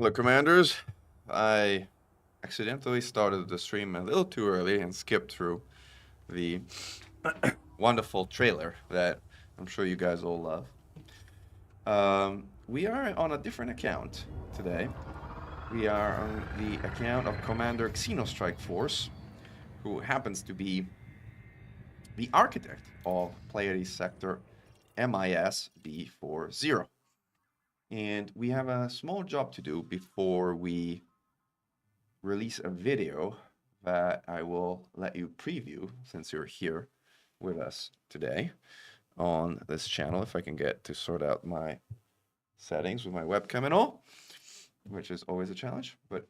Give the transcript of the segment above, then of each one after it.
Look, Commanders, I accidentally started the stream a little too early and skipped through the wonderful trailer that I'm sure you guys all love. We are on a different account today. We are on the account of Commander Xenostrike Force, who happens to be the architect of Pleiades Sector MIS B40. And we have a small job to do before we release a video that I will let you preview since you're here with us today on this channel. If I can get to sort out my settings with my webcam and all, which is always a challenge, but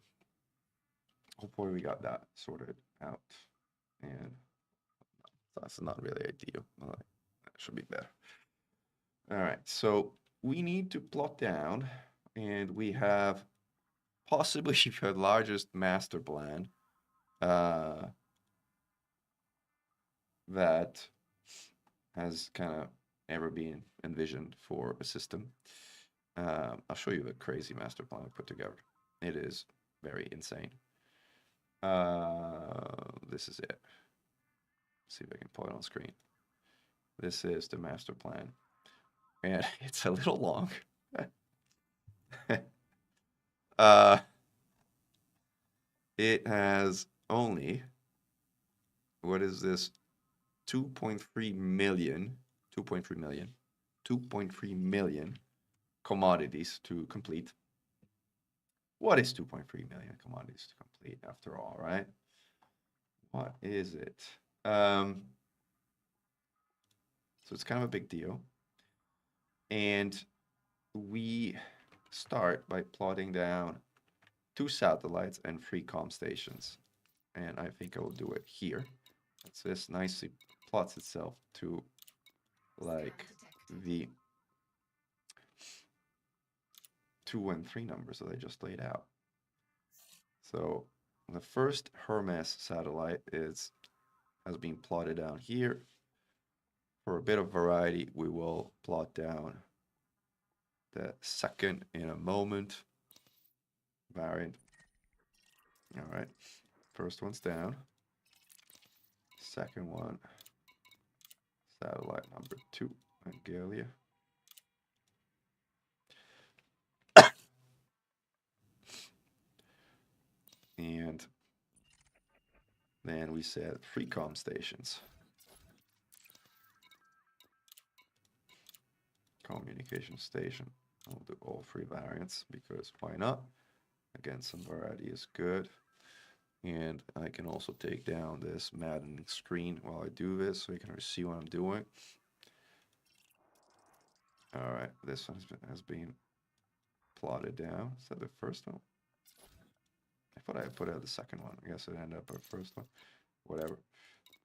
hopefully we got that sorted out. And that's not really ideal. That should be better. All right, so we need to plot down, and we have possibly the largest master plan that has kind of ever been envisioned for a system. I'll show you the crazy master plan I put together. It is very insane. This is it. Let's see if I can pull it on screen. This is the master plan. And it's a little long. It has only, what is this? 2.3 million commodities to complete. What is 2.3 million commodities to complete after all, right? What is it? So it's kind of a big deal. And we start by plotting down 2 satellites and 3 comm stations. And I think I will do it here. So this nicely plots itself to like the 2 and 3 numbers that I just laid out. So the first Hermes satellite has been plotted down here. For a bit of variety, we will plot down the second in a moment. Variant. All right. First one's down. Second one, satellite number 2, Angalia. And then we said 3 comm stations. Communication station. I'll do all 3 variants because why not? Again, some variety is good. And I can also take down this maddening screen while I do this so you can see what I'm doing. All right, this one has been plotted down. Is that the first one? I thought I put out the second one. I guess it ended up at the first one. Whatever.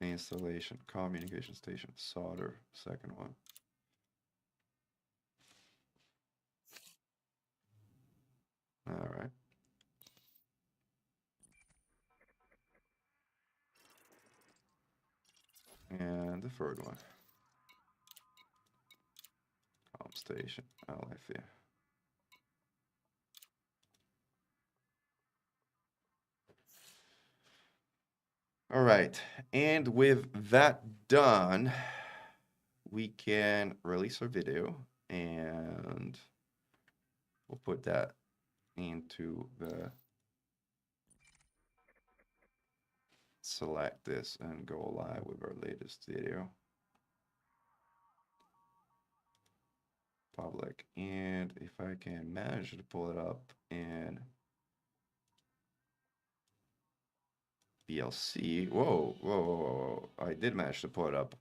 Installation, communication station, solder, second one. All right. And the third one. Comm station, Alethea. All right, and with that done, we can release our video and we'll put that into the select this and go live with our latest video. Public, and if I can manage to pull it up in VLC. Whoa. I did manage to pull it up,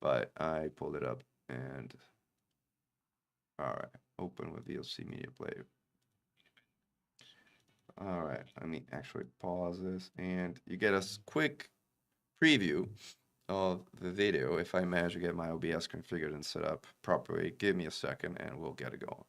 but I pulled it up and all right, open with VLC Media Player. All right, let me actually pause this and you get a quick preview of the video if I manage to get my OBS configured and set up properly. Give me a second and we'll get it going.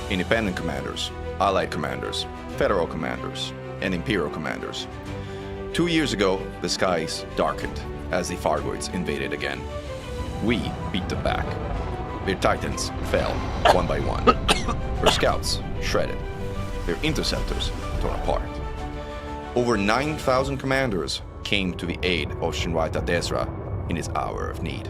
independent commanders, allied commanders, federal commanders, and imperial commanders. 2 years ago, the skies darkened as the Fargoids invaded again. We beat them back. Their titans fell one by one. Their scouts shredded. Their interceptors torn apart. Over 9,000 commanders came to the aid of Shinrita Desra in his hour of need.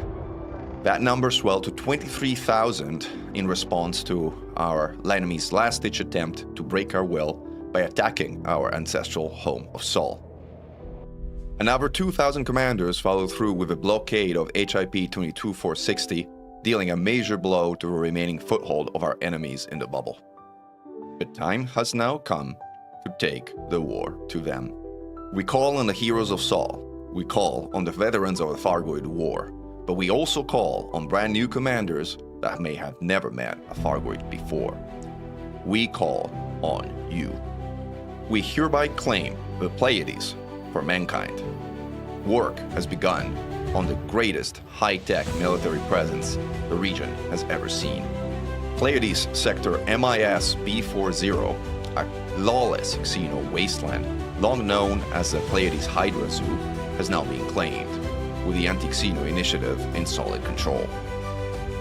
That number swelled to 23,000 in response to our enemy's last-ditch attempt to break our will by attacking our ancestral home of Sol. Another 2,000 commanders followed through with a blockade of HIP 22460, dealing a major blow to the remaining foothold of our enemies in the bubble. The time has now come to take the war to them. We call on the heroes of Sol. We call on the veterans of the Fargoid War. But we also call on brand new commanders that may have never met a Fargoid before. We call on you. We hereby claim the Pleiades for mankind. Work has begun on the greatest high-tech military presence the region has ever seen. Pleiades Sector MIS B40, a lawless xeno wasteland, long known as the Pleiades Hydra Zoo, has now been claimed, with the Anti-xeno initiative in solid control.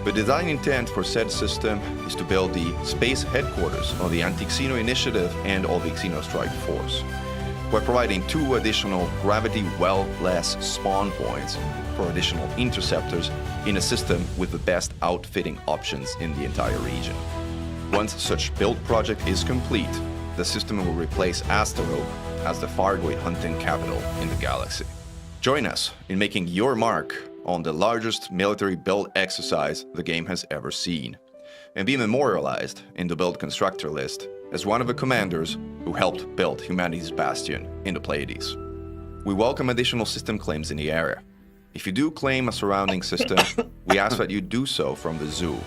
The design intent for said system is to build the space headquarters of the Anti-xeno initiative and of the Xeno Strike Force. We're providing 2 additional gravity well-less spawn points for additional interceptors in a system with the best outfitting options in the entire region. Once such build project is complete, the system will replace Astaroth as the Fargoid hunting capital in the galaxy. Join us in making your mark on the largest military build exercise the game has ever seen, and be memorialized in the build constructor list as one of the commanders who helped build humanity's bastion in the Pleiades. We welcome additional system claims in the area. If you do claim a surrounding system, we ask that you do so from the zoo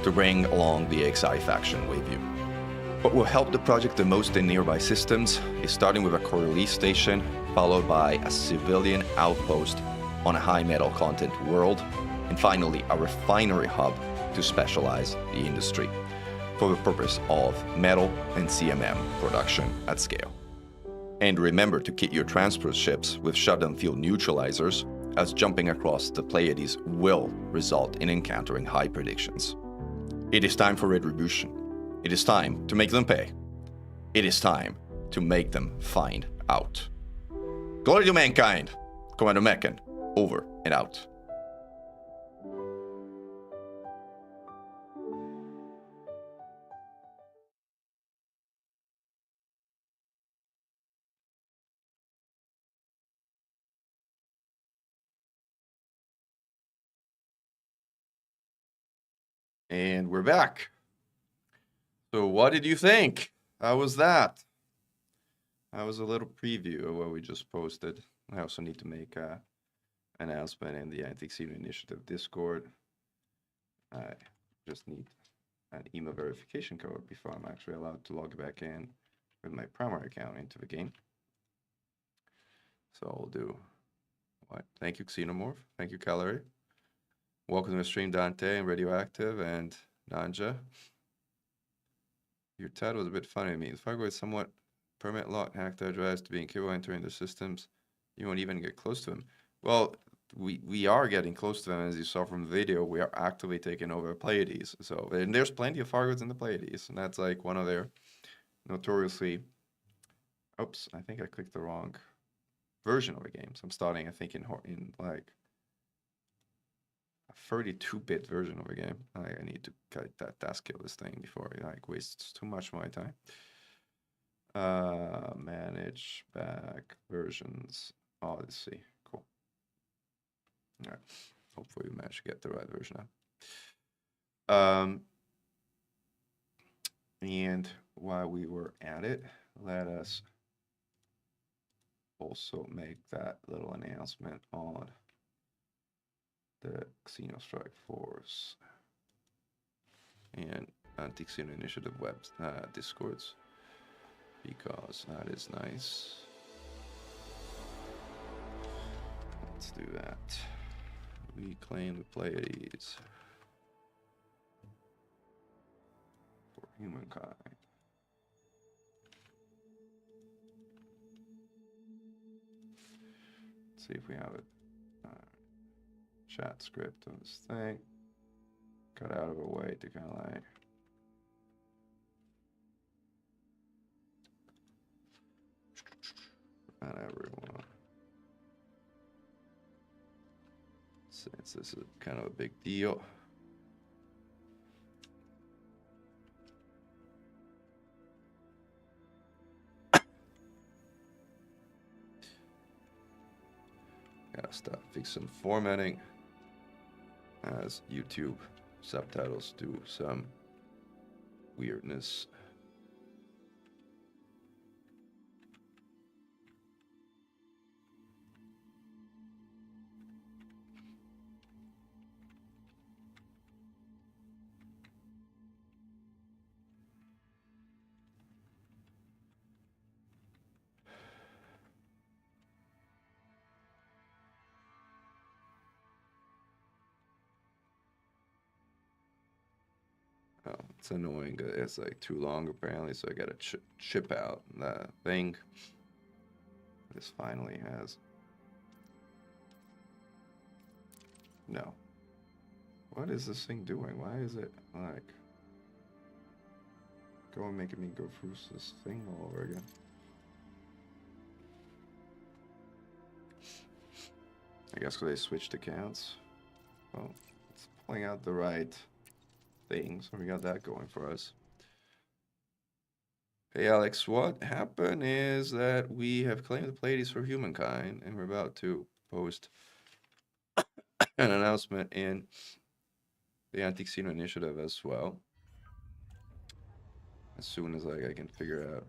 to bring along the XI faction with you. What will help the project the most in nearby systems is starting with a core release station, followed by a civilian outpost on a high metal content world, and finally a refinery hub to specialize the industry for the purpose of metal and CMM production at scale. And remember to kit your transport ships with shutdown field neutralizers, as jumping across the Pleiades will result in encountering high predictions. It is time for retribution. It is time to make them pay. It is time to make them find out. Glory to mankind! Commander Mechan, over and out. And we're back. So what did you think? How was that? That was a little preview of what we just posted. I also need to make an announcement in the Anti-xeno initiative Discord. I just need an email verification code before I'm actually allowed to log back in with my primary account into the game. So I'll do what? Thank you, Xenomorph. Thank you, Calorie. Welcome to the stream, Dante and Radioactive and Nanja. Your title was a bit funny to me. The Fargo is somewhat permit lock hacked our drives to be incapable of entering the systems. You won't even get close to them. Well, we are getting close to them, as you saw from the video. We are actively taking over Pleiades. So, and there's plenty of Fargoids in the Pleiades, and that's like one of their notoriously. Oops, I think I clicked the wrong version of the game. So I'm starting, I think, in like a 32-bit version of a game. I need to cut that task kill this thing before it like wastes too much of my time. Manage back versions. Oh, let's see. Cool. All right. Hopefully we manage to get the right version up. And while we were at it, let us also make that little announcement on the Xeno Strike Force and Anti-xeno initiative web discords, because that is nice. Let's do that. We claim the Pleiades for Humankind. Let's see if we have it. Chat script on this thing. Cut out of a way to kind of like. Not everyone. Since this is kind of a big deal. Gotta stop fixing formatting as YouTube subtitles do some weirdness. Oh, it's annoying. It's like too long apparently, so I gotta chip out the thing. This finally has. No. What is this thing doing? Why is it like making me go through this thing all over again? I guess because they switched accounts. Well, it's pulling out the right thing, so we got that going for us. Hey Alex, what happened is that we have claimed the Pleiades for humankind, and we're about to post an announcement in the Anti-xeno initiative as well. As soon as I can figure out.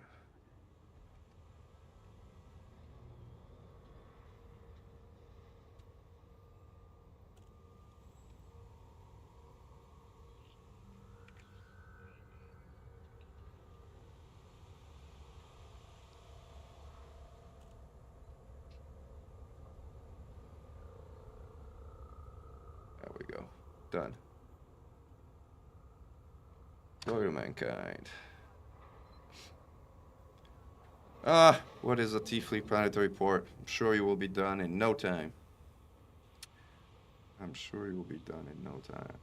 There we go. Done. Glory to mankind. What is a T-Fleet planetary port? I'm sure you will be done in no time. I'm sure you will be done in no time.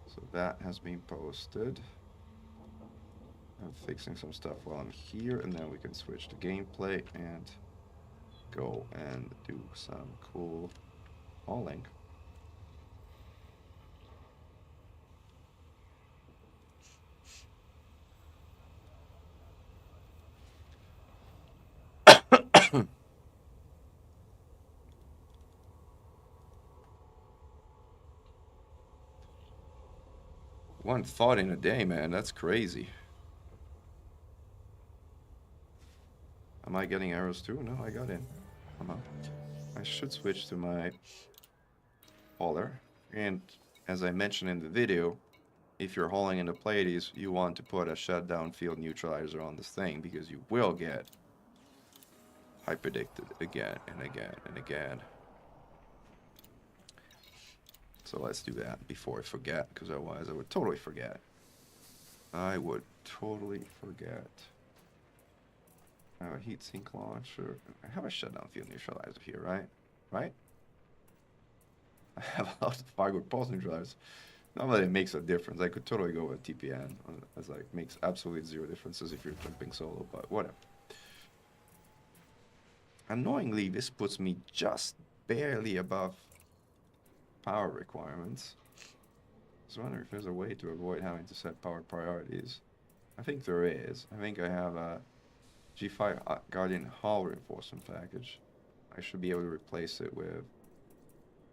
So that has been posted. I'm fixing some stuff while I'm here, and then we can switch to gameplay and go and do some cool hauling. One thought in a day, man. That's crazy. Am I getting arrows too? No, I got in. I should switch to my hauler. And as I mentioned in the video, if you're hauling into Pleiades, you want to put a shutdown field neutralizer on this thing because you will get hyperdicted again and again and again. So let's do that before I forget, because otherwise I would totally forget. I would totally forget. I have a heatsink launcher. I have a shutdown field neutralizer here, right? Right? I have a lot of firewood pulse neutralizers. Not that it makes a difference. I could totally go with TPN. It's like makes absolutely zero differences if you're jumping solo, but whatever. Annoyingly, this puts me just barely above power requirements. I was wondering if there's a way to avoid having to set power priorities. I think there is. I think I have a G5 Guardian Hull reinforcement package. I should be able to replace it with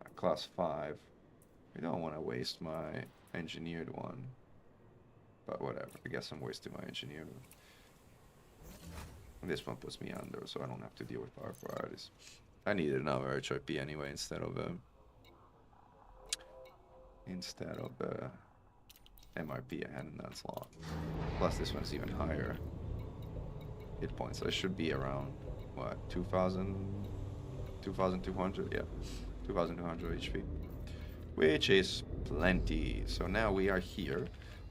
a class 5. I don't want to waste my engineered one. But whatever. I guess I'm wasting my engineered one. And this one puts me under, so I don't have to deal with power priorities. I needed another HRP anyway instead of MRP. I hadn't done slot. Plus this one's even higher hit points. So I should be around what, 2,200? Yeah, 2,200 HP, which is plenty. So now we are here.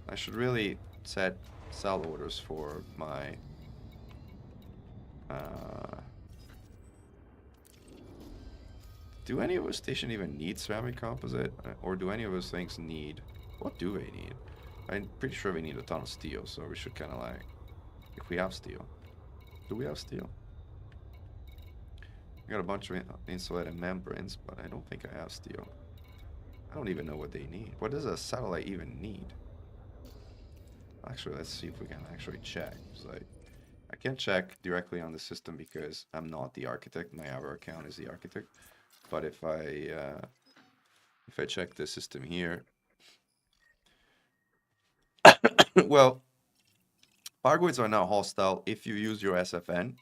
I should really set sell orders for my do any of those stations even need ceramic composite? Or do any of those things need... What do they need? I'm pretty sure we need a ton of steel, so we should kind of like... If we have steel. Do we have steel? I got a bunch of insulated membranes, but I don't think I have steel. I don't even know what they need. What does a satellite even need? Actually, let's see if we can actually check. It's like, I can't check directly on the system because I'm not the architect. My other account is the architect. But if I check the system here, well, Pargoids are now hostile. If you use your SFN,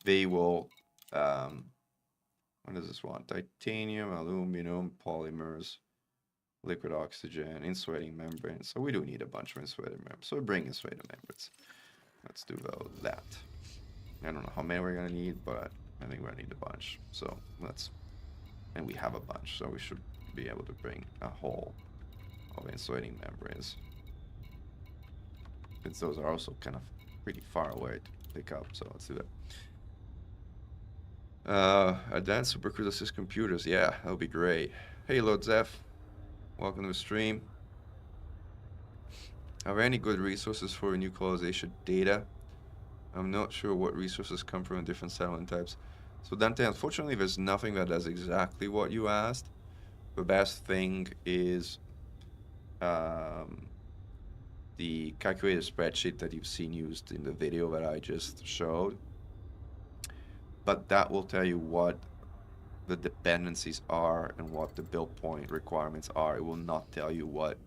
they will, what does this want? Titanium, aluminum, polymers, liquid oxygen, insulating membranes. So we do need a bunch of insulated membranes. So we bring insulated membranes. Let's do that. I don't know how many we're gonna need, but I think we're gonna need a bunch. So let's, and we have a bunch, so we should be able to bring a whole of insulating membranes. Since those are also kind of pretty far away to pick up, so let's do that. Advanced supercruise assist computers, yeah, that would be great. Hey, Lord Zeph, welcome to the stream. Are there any good resources for new colonization data? I'm not sure what resources come from different settlement types. So Dante, unfortunately, there's nothing that does exactly what you asked. The best thing is the calculated spreadsheet that you've seen used in the video that I just showed. But that will tell you what the dependencies are and what the build point requirements are. It will not tell you what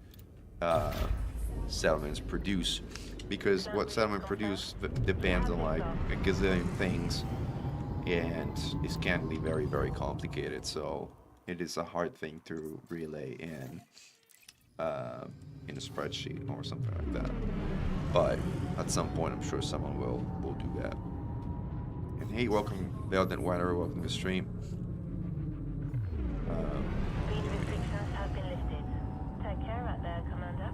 settlements produce, because what settlement produce depends on like a gazillion things, and it can be very, very complicated. So it is a hard thing to relay in a spreadsheet or something like that. But at some point, I'm sure someone will do that. And hey, welcome, Veldent Weather, welcome to the stream. Speed restrictions have been lifted. Take care out there, Commander.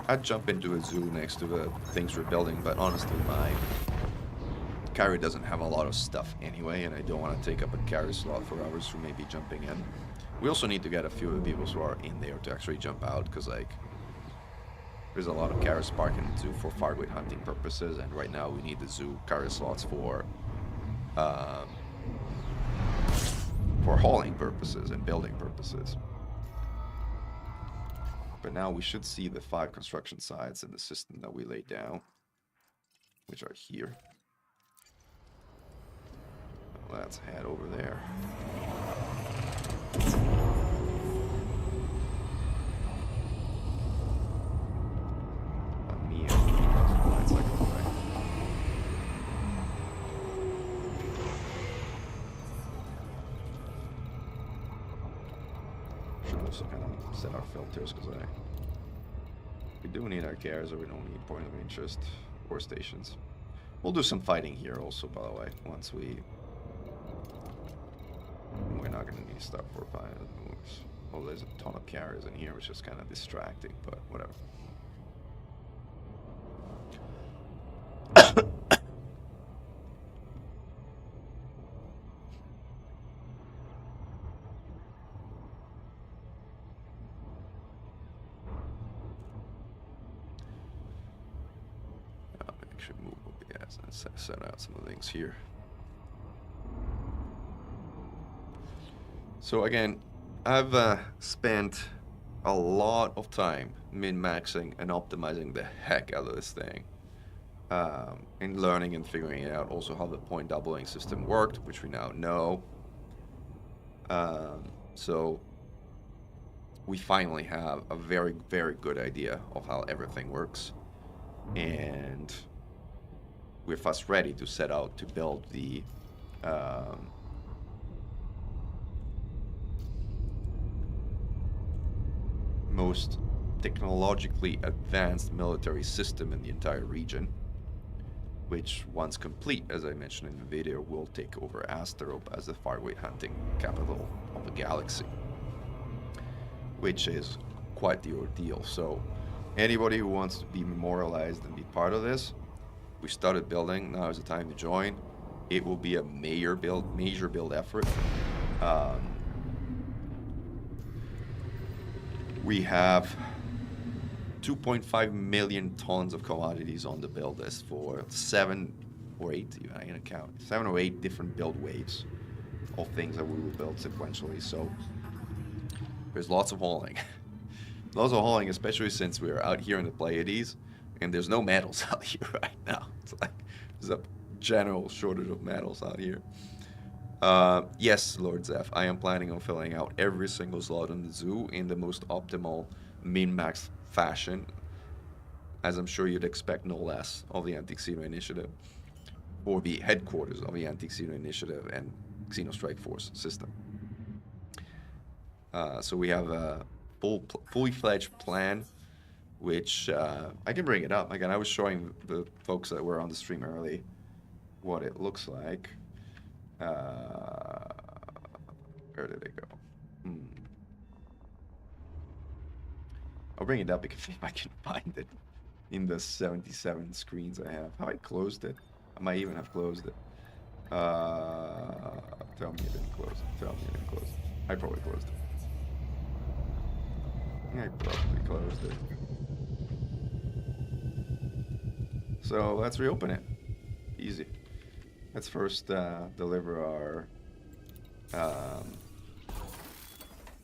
I'd jump into a zoo next to the things we're building, but honestly, my carrier doesn't have a lot of stuff anyway, and I don't want to take up a carrier slot for others who may be jumping in. We also need to get a few of the people who are in there to actually jump out, because like there's a lot of carriers parked in the zoo for fartweight hunting purposes, and right now we need the zoo carrier slots for hauling purposes and building purposes. But now we should see the 5 construction sites in the system that we laid down, which are here. Let's head over there. Should also kind of set our filters, because we do need our carriers, or we don't need point of interest or stations. We'll do some fighting here also, by the way, once we're not going to need stuff for pilot moves. Oh, there's a ton of carriers in here, which is kind of distracting, but whatever. Actually move OBS and set out some of the things here. So again, I've spent a lot of time min-maxing and optimizing the heck out of this thing, and learning and figuring out also how the point doubling system worked, which we now know. So we finally have a very, very good idea of how everything works, and we're fast ready to set out to build the most technologically advanced military system in the entire region. which once complete, as I mentioned in the video, will take over Asterope as the faraway hunting capital of the galaxy, which is quite the ordeal. So anybody who wants to be memorialized and be part of this, we started building. Now is the time to join. It will be a major build effort. We have 2.5 million tons of commodities on the build list for 7 or 8, even I can count, 7 or 8 different build waves of things that we will build sequentially. So there's lots of hauling. Lots of hauling, especially since we're out here in the Pleiades, and there's no metals out here right now. It's like there's a general shortage of metals out here. Yes, Lord Zeph, I am planning on filling out every single slot in the zoo in the most optimal min-max fashion, as I'm sure you'd expect no less of the Anti-xeno Initiative, or the headquarters of the Anti-xeno Initiative and Xeno Strike Force system. So we have a fully fledged plan, which I can bring it up. Again, I was showing the folks that were on the stream early what it looks like. Where did it go? I'll bring it up if I can find it in the 77 screens I have. Have I closed it? I might even have closed it. Tell me I didn't close it. Tell me I didn't close it. I probably closed it. I probably closed it. So let's reopen it. Easy. Let's first deliver our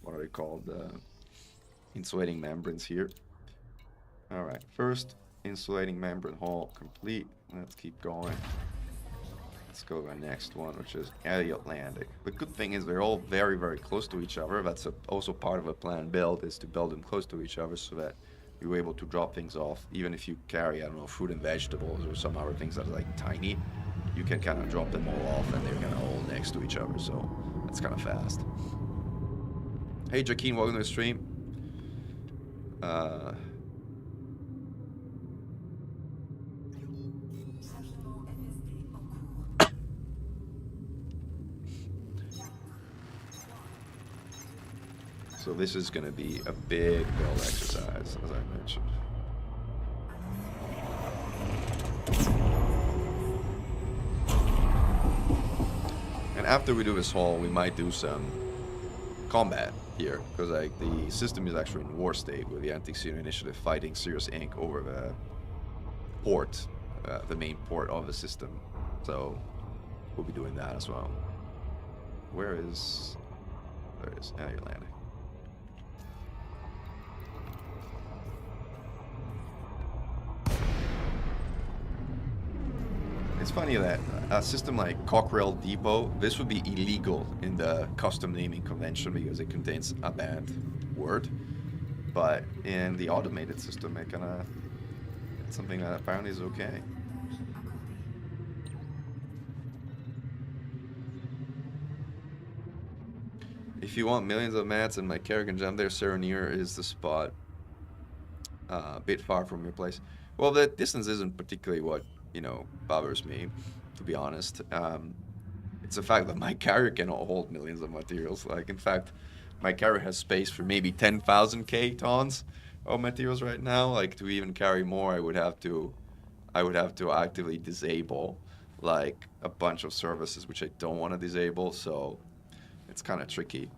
what are they called? Insulating membranes here. All right, first insulating membrane haul complete. Let's keep going. Let's go to the next one, which is Atlantic. The good thing is they're all very, very close to each other. That's also part of a planned build, is to build them close to each other so that you're able to drop things off. Even if you carry, I don't know, fruit and vegetables or some other things that are like tiny, you can kind of drop them all off and they're kind of all next to each other. So that's kind of fast. Hey, Jaqueen, welcome to the stream. So this is going to be a big build exercise, as I mentioned. And after we do this haul, we might do some combat here, because like the system is actually in war state with the Anti-xeno Initiative fighting Sirius Inc. over the port, the main port of the system. So we'll be doing that as well. Where is... There it is. Now you're landing. It's funny that a system like Cockrell Depot, this would be illegal in the custom naming convention because it contains a banned word. But in the automated system, it's something that apparently is okay. If you want millions of mats and my Kerrigan jump there, Serenir is the spot. A bit far from your place. Well, the distance isn't particularly what, you know, bothers me, to be honest. It's the fact that my carrier cannot hold millions of materials. Like, in fact, my carrier has space for maybe 10,000 tons of materials right now. Like, to even carry more, I would have to actively disable like a bunch of services which I don't want to disable. So it's kind of tricky.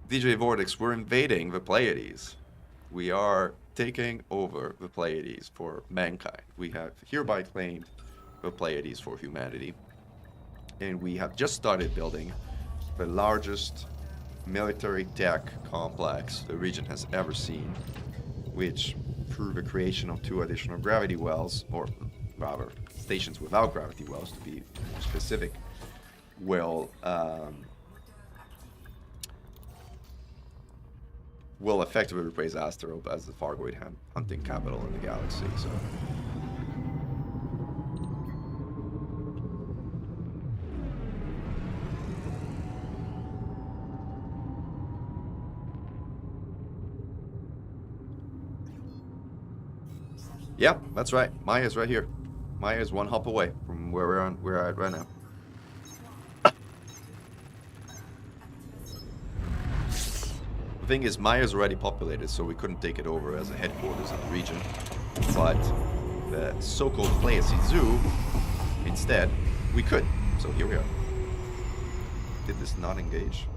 DJ Vortex, we're invading the Pleiades. We are taking over the Pleiades for mankind. We have hereby claimed the Pleiades for humanity. And we have just started building the largest military tech complex the region has ever seen, which, through the creation of 2 additional gravity wells, or rather stations without gravity wells to be specific, will effectively replace Asterope as the faraway hunting capital in the galaxy. So Yeah, that's right. Maya's right here. Maya's one hop away from where we're at right now. The thing is, Maya's already populated, so we couldn't take it over as a headquarters in the region. But the so-called Planetary Zoo, instead, we could. So here we are. Did this not engage?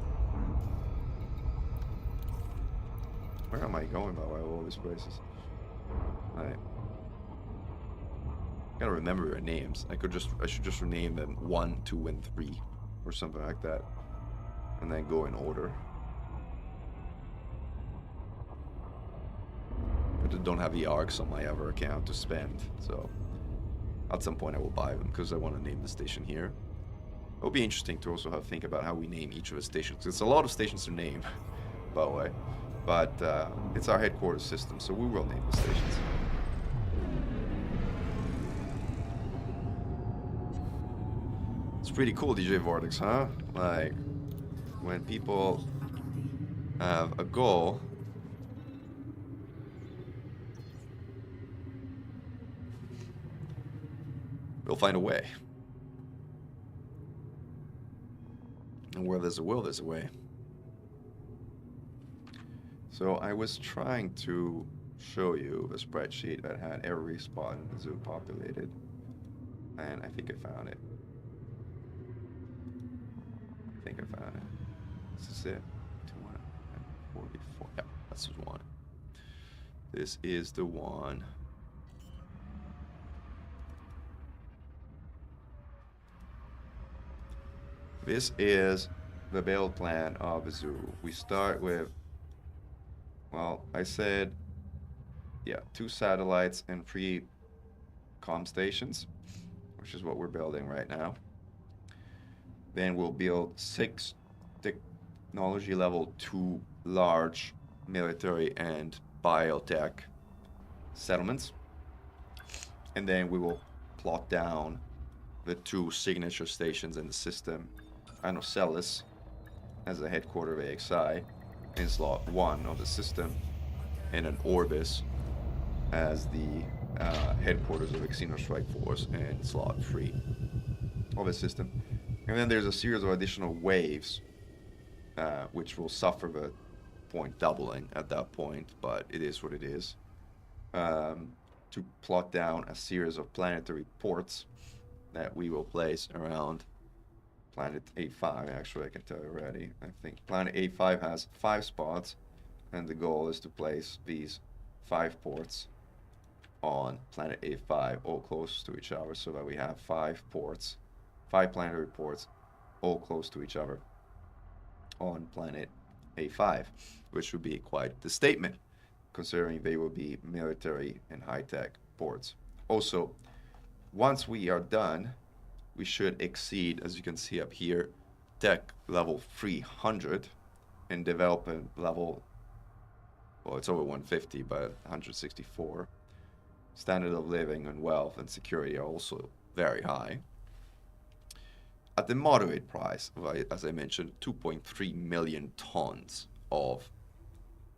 Where am I going by all these places? Alright. Gotta remember your names. I should just rename them 1, 2, and 3. Or something like that. And then go in order. I don't have the arcs on my other account to spend, so at some point I will buy them because I want to name the station here. It'll be interesting to also think about how we name each of the stations. It's a lot of stations to name, by the way, but it's our headquarters system, so we will name the stations. It's pretty cool, DJ Vortex, huh? Like, when people have a goal, we'll find a way. And where there's a will, there's a way. So I was trying to show you a spreadsheet that had every spot in the zoo populated. And I think I found it. I think I found it. This is it. 244. Yeah, that's the one. This is the one. This is the build plan of the zoo. We start with, well, I said, yeah, 2 satellites and 3 comm stations, which is what we're building right now. Then we'll build 6 technology level 2 large military and biotech settlements. And then we will plot down the 2 signature stations in the system. Anocellus as the headquarter of AXI in slot 1 of the system, and an Orbis as the headquarters of the Xeno Strike Force in slot 3 of the system. And then there's a series of additional waves, which will suffer the point doubling at that point, but it is what it is, to plot down a series of planetary ports that we will place around Planet A5. Actually, I can tell you already. I think Planet A5 has 5 spots, and the goal is to place these 5 ports on Planet A5, all close to each other, so that we have 5 ports, 5 planetary ports, all close to each other on Planet A5, which would be quite the statement, considering they will be military and high-tech ports. Also, once we are done, we should exceed, as you can see up here, tech level 300 and development level, well, it's over 150, but 164. Standard of living and wealth and security are also very high. At the moderate price, as I mentioned, 2.3 million tons of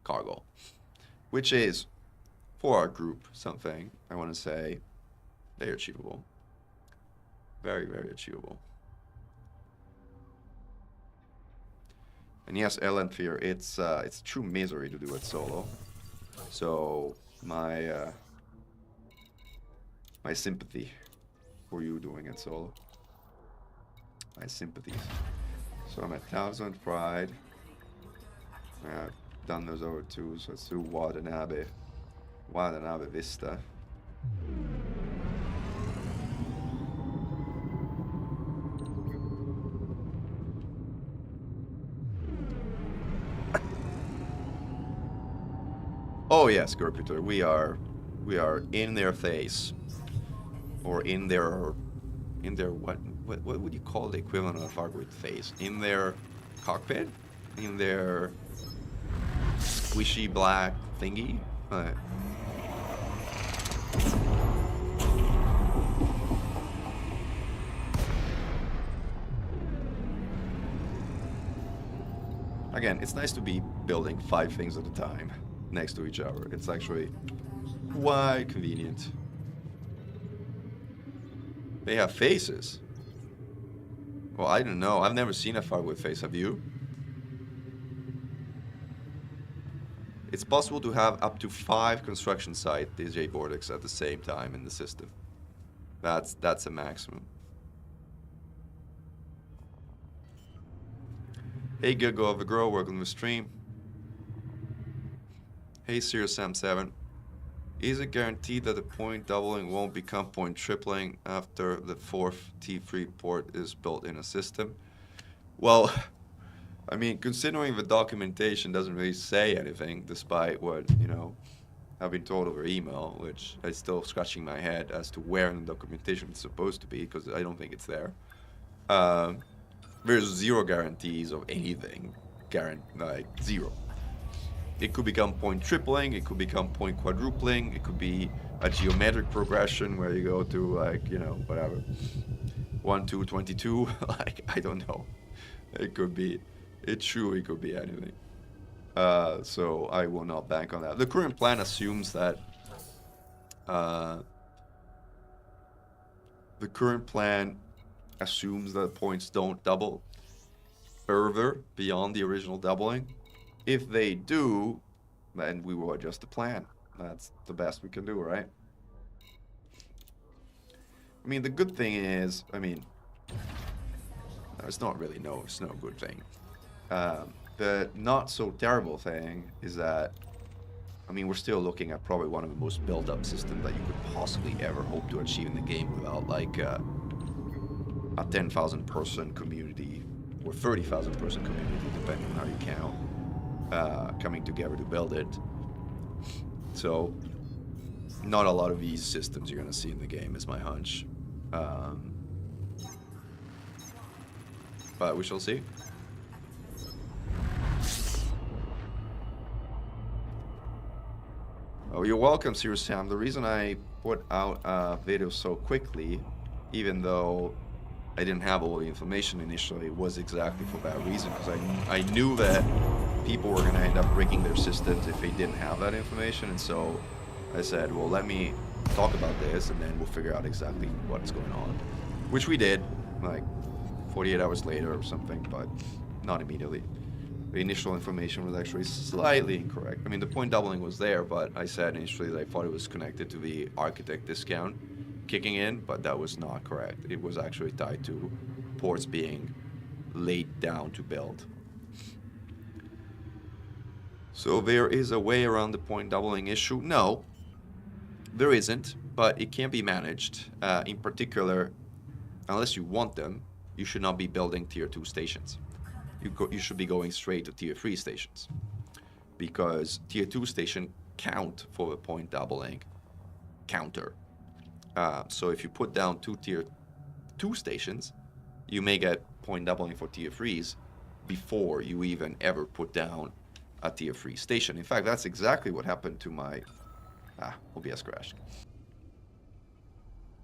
cargo, which is, for our group, something I want to say very achievable. Very, very achievable. And yes, Elenthier, it's true misery to do it solo. So my my sympathy for you doing it solo. My sympathies. So I'm at 1000 pride. I've done those over 2, so let's do Watanabe Vista. Oh yes, Gerputer, we are in their face, or in their what would you call the equivalent of our with face? In their cockpit, in their squishy black thingy. Again, it's nice to be building 5 things at a time. next to each other. It's actually quite convenient. They have faces. Well, I don't know. I've never seen a file with face. Have you? It's possible to have up to 5 construction sites, DJ Vortex, at the same time in the system. That's a maximum. Hey, Gigo of the Grow, welcome to the stream. Hey, Sirius Sam 7. Is it guaranteed that the point doubling won't become point tripling after the 4th T3 port is built in a system? Well, I mean, considering the documentation doesn't really say anything, despite what, you know, I've been told over email, which I'm still scratching my head as to where in the documentation it's supposed to be, because I don't think it's there. There's zero guarantees of anything, like zero. It could become point tripling, it could become point quadrupling, it could be a geometric progression where you go to, like, you know, whatever, 1, 2, 22, like, I don't know. It could be, it truly could be anything. So I will not bank on that. The current plan assumes that, points don't double further beyond the original doubling. If they do, then we will adjust the plan. That's the best we can do, right? I mean, the good thing is, I mean, it's not really, no, it's no good thing. The not so terrible thing is that, I mean, we're still looking at probably one of the most built-up systems that you could possibly ever hope to achieve in the game without, like, a 10,000 person community or 30,000 person community, depending on how you count, coming together to build it. So, not a lot of these systems you're going to see in the game, is my hunch. But we shall see. Oh, you're welcome, Sirius Sam. The reason I put out a video so quickly, even though I didn't have all the information initially, was exactly for that reason, because I knew that people were going to end up breaking their systems if they didn't have that information, and so I said, well, let me talk about this, and then we'll figure out exactly what's going on. Which we did, like 48 hours later or something, but not immediately. The initial information was actually slightly incorrect. I mean, the point doubling was there, but I said initially that I thought it was connected to the architect discount kicking in, but that was not correct. It was actually tied to ports being laid down to build. So there is a way around the point doubling issue? No, there isn't, but it can be managed. In particular, unless you want them, you should not be building tier 2 stations. You should be going straight to tier 3 stations, because tier 2 station count for the point doubling counter. So if you put down 2 tier 2 stations, you may get point doubling for tier 3s before you even ever put down a tier 3 station. In fact, that's exactly what happened to my OBS crashed.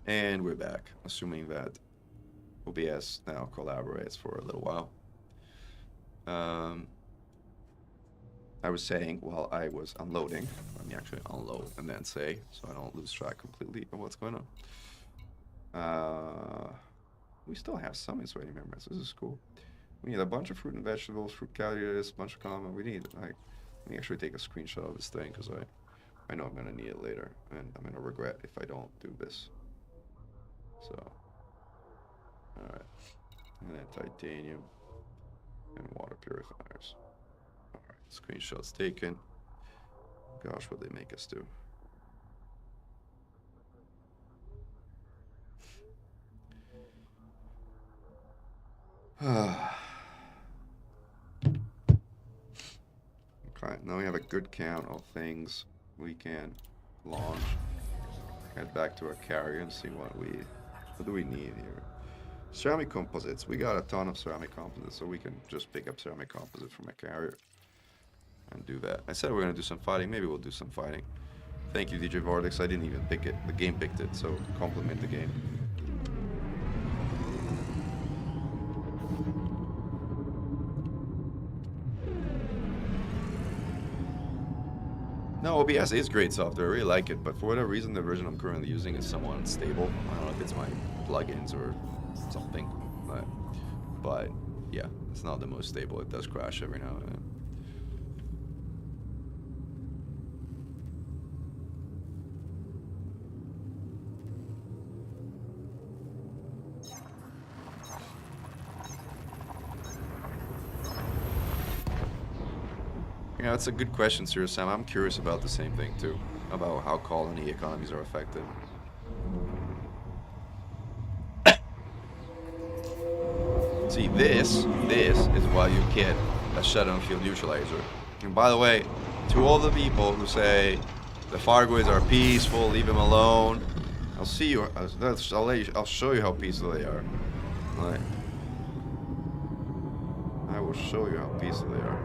And we're back, assuming that OBS now collaborates for a little while. I was saying while I was unloading, let me actually unload and then say, so I don't lose track completely of what's going on. We still have some insulating members. This is cool. We need a bunch of fruit and vegetables, fruit calculus, bunch of common. We need, like, let me actually take a screenshot of this thing, because I know I'm going to need it later, and I'm going to regret if I don't do this. So, alright. And then titanium and water purifiers. Alright, screenshots taken. Gosh, what they make us do. Okay, now we have a good count of things we can launch. Head back to our carrier and see what do we need here. Ceramic composites. We got a ton of ceramic composites, so we can just pick up ceramic composites from a carrier and do that. I said we're gonna do some fighting. Maybe we'll do some fighting. Thank you, DJ Vortex. I didn't even pick it. The game picked it, so compliment the game. No, OBS is great software. I really like it, but for whatever reason, the version I'm currently using is somewhat unstable. I don't know if it's my plugins or something, but yeah, it's not the most stable. It does crash every now and then. Yeah, that's a good question, Sir Sam. I'm curious about the same thing too, about how colony economies are affected. See, this is why you get a shutdown field neutralizer. And by the way, to all the people who say the Fargoids are peaceful, leave them alone, I'll see you. I'll show you how peaceful they are. Right. I will show you how peaceful they are.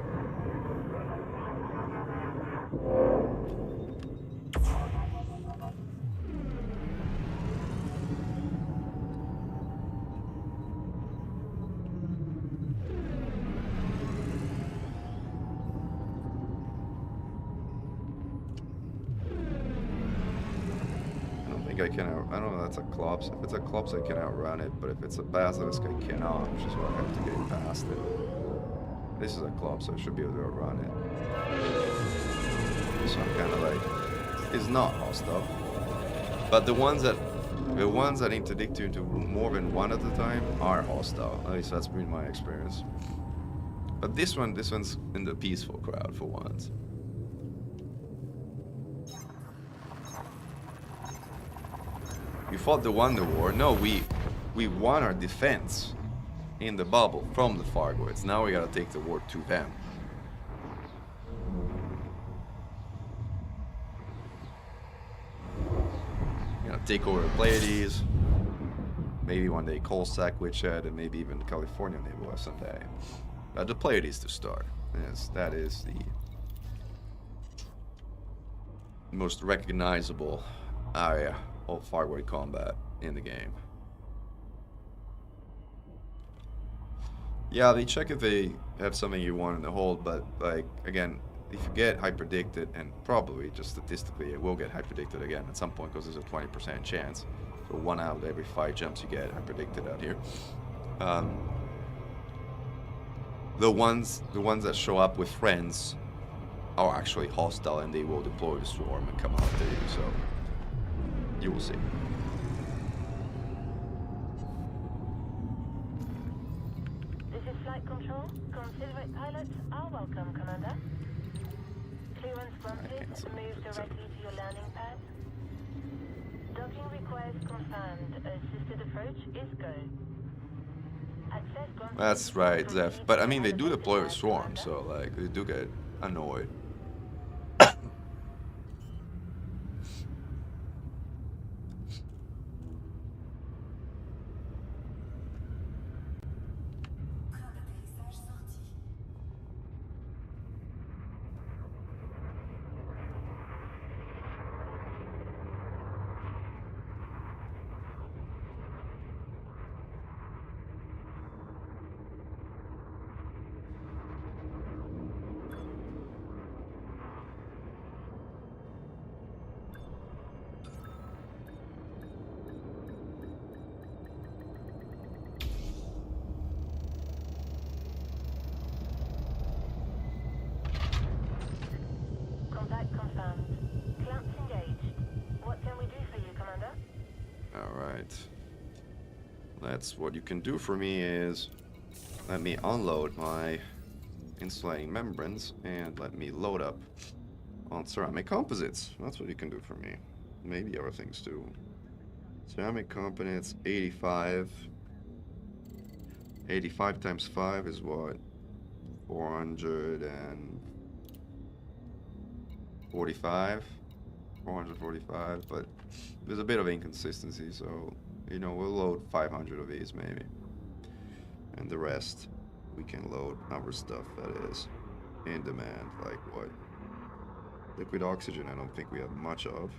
I can I don't know if that's a Klops. If it's a Klops, I can outrun it, but if it's a Basilisk, I cannot, which is why I have to get past it. This is a Klops, so I should be able to outrun it. So I'm kind of like, it's not hostile. But the ones that interdict you into more than one at a time are hostile. At least that's been my experience. But this one's in the peaceful crowd for once. We fought the Wonder War. No, we won our defense in the bubble from the Fargoids. Now we gotta take the war to them. We're gonna take over the Pleiades. Maybe one day Colsac, Witchhead, and maybe even California Nebula someday. But the Pleiades to start. Yes, that is the most recognizable area of Fargoid combat in the game. Yeah, they check if they have something you want in the hold, but like again, if you get hyperdicted, and probably just statistically it will get hyperdicted again at some point because there's a 20% chance. So 1 out of every 5 jumps you get hyperdicted out here. The ones that show up with friends are actually hostile, and they will deploy the swarm and come after you. So you will see. This is flight control. Considerate pilots are welcome, Commander. Clearance granted. Move directly to your landing pad. Docking request confirmed. Assisted approach is go. Access granted. That's right, Zeph. But I mean, they do deploy a swarm, so like they do get annoyed. Contact confirmed. Clamps engaged. What can we do for you, Commander? Alright. That's what you can do for me is let me unload my insulating membranes and let me load up on ceramic composites. That's what you can do for me. Maybe other things too. Ceramic composites, 85. 85 times 5 is what? 445? 445, but there's a bit of inconsistency, so, you know, we'll load 500 of these maybe. And the rest, we can load other stuff that is in demand, like what? Liquid oxygen, I don't think we have much of.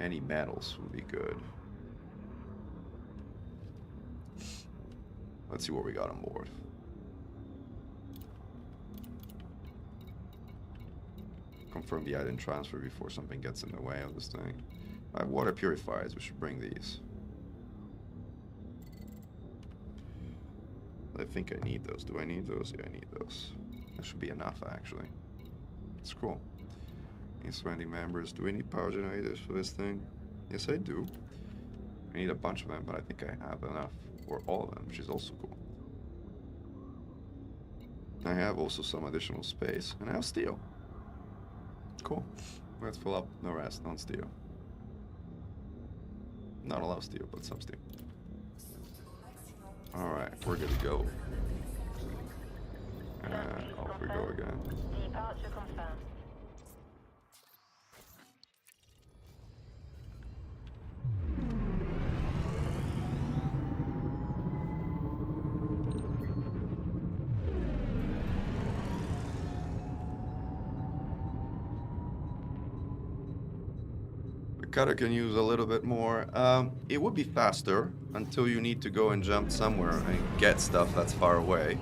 Any metals would be good. Let's see what we got on board. confirm the item transfer before something gets in the way of this thing. I have water purifiers. We should bring these. I think I need those. Do I need those? Yeah, I need those. That should be enough, actually. It's cool. Need 20 members. Do we need power generators for this thing? Yes, I do. I need a bunch of them, but I think I have enough for all of them, which is also cool. I have also some additional space, and I have steel. Cool. Let's fill up the rest on steel. Not a lot of steel, but some steel. Alright, we're good to go. Off we go again. Departure confirmed. Cutter can use a little bit more. It would be faster until you need to go and jump somewhere and get stuff that's far away.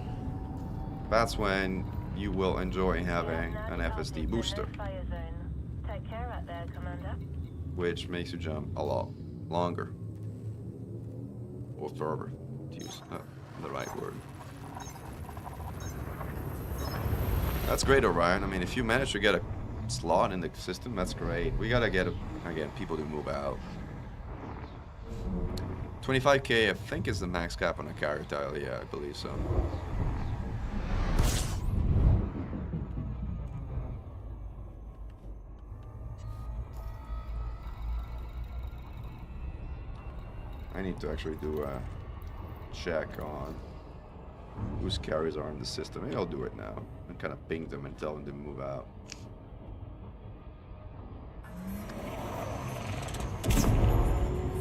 That's when you will enjoy having an FSD booster, Take care out there, Commander. which makes you jump a lot longer or further, to use the right word. That's great, Orion. I mean, if you manage to get a slot in the system, that's great. We gotta get, again, people to move out. 25k, I think, is the max cap on a carrier tile. Yeah, I believe so. I need to actually do a check on whose carriers are in the system. Maybe I'll do it now and kind of ping them and tell them to move out.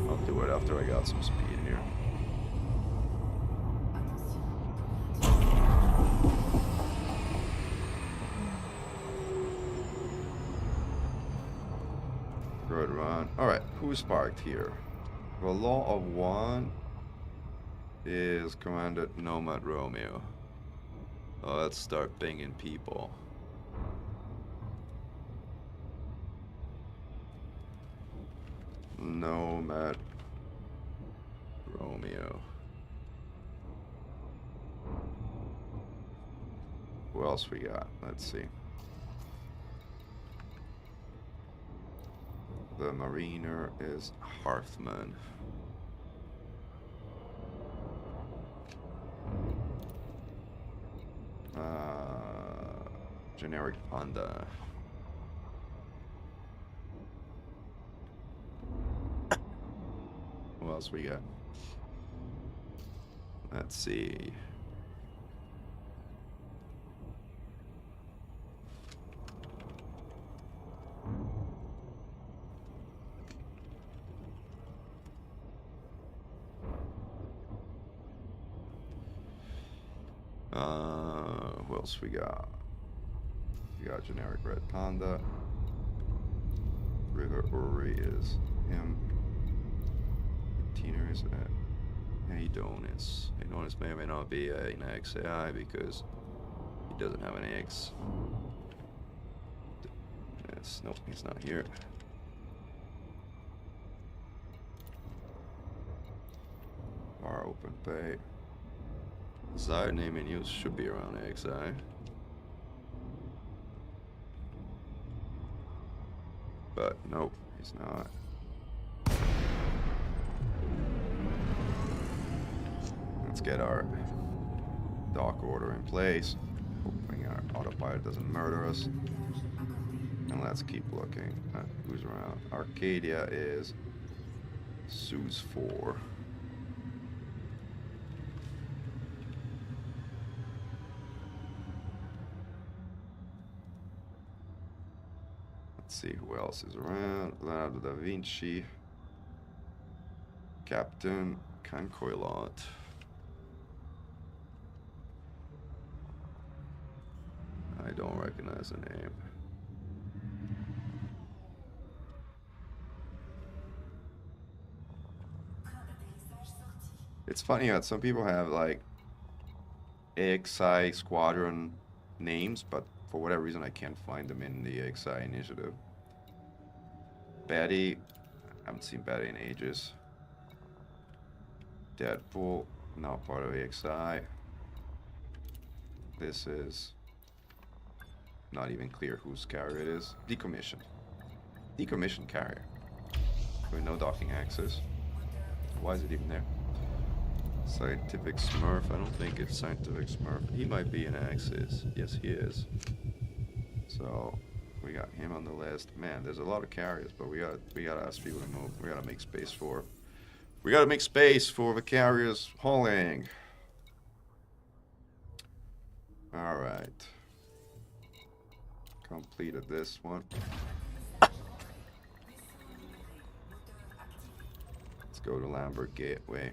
I'll do it after I got some speed here. Good run. Alright, who's parked here? The law of one is Commander Nomad Romeo. Oh, let's start pinging people. Nomad Romeo. Who else we got? Let's see. The Mariner is Hearthman. Generic Panda. What else we got? Let's see. Who else we got? We got generic Red Panda. River Uri is him. Tina is Adonis. Adonis may or may not be an XAI because he doesn't have an X. Yes, nope, he's not here. Bar open pay. Desired name in use should be around XI. But nope, he's not. Let's get our dock order in place. Hoping our autopilot doesn't murder us. And let's keep looking at who's around. Arcadia is Sue's 4. Let's see who else is around. Leonardo da Vinci. Captain Cancoilot. I don't recognize the name. It's funny that some people have like AXI squadron names, but For whatever reason, I can't find them in the AXI initiative. Betty, I haven't seen Betty in ages. Deadpool, not part of AXI. This is not even clear whose carrier it is. Decommissioned. Decommissioned carrier. With no docking access. Why is it even there? Scientific Smurf. I don't think it's Scientific Smurf. He might be in Axis. Yes, he is. So we got him on the list. Man, there's a lot of carriers, but we gotta ask people to move. We gotta make space for. We gotta make space for the carriers hauling. All right. Completed this one. Let's go to Lambert Gateway.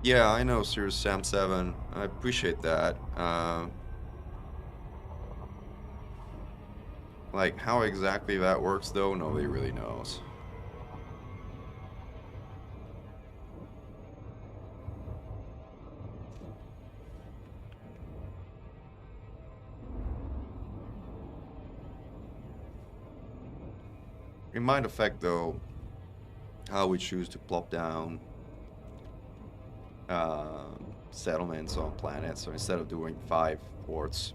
Yeah, I know, Sirius Sam 7. I appreciate that. Like, how exactly that works, though, nobody really knows. It might affect, though, how we choose to plop down settlements on planets. So instead of doing 5 ports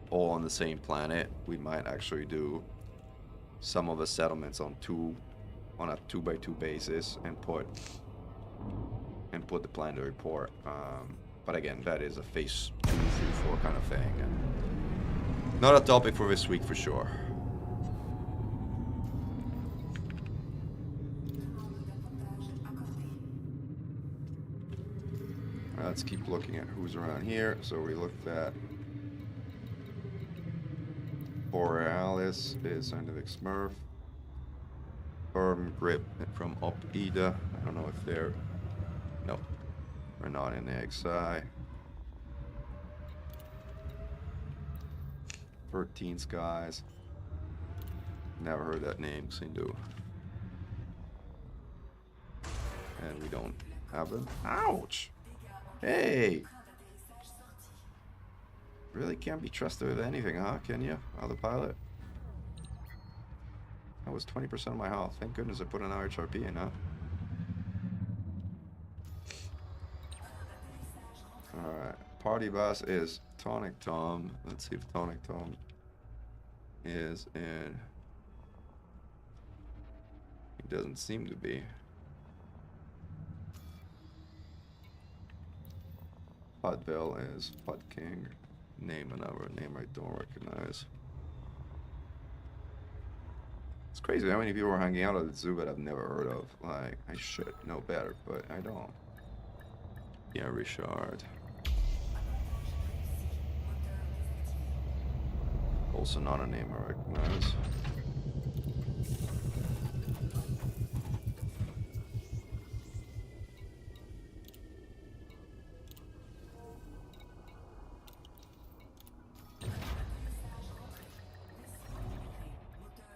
all on the same planet, we might actually do some of the settlements on a 2x2 basis and put the planetary port. But again, that is a phase 2 through 4 kind of thing, and not a topic for this week for sure. Let's keep looking at who's around here. So we looked at Borealis is Scientific Smurf. Firm Grip from Op-Ida. I don't know if they're... Nope. We're not in the XI. 13 Skies. Never heard that name, Sindu. And we don't have them. Ouch! Hey! Really can't be trusted with anything, huh? Can you? Other pilot? That was 20% of my health. Thank goodness I put an RHRP in, huh? Alright. Party boss is Tonic Tom. Let's see if Tonic Tom is in... He doesn't seem to be. Podville is Pod King. Name another name I don't recognize. It's crazy how many people are hanging out at the zoo that I've never heard of. Like, I should know better, but I don't. Yeah, Richard. Also not a name I recognize.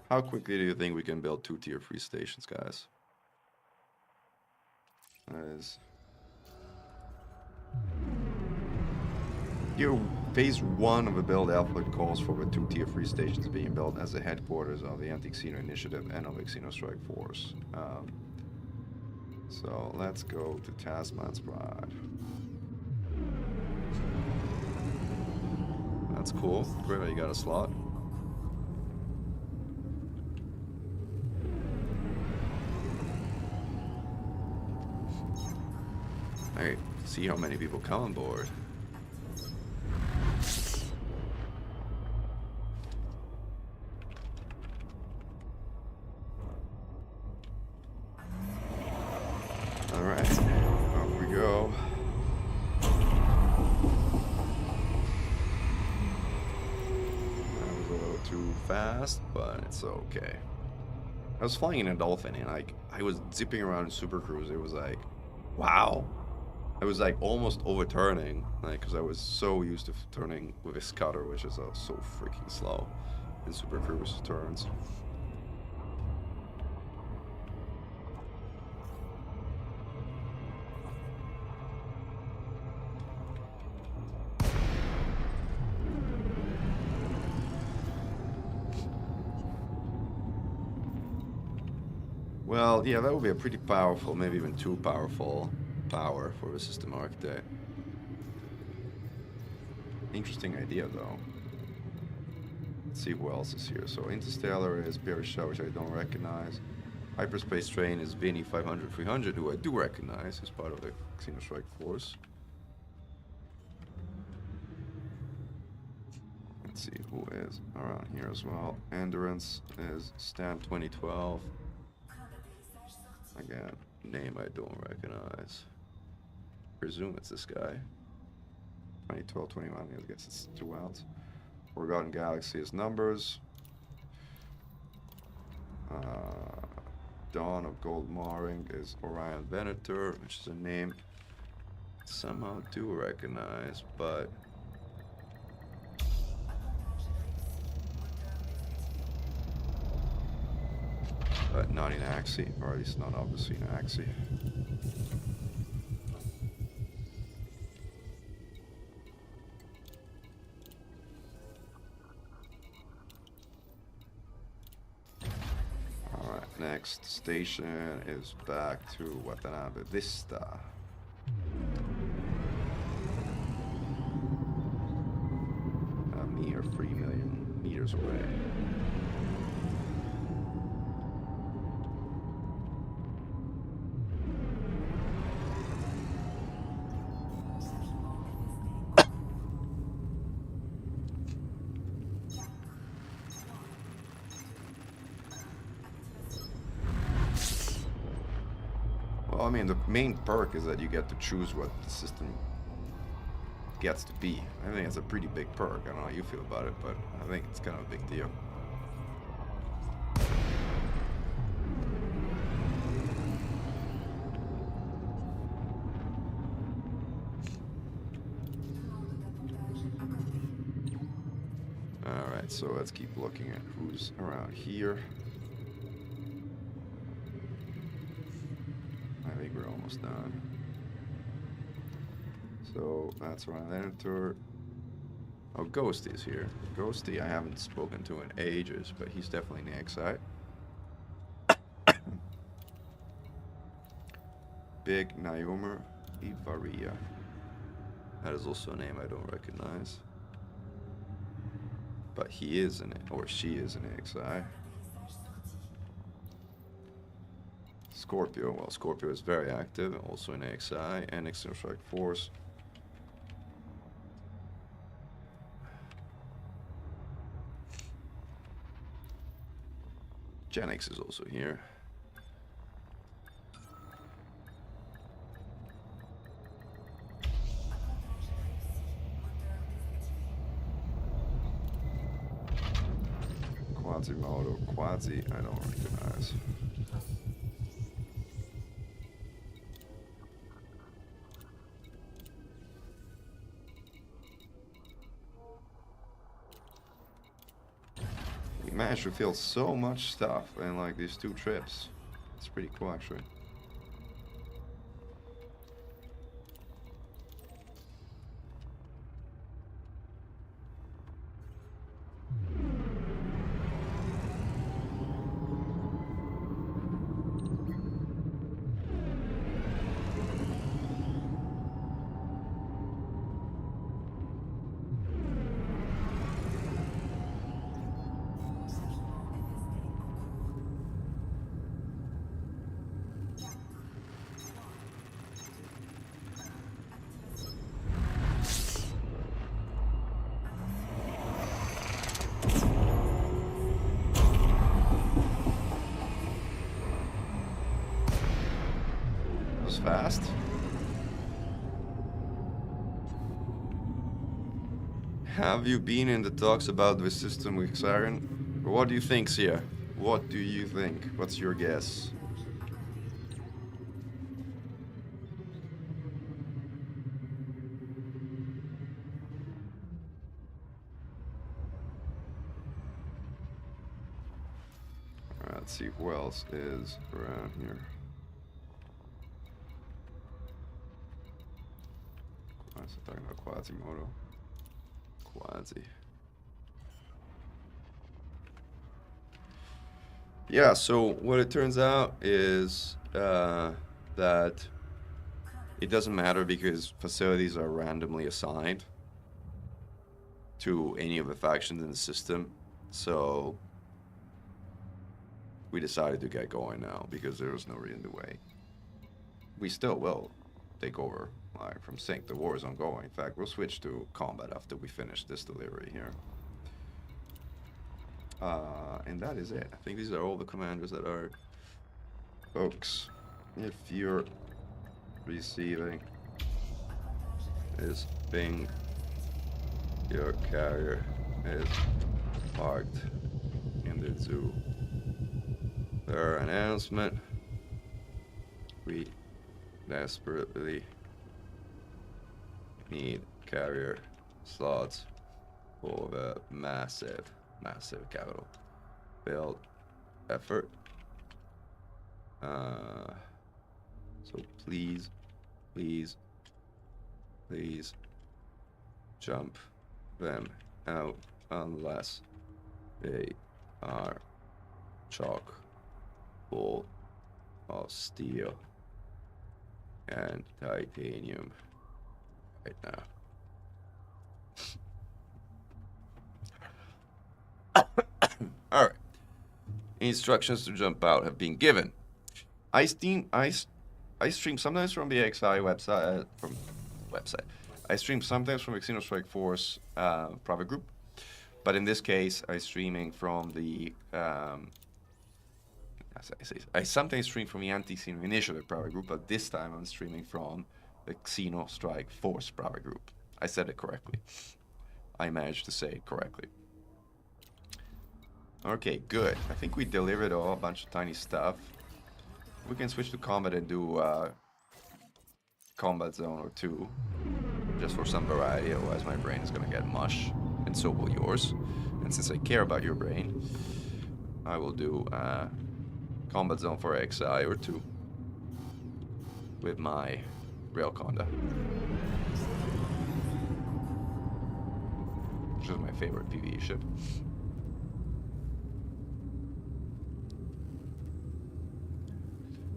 How quickly do you think we can build 2 tier 3 stations, guys? That is... Here, phase 1 of the build output calls for the 2 tier 3 stations being built as the headquarters of the Anti-xeno initiative and of the Xeno Strike Force. So let's go to Tasman's Pride. That's cool. Great that you got a slot. Alright, see how many people come on board. Alright, off we go. That was a little too fast, but it's okay. I was flying in a Dolphin, and like I was zipping around in Super Cruise. It was like, wow. I was like almost overturning, like, because I was so used to turning with a Scudder, which is so freaking slow in Super Cruise turns. Well, yeah, that would be a pretty powerful, maybe even too powerful power for a system architect. Interesting idea, though. Let's see who else is here. So Interstellar is Berisha, which I don't recognize. Hyperspace Train is Vinny 500-300, who I do recognize as part of the Xeno Strike Force. Let's see who is around here as well. Endurance is Stan 2012. Again, name I don't recognize. Presume it's this guy. 2012, 21, I guess it's two outs. Forgotten Galaxy is numbers. Dawn of Gold Mooring is Orion Venator, which is a name I somehow do recognize, but not in Axie, or at least not obviously in Axie. Alright, next station is back to Watanabe Vista. A mere 3 million meters away. Well, I mean, the main perk is that you get to choose what the system gets to be. I think it's a pretty big perk. I don't know how you feel about it, but I think it's kind of a big deal. Alright, so let's keep looking at who's around here. I think we're almost done. So that's around Enter. Oh, Ghosty is here. Ghosty I haven't spoken to in ages, but he's definitely in AXI. Big Naomer Ivaria. That is also a name I don't recognize. But he is in it, or she is in AXI. Scorpio, well, Scorpio is very active, also in AXI and Xeno Strike Force. Genix is also here. Quasimodo, Quasi, I don't recognize. We managed to fill so much stuff in like these 2 trips. It's pretty cool actually. Fast. Have you been in the talks about the system with Siren? What do you think, Sia? What do you think? What's your guess? Alright, let's see who else is around here. I was talking about Quasimodo. Quasi. Yeah, so what it turns out is that it doesn't matter because facilities are randomly assigned to any of the factions in the system. So we decided to get going now because there was no reason to wait. We still will take over from sync. The war is ongoing. In fact, we'll switch to combat after we finish this delivery here. And that is it. I think these are all the commanders that are... Folks, if you're receiving this ping, your carrier is parked in the zoo. Their announcement. We desperately need carrier slots for the massive capital build effort. So please jump them out unless they are chock full of steel and titanium right now. Alright. Instructions to jump out have been given. I stream sometimes from the XI website. I stream sometimes from the Xeno Strike Force private group, but in this case, I'm streaming from the. I sometimes stream from the Anti-xeno initiative private group, but this time I'm streaming from the Xeno Strike Force private group. I said it correctly. I managed to say it correctly. Okay, good. I think we delivered a bunch of tiny stuff. We can switch to combat and do combat zone or two, just for some variety, otherwise my brain is gonna get mush, and so will yours. And since I care about your brain, I will do combat zone for XI or two with my Rail Conda, which is my favorite PvE ship.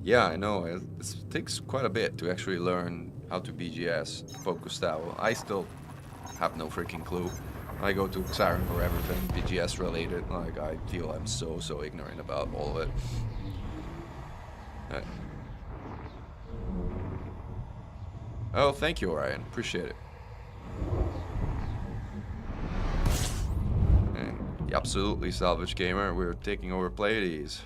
Yeah, I know. It takes quite a bit to actually learn how to BGS focus style. I still have no freaking clue. I go to Siren for everything BGS related. Like, I feel I'm so ignorant about all of it. Oh, thank you, Orion. Appreciate it. And absolutely, Salvage Gamer. We're taking over Pleiades.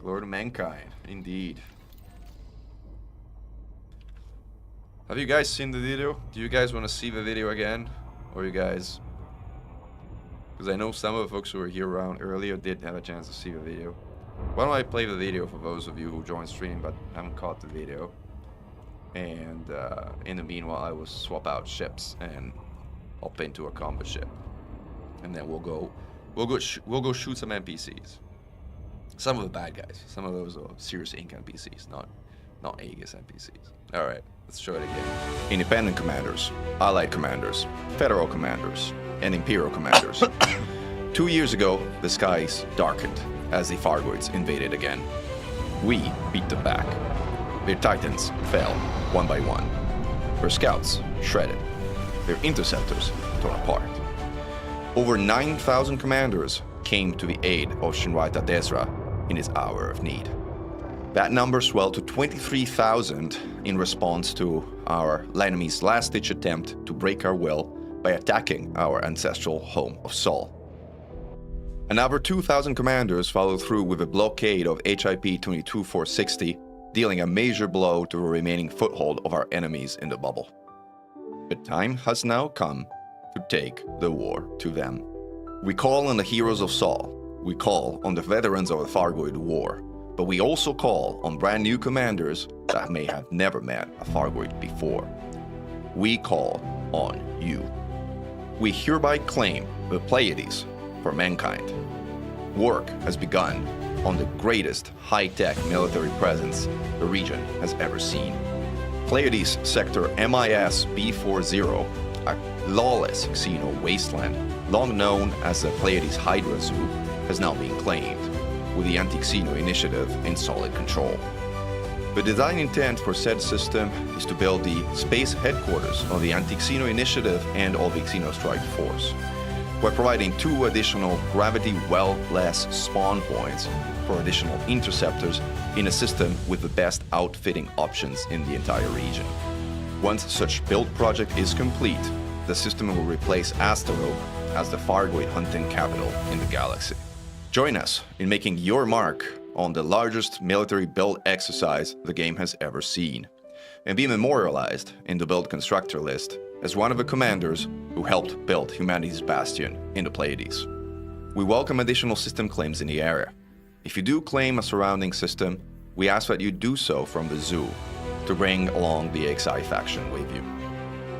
Glory to mankind, indeed. Have you guys seen the video? Do you guys want to see the video again? Or you guys... Because I know some of the folks who were here around earlier did have a chance to see the video. Why don't I play the video for those of you who joined stream but haven't caught the video? And in the meanwhile, I will swap out ships and hop into a combat ship. And then we'll go shoot some NPCs. Some of the bad guys. Some of those are serious ink NPCs, not Aegis NPCs. Alright, let's show it again. Independent commanders, allied commanders, federal commanders, and imperial commanders. 2 years ago, the skies darkened as the Fargoids invaded again. We beat them back. Their titans fell one by one. Their scouts shredded. Their interceptors torn apart. Over 9,000 commanders came to the aid of Shinraita Desra in his hour of need. That number swelled to 23,000 in response to our enemy's last-ditch attempt to break our will by attacking our ancestral home of Sol. Another 2,000 commanders followed through with a blockade of HIP 22460, dealing a major blow to the remaining foothold of our enemies in the bubble. The time has now come to take the war to them. We call on the heroes of Sol. We call on the veterans of the Thargoid War. But we also call on brand new commanders that may have never met a Thargoid before. We call on you. We hereby claim the Pleiades for mankind. Work has begun on the greatest high-tech military presence the region has ever seen. Pleiades Sector MIS B40, a lawless xeno wasteland, long known as the Pleiades Hydra Zoo, has now been claimed, with the Anti-xeno initiative in solid control. The design intent for said system is to build the space headquarters of the Anti-xeno initiative and of the Xeno Strike Force. We're providing 2 additional gravity well-less spawn points for additional interceptors in a system with the best outfitting options in the entire region. Once such build project is complete, the system will replace Astaroth as the Thargoid hunting capital in the galaxy. Join us in making your mark on the largest military build exercise the game has ever seen, and be memorialized in the build constructor list as one of the commanders who helped build humanity's bastion in the Pleiades. We welcome additional system claims in the area. If you do claim a surrounding system, we ask that you do so from the zoo to bring along the XI faction with you.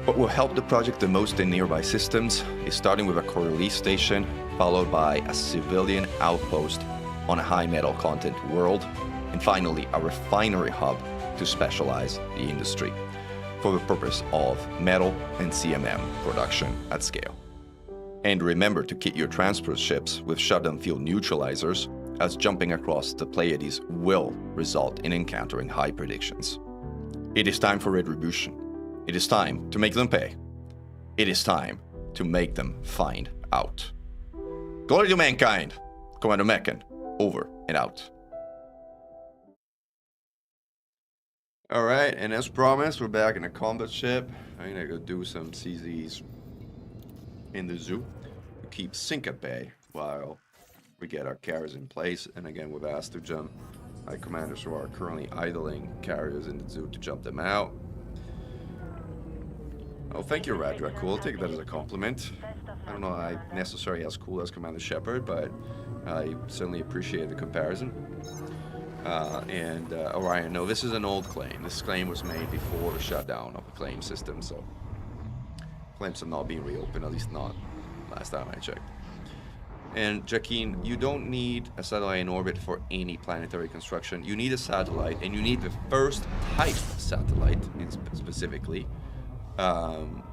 What will help the project the most in nearby systems is starting with a core release station, followed by a civilian outpost on a high metal content world, and finally a refinery hub to specialize the industry for the purpose of metal and CMM production at scale. And remember to kit your transport ships with shutdown field neutralizers, as jumping across the Pleiades will result in encountering high predictions. It is time for retribution. It is time to make them pay. It is time to make them find out. Glory to mankind! Commander Mechan, over and out. Alright, and as promised, we're back in a combat ship. I'm gonna go do some CZs in the zoo to keep sync at bay while we get our carriers in place. And again, we've asked to jump my commanders who are currently idling carriers in the zoo to jump them out. Oh, thank you, Radra. Cool. I'll take that as a compliment. I don't know I'm necessarily as cool as Commander Shepard, but I certainly appreciate the comparison. Orion, no, this is an old claim. This claim was made before the shutdown of the claim system, so claims have not been reopened, at least not last time I checked. And Jaquin, you don't need a satellite in orbit for any planetary construction. You need a satellite, and you need the first type of satellite specifically,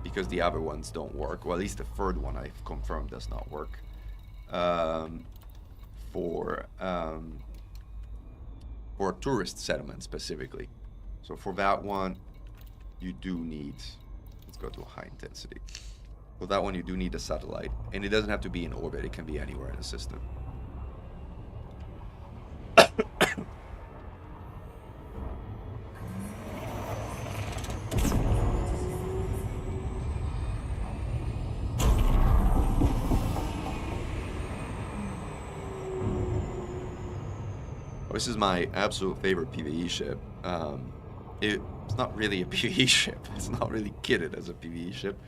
because the other ones don't work. Well, at least the third one I've confirmed does not work. For a tourist settlement specifically. So for that one, you do need, let's go to a high intensity. For that one, you do need a satellite, and it doesn't have to be in orbit. It can be anywhere in the system. This is my absolute favorite PvE ship. It's not really a PvE ship. It's not really kitted as a PvE ship.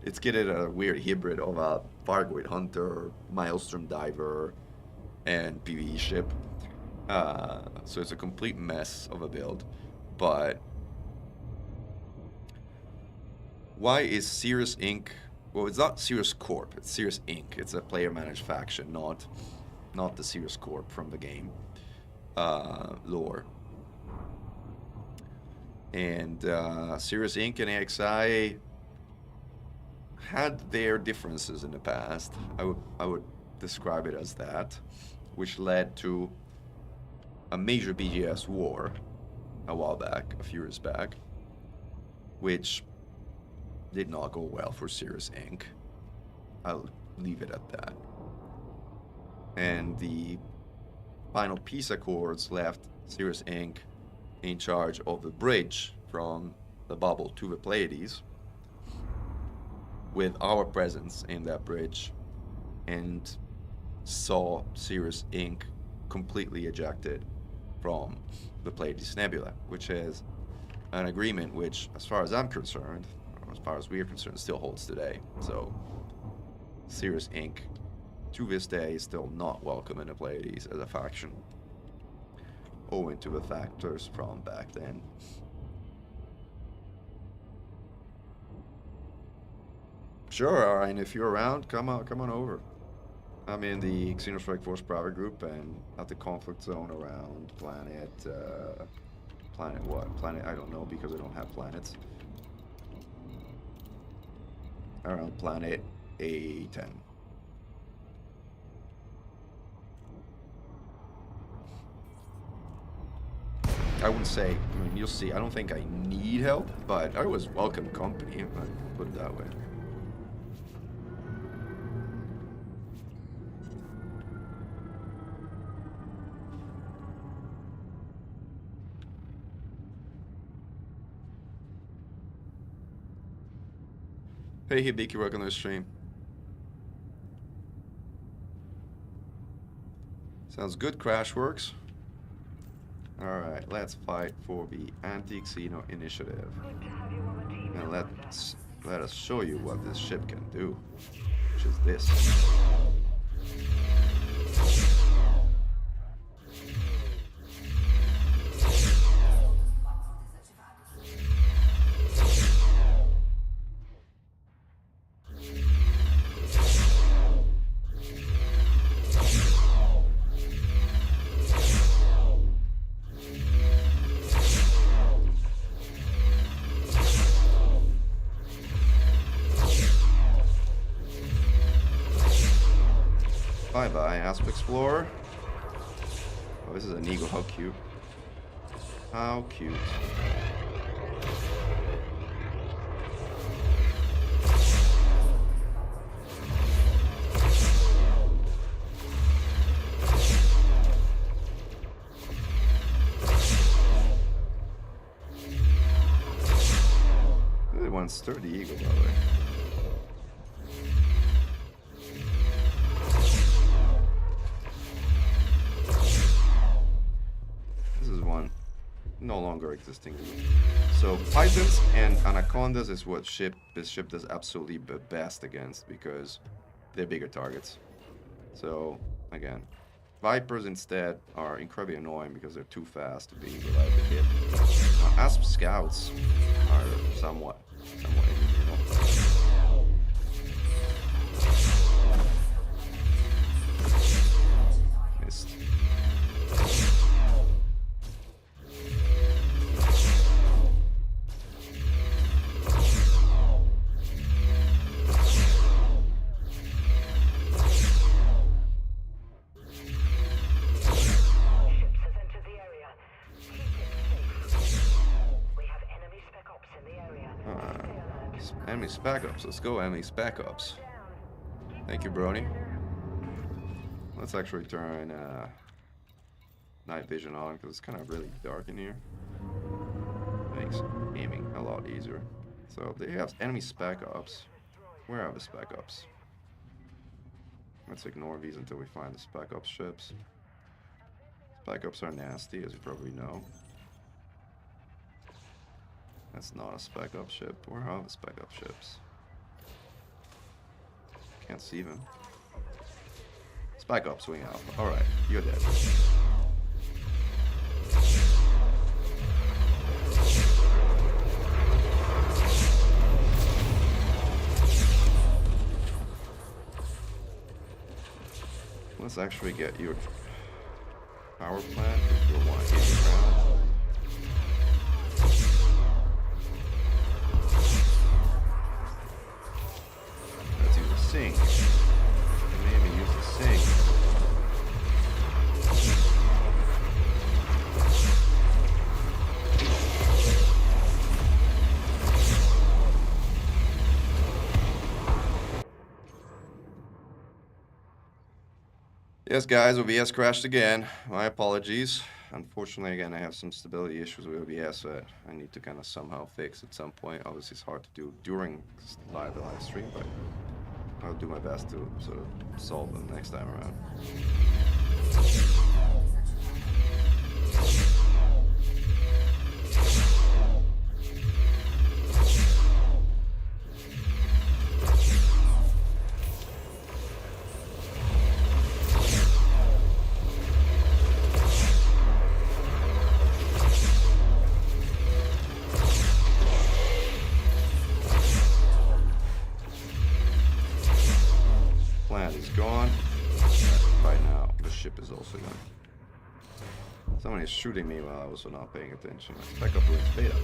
It's kitted a weird hybrid of a Thargoid hunter, Maelstrom diver, and PvE ship. So it's a complete mess of a build. But why is Cirrus Inc. Well, it's not Cirrus Corp. It's Cirrus Inc. It's a player-managed faction, not the Cirrus Corp from the game. Lore. And Cirrus Inc. and AXI had their differences in the past. I would describe it as that, which led to a major BGS war a few years back, which did not go well for Cirrus Inc. I'll leave it at that. And the final peace accords left Cirrus Inc. in charge of the bridge from the bubble to the Pleiades, with our presence in that bridge, and saw Cirrus Inc. completely ejected from the Pleiades Nebula, which is an agreement which, as far as I'm concerned, as far as we're concerned, still holds today. So, Sirius Inc. to this day is still not welcome in the Pleiades as a faction, owing to the factors from back then. Sure, Ryan, if you're around, come on over. I'm in the Xeno Strike Force private group and at the conflict zone around planet, planet what? Planet, I don't know because I don't have planets. Around planet A10. I wouldn't say, I mean, you'll see, I don't think I need help, but I always welcome company, if I put it that way. Hey Hibiki, welcome to the stream. Sounds good, Crashworks. Alright, let's fight for the Anti-xeno initiative. And let us show you what this ship can do, which is this. Bye-bye, Asp Explorer. Oh, this is an eagle. How cute. How cute. Really one sturdy eagle, by the way. No longer existing. So Pythons and Anacondas is what this ship does absolutely the best against because they're bigger targets. So again, Vipers instead are incredibly annoying because they're too fast to be reliably hit. Now, Asp Scouts are somewhat missed. Enemy Spec Ops. Let's go, enemy Spec Ops. Thank you, Brony. Let's actually turn night vision on because it's kind of really dark in here. Makes aiming a lot easier. So they have enemy Spec Ops. Where are the Spec Ops? Let's ignore these until we find the Spec Ops ships. Spec Ops are nasty, as you probably know. That's not a Spec Ops ship. Where are the Spec Ops ships? Can't see them. Spec Ops, Wing Alpha. Alright, you're dead. Let's actually get your power plant if you want to hit the ground. Sink. Maybe use the sink. Yes, guys, OBS crashed again. My apologies. Unfortunately, again, I have some stability issues with OBS that I need to kind of somehow fix at some point. Obviously, it's hard to do during the live stream, but I'll do my best to sort of solve them next time around. also done. Someone is shooting me while I was not paying attention. Let's back up with beta.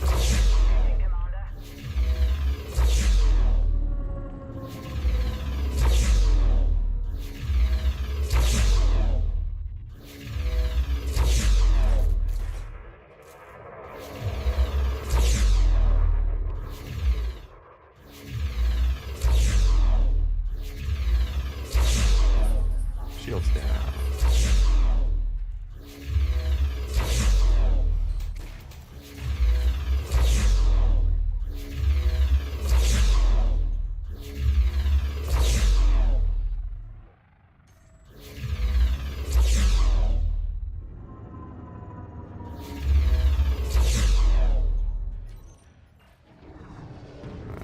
Shields down.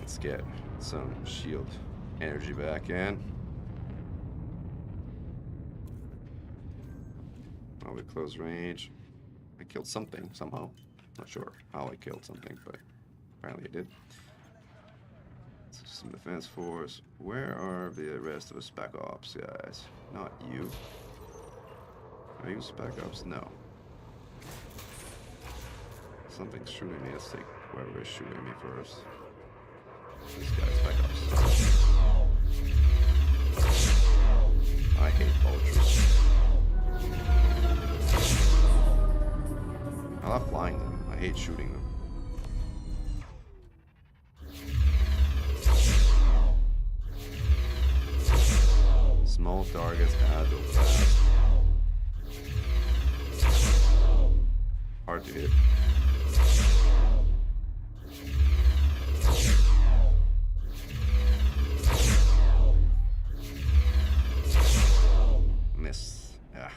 Let's get some shield energy back in. Probably close range. I killed something somehow. Not sure how I killed something, but apparently I did. Some defense force. Where are the rest of the spec ops guys? Not you. Are you spec ops? No. Something's shooting me. Let's take whoever is shooting me first. This guy's spec ops. I hate vultures. I love flying them. I hate shooting them. Small targets, agile, fast. Hard to hit. Miss. Yeah.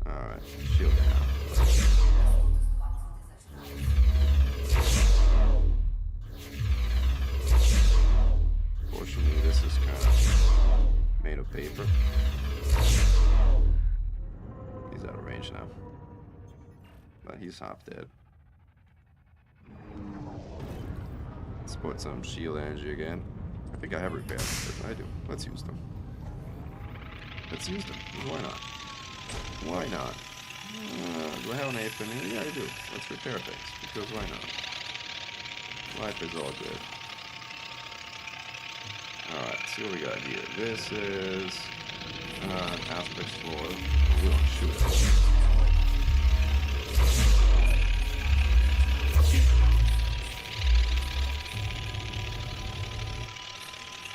Alright, shield down. Fortunately, this is kind of made of paper. He's out of range now. But he's half dead. Let's put some shield energy again. I think I have repairs. I do. Let's use them. Let's use them. Why not? Why not? Do I have an ape in here? Yeah, I do. Let's repair things. Because why not? Life is all good. Alright, see what we got here. This is aspect floor. We want to shoot it.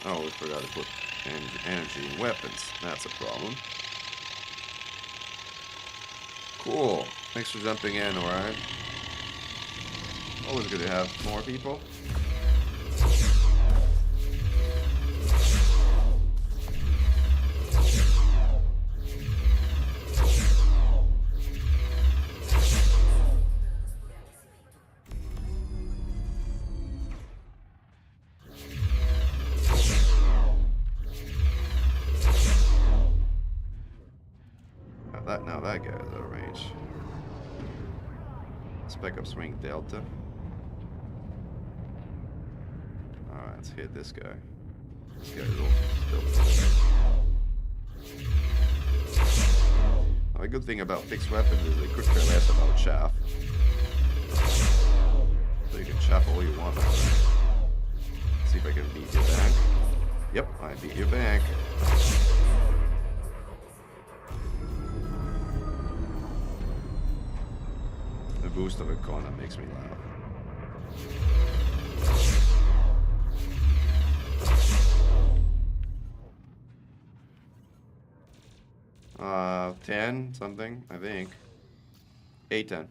Oh, we forgot to put energy in weapons. That's a problem. Cool. Thanks for jumping in, alright? Always good to have more people. Now that guy's out of range. Spec up swing Delta. Alright, let's hit this guy. This guy is also still. Well, the good thing about fixed weapons is they could care less about chaff. So you can chaff all you want. See if I can beat your back. Yep, I beat your back. The boost of a corner makes me laugh. 10 something, I think. 8-10.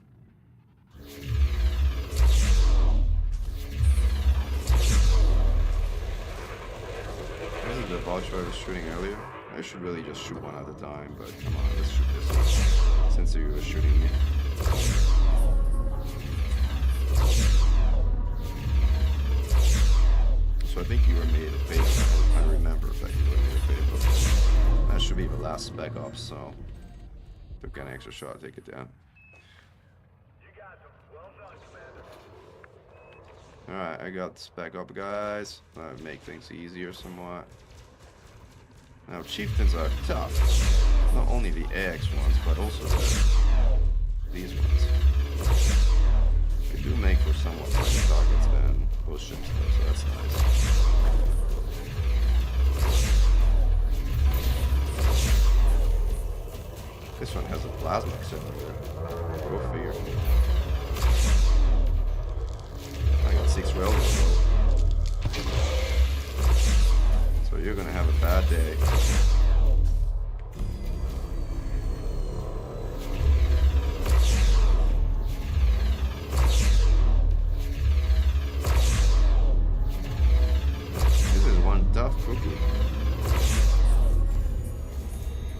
This is the vulture I was shooting earlier. I should really just shoot one at a time, but come on, let's shoot this one. Since you were shooting me. So I think you were made of paper. I remember that you were made of paper. That should be the last spec ops, so took an extra shot, take it down. Alright, I got spec up guys. Make things easier somewhat. Now, chieftains are tough. Not only the AX ones, but also these ones. They do make for somewhat better targets than those ships, though, so that's nice. This one has a plasma accelerator. Go figure. I got 6 railroads though. So you're gonna have a bad day. This is one tough cookie.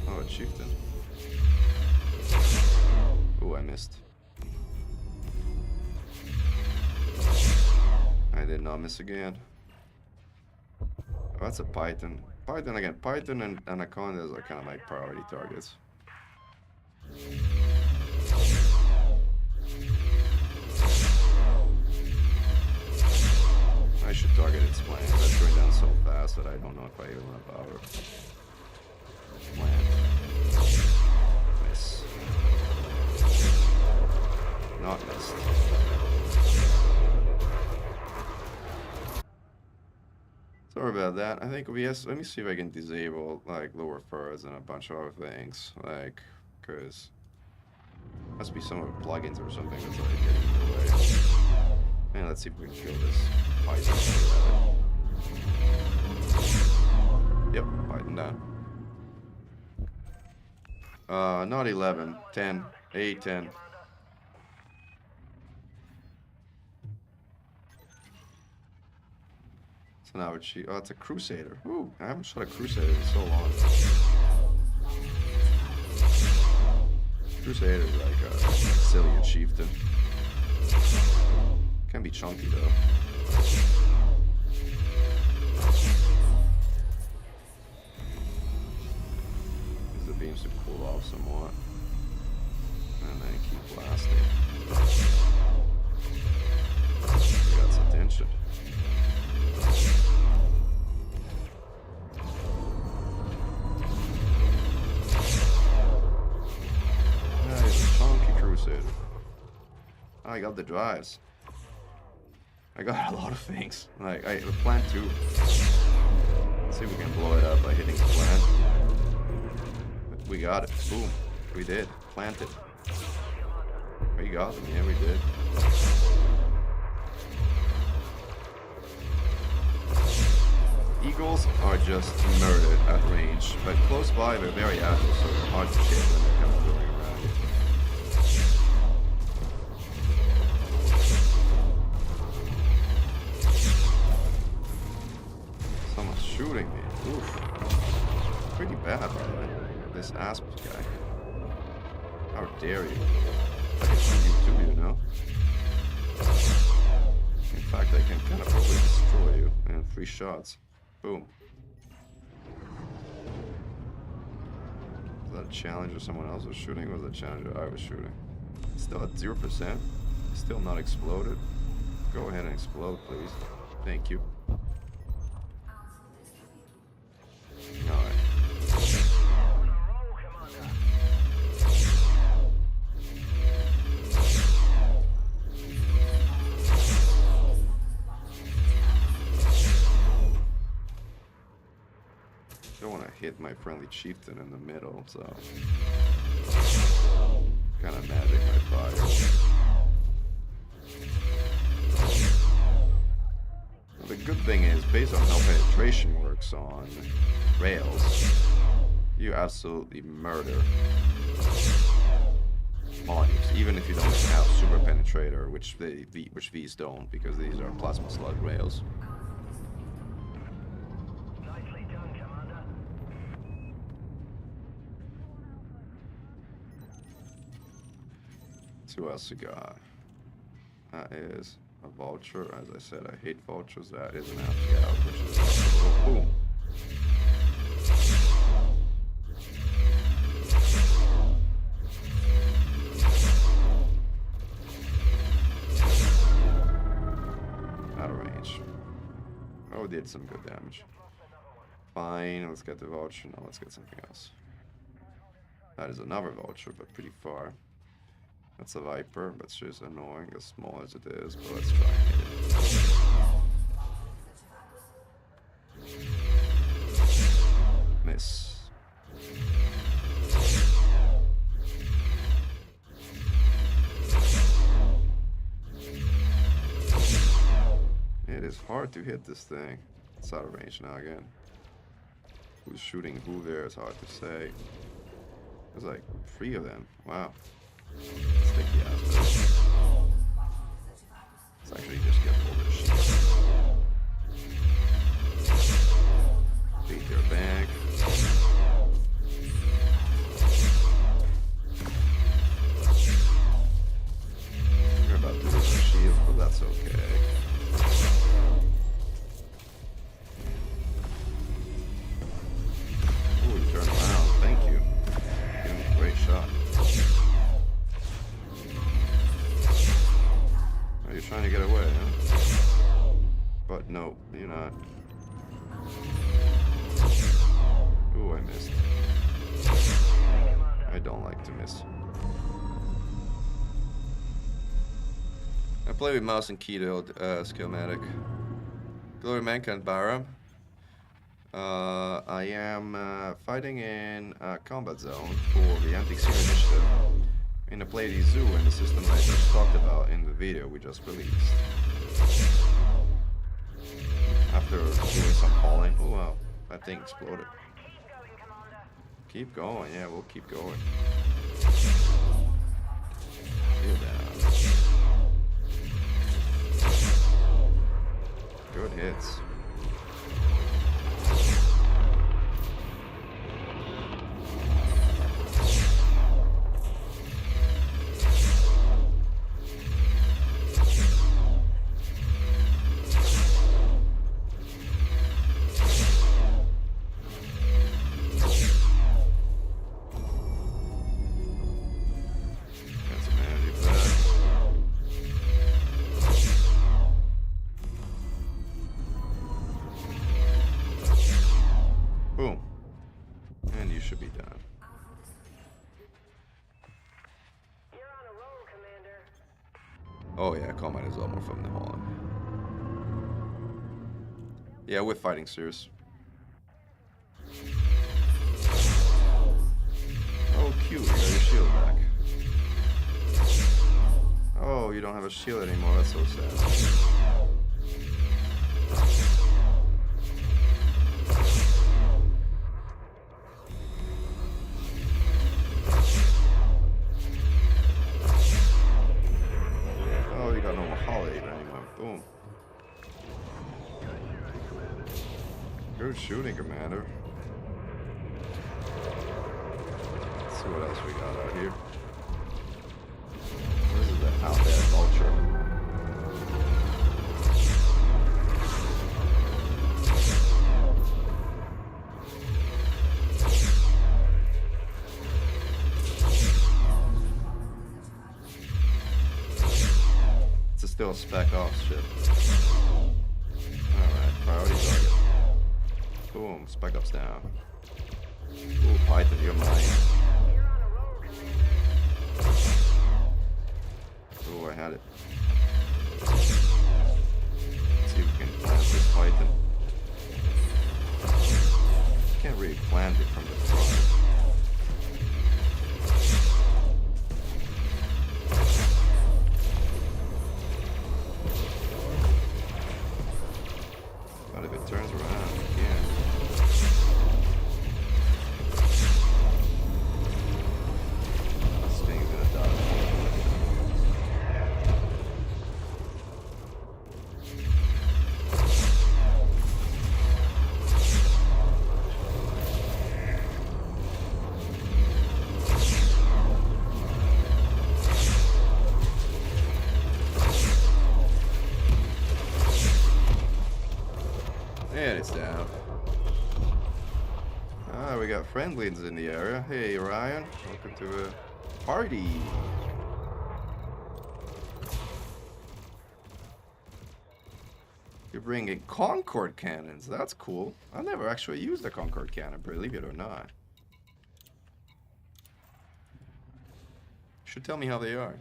Oh, a chieftain. Oh, I missed. I did not miss again. Oh, that's a Python. Python again. Python and Anacondas are kind of my priority targets. I should target its plane. That's going down so fast that I don't know if I even have power. Plant. Miss. Not missed. Sorry about that. I think let me see if I can disable like lower thirds and a bunch of other things. Like, cause must be some of the plugins or something that's like getting in the way. And let's see if we can kill this Python. Yep, Python down. Not 11, 10, 8, 10. So now it's it's a Crusader. Ooh, I haven't shot a Crusader in so long. Crusader is like a Sicilian chieftain. Can be chunky though. Use the beams to cool off somewhat. And then keep blasting. We got some tension. Nice, chunky Crusader. I got the drives. I got a lot of things. Like, I plant 2. Let's see if we can blow it up by hitting the plant. We got it. Boom. We did. Planted. We got them. Yeah, we did. Eagles are just murdered at range, but close by they're very agile, so they're hard to hit when they're kind of going around. Someone's shooting me. Oof. Pretty bad, by the way. This asp guy. How dare you? I can shoot you too, you know? In fact, I can kind of probably destroy you in 3 shots. Boom. Was that a challenge or someone else was shooting? Or was that a challenge or I was shooting? Still at 0%. Still not exploded. Go ahead and explode, please. Thank you. Alright. Don't want to hit my friendly chieftain in the middle, so kind of magic my fire. Well, the good thing is, based on how penetration works on rails, you absolutely murder modules, even if you don't have super penetrator, which these don't, because these are plasma slug rails. Who else we got? That is a vulture. As I said, I hate vultures. That is an app scout, which is boom. Out of range. Oh, did some good damage. fine. Let's get the voucher. No, let's get something else. That is another voucher, but pretty far. That's a Viper, but it's just annoying as small as it is, but let's try and hit it. Miss. It is hard to hit this thing. It's out of range now again. Who's shooting who there is hard to say. There's like 3 of them. Wow. Sticky ass. Let's actually just get all this shit. Beat their back. We're about to lose our shield, but that's okay. Ooh, he turned around. Thank you. Giving me a great shot. Oh, you're trying to get away, huh? But no, you're not. Ooh, I missed. I don't like to miss. I play with mouse and keyboard schematic. Glory Mechan Baram. I am fighting in a combat zone for the Anti-xeno initiative in a Pleiades zoo in the system I just talked about in the video we just released. After doing some hauling. Oh wow, that thing exploded. Keep going, yeah, we'll keep going. Feel down. Good hits. Boom. And you should be done. You're on a roll, Commander. Oh yeah, combat is almost from the Holland. Yeah, we're fighting serious. Oh cute, you got your shield back. Oh, you don't have a shield anymore, that's so sad. Boom. Good shooting, Commander. Let's see what else we got out here. This is the out-bad vulture. It's still a spec off ship. Alright, priority target. Boom, spec up's down. Ooh, Python, you're mine. Ooh, I had it. Let's see if we can plant this Python. Can't really plant it from the front. But if it turns around, again. This thing's gonna die. And it's down. Ah, we got friendlies in the area. Hey, Ryan. Welcome to the party. You're bringing Concorde cannons. That's cool. I've never actually used a Concorde cannon, believe it or not. You should tell me how they are.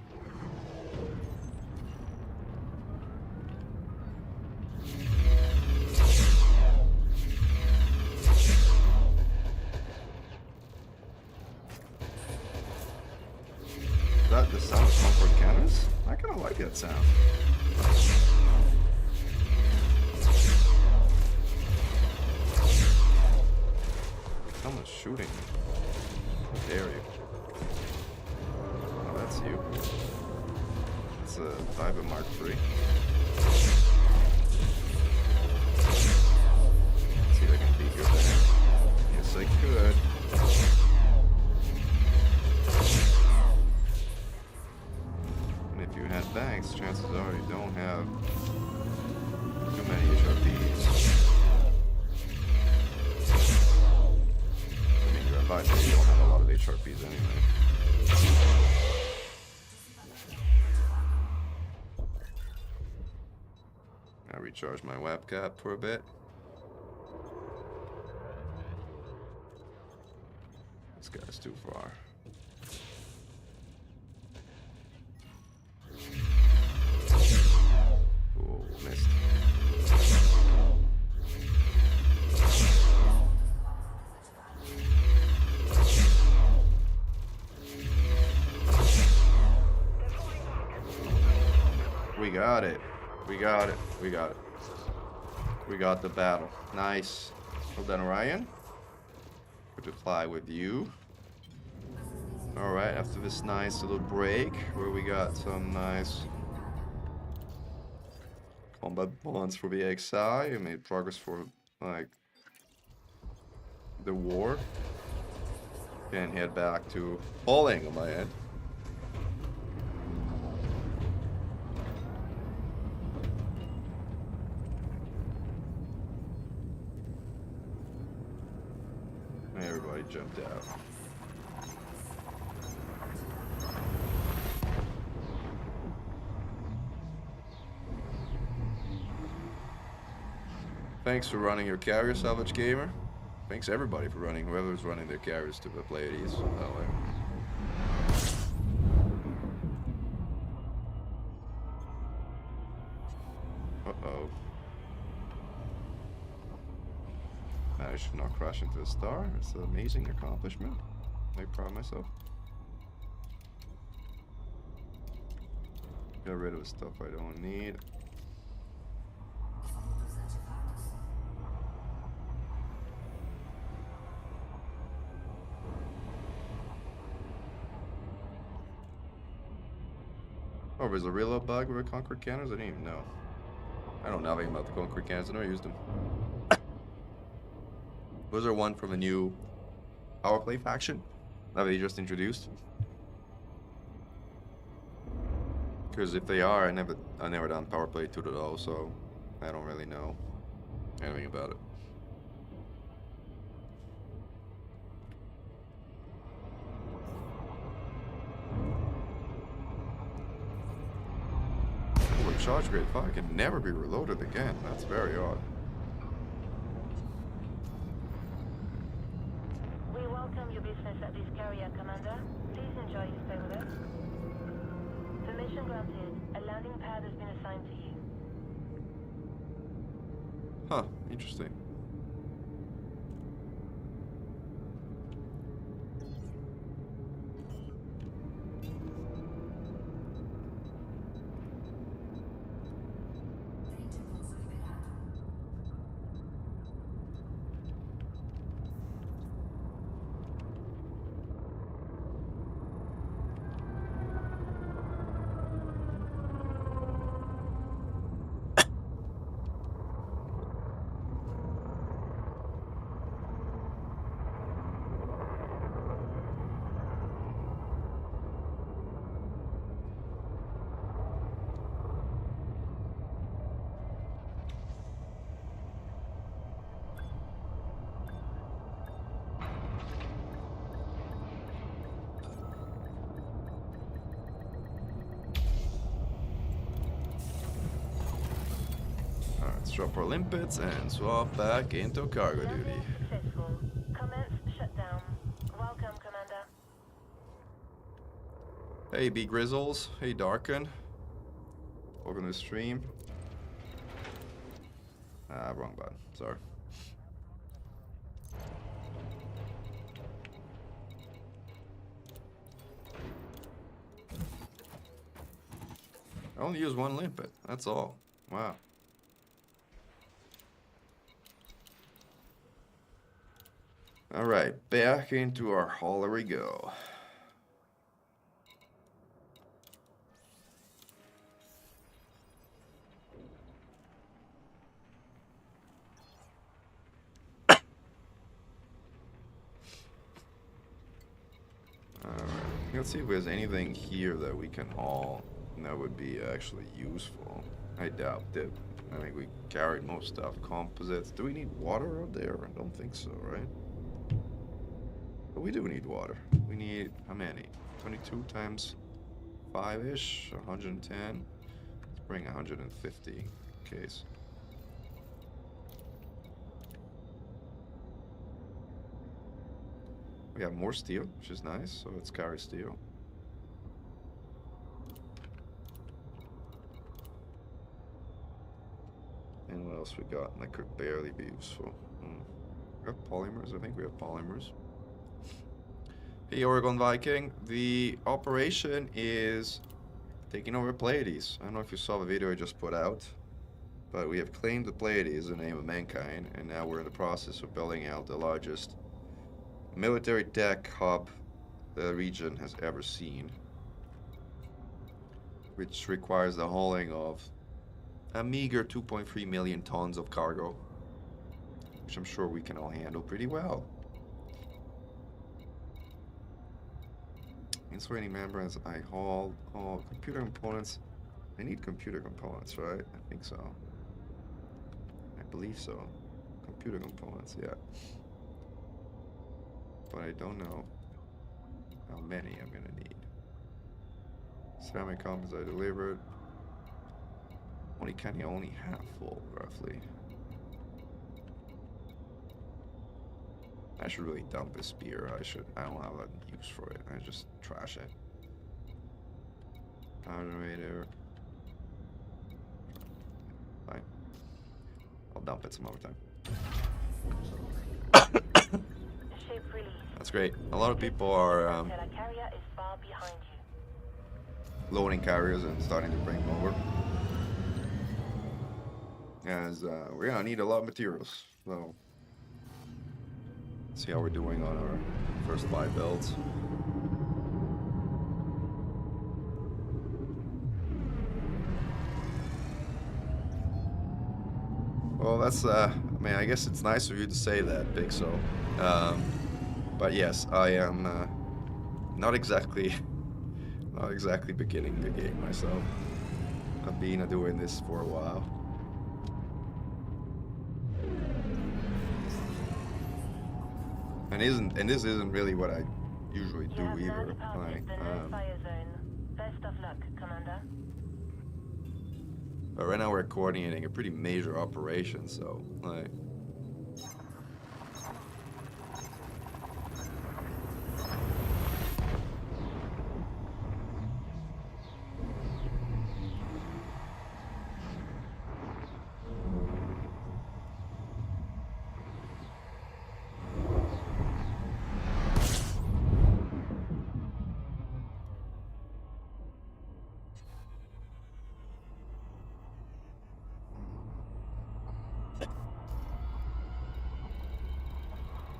Is that the sound of Concorde cannons? I kind of like that sound. Someone's shooting. How dare you? Oh, that's you. It's a Diver Mark III. Let's see if I can beat your thing. Yes, I could. And if you had banks, chances are you don't have too many HRPs. But you don't have a lot of HRPs anyway. I recharge my webcam for a bit. This guy's too far. Oh, missed. We got it. We got it. We got it. We got the battle. Nice. Well done, Ryan. Good to fly with you. Alright, after this nice little break, where we got some nice combat bonds for the XI, we made progress for, like, the war. And head back to hauling on my end. Everybody jumped out. Thanks for running your carrier, Salvage Gamer. Thanks everybody for running, whoever's running their carriers to the Pleiades that way. Uh-oh. Managed to not crash into a star. It's an amazing accomplishment. I'm proud of myself. Get rid of the stuff I don't need. Oh, there's a reload bug with Concorde cannons? I didn't even know. I don't know anything about the Concorde cannons. I never used them. Was there one from the new power play faction that they just introduced? Because if they are, I never done power play 2.0, so I don't really know anything about it. Oh, a charge grade 5 can never be reloaded again. That's very odd. We welcome your business at this carrier, Commander. Please enjoy your stay with us. Permission granted. A landing pad has been assigned to you. Huh, interesting. Let's drop our limpets and swap back into cargo duty. Landing successful. Commence shutdown. Welcome, Commander. Hey, B Grizzles. Hey, Darken. Welcome to the stream. Ah, wrong button. Sorry. I only use one limpet. That's all. Wow. All right, back into our hauler we go. Alright, let's see if there's anything here that we can haul that would be actually useful. I doubt it. I think we carried most stuff. Composites. Do we need water out there? I don't think so, right? But we do need water. We need, how many? 22 times 5-ish? 110? Let's bring 150 in case. We have more steel, which is nice, so let's carry steel. And what else we got that could barely be useful? We have polymers, I think we have polymers. Hey, Oregon Viking, the operation is taking over Pleiades. I don't know if you saw the video I just put out, but we have claimed the Pleiades in the name of mankind, and now we're in the process of building out the largest military tech hub the region has ever seen, which requires the hauling of a meager 2.3 million tons of cargo, which I'm sure we can all handle pretty well. Insulating membranes, I haul all computer components. I need computer components, right? I think so. I believe so. Computer components, yeah. But I don't know how many I'm gonna need. Ceramic composites I delivered. Only half full, roughly. I should really dump this spear. I don't have a use for it. I just trash it. Power generator. Fine. I'll dump it some other time. That's great. A lot of people are loading carriers and starting to bring them over. As we're gonna need a lot of materials. So see how we're doing on our first 5 builds. Well, that's I mean, I guess it's nice of you to say that, Big So. But yes, I am not exactly beginning the game myself. I've been doing this for a while. And this isn't really what I usually do either. Like, best of luck, Commander. But right now we're coordinating a pretty major operation, so like.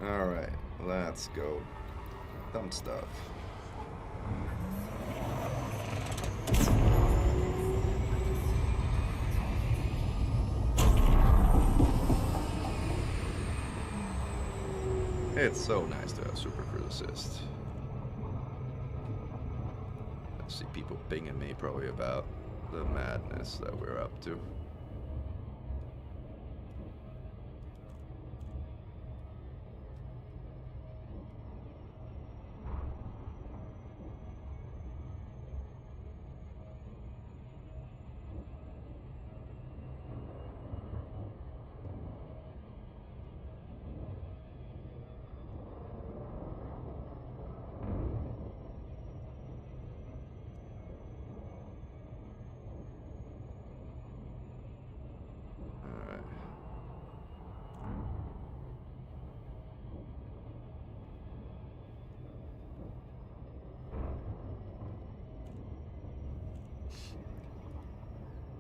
Alright, let's go. Dump stuff. It's so nice to have Super Cruise Assist. I see people pinging me probably about the madness that we're up to.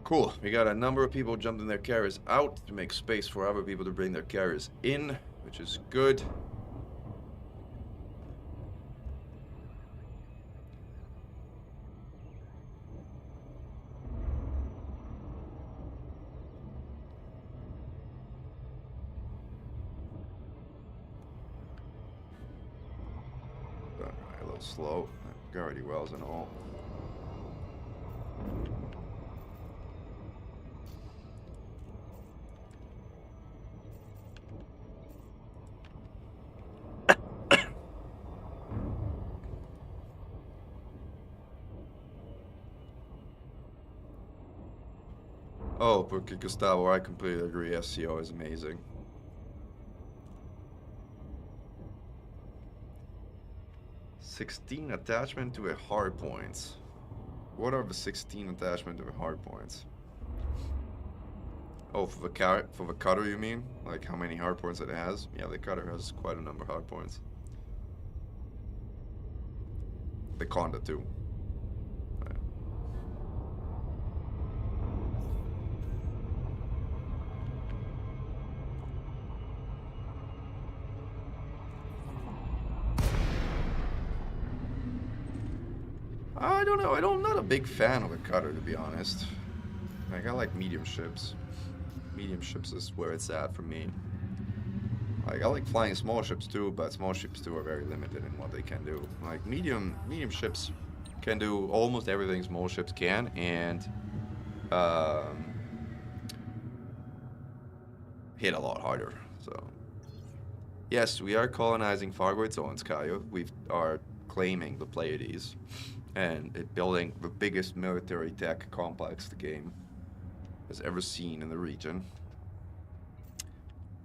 Cool. We got a number of people jumping their carriers out to make space for other people to bring their carriers in, which is good. A little slow. Gravity wells and all. Oh, porque Gustavo, I completely agree. SCO is amazing. 16 attachment to a hard points. What are the 16 attachment to the hard points? Oh, for the cutter you mean? Like how many hard points it has? Yeah, the cutter has quite a number of hard points. The Conda too. I don't know. I'm not a big fan of a cutter, to be honest. Like, I like medium ships. Medium ships is where it's at for me. Like, I like flying small ships too, but small ships too are very limited in what they can do. Like, medium ships can do almost everything small ships can, and hit a lot harder. So, yes, we are colonizing Fargoid zones, Kaio. We are claiming the Pleiades and building the biggest military tech complex the game has ever seen in the region.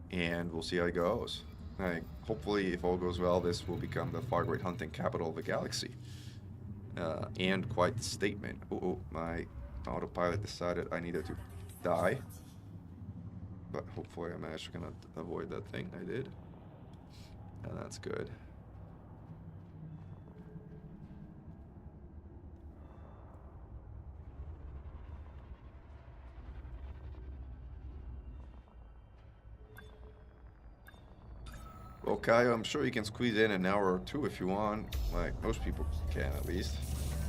And we'll see how it goes. Like, hopefully, if all goes well, this will become the Fargoid hunting capital of the galaxy. And quite the statement. Oh, my autopilot decided I needed to die. But hopefully I managed to kind of avoid that thing. I did. And that's good. Well, Kaio, I'm sure you can squeeze in an hour or two if you want. Like, most people can, at least.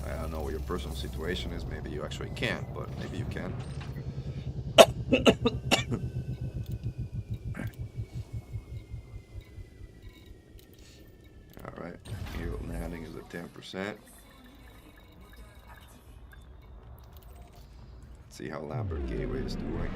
I don't know what your personal situation is. Maybe you actually can't, but maybe you can. Alright, yield landing is at 10%. Let's see how Lambert Gateway is doing.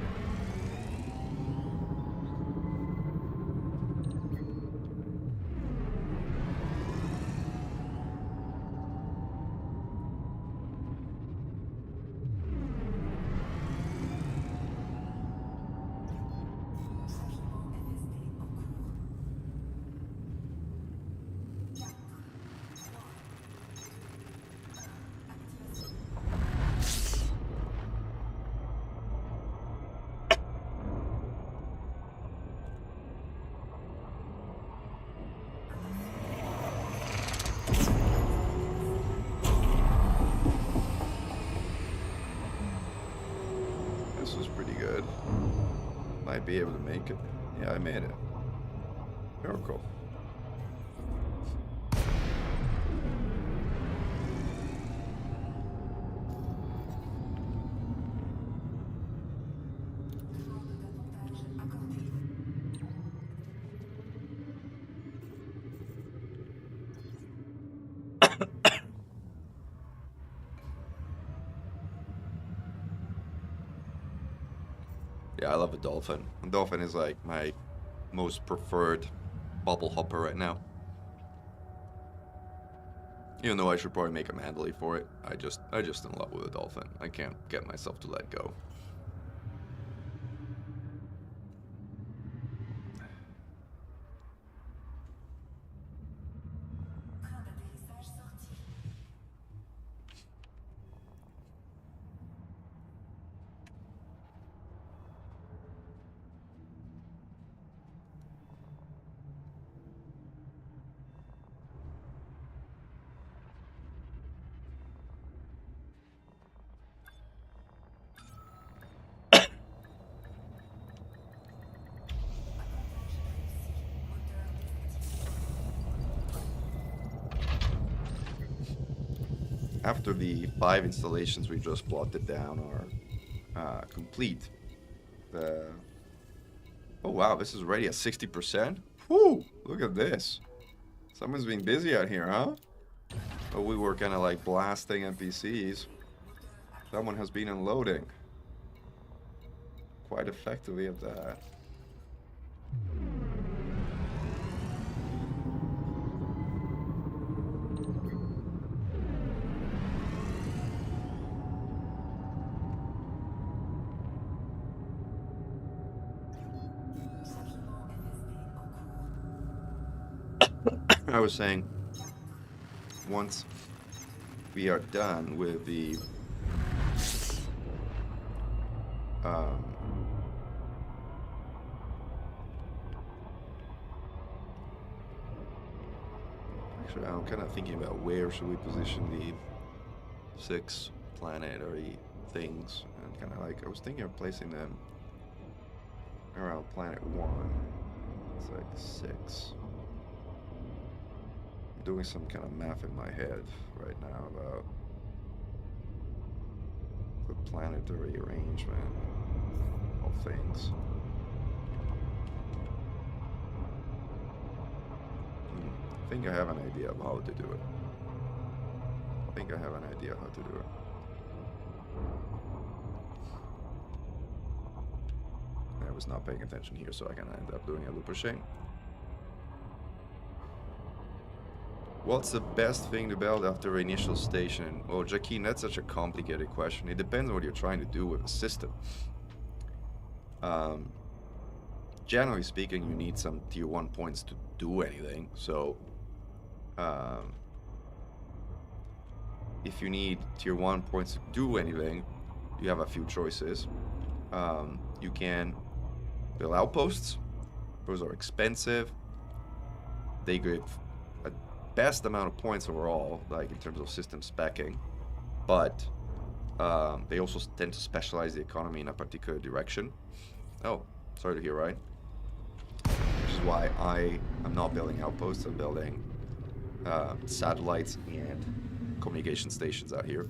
This was pretty good. Might be able to make it. Yeah, I made it. Miracle. Yeah, I love a dolphin. A dolphin is like my most preferred bubble hopper right now. Even though I should probably make a Mandalay for it, I just in love with a dolphin. I can't get myself to let go. after the 5 installations we just plotted down are complete, the... Oh wow, this is already at 60%? Whew, look at this. Someone's been busy out here, huh? Oh, we were kind of like blasting NPCs. Someone has been unloading. Quite effectively at that. I was saying, once we are done with the actually, I'm kind of thinking about where should we position the 6 planetary things, and kind of like I was thinking of placing them around planet 1. It's like 6. I'm doing some kind of math in my head right now about the planetary arrangement of things. I think I have an idea of how to do it. I was not paying attention here, so I can end up doing a loop chain. What's the best thing to build after initial station? Oh, Jaquin, that's such a complicated question. It depends on what you're trying to do with the system. Generally speaking, you need some tier 1 points to do anything. So, if you need tier 1 points to do anything, you have a few choices. You can build outposts. Those are expensive. They give a best amount of points overall, like in terms of system specking, but they also tend to specialize the economy in a particular direction. Oh, sorry to hear, right? Which is why I am not building outposts. I'm building satellites and communication stations out here.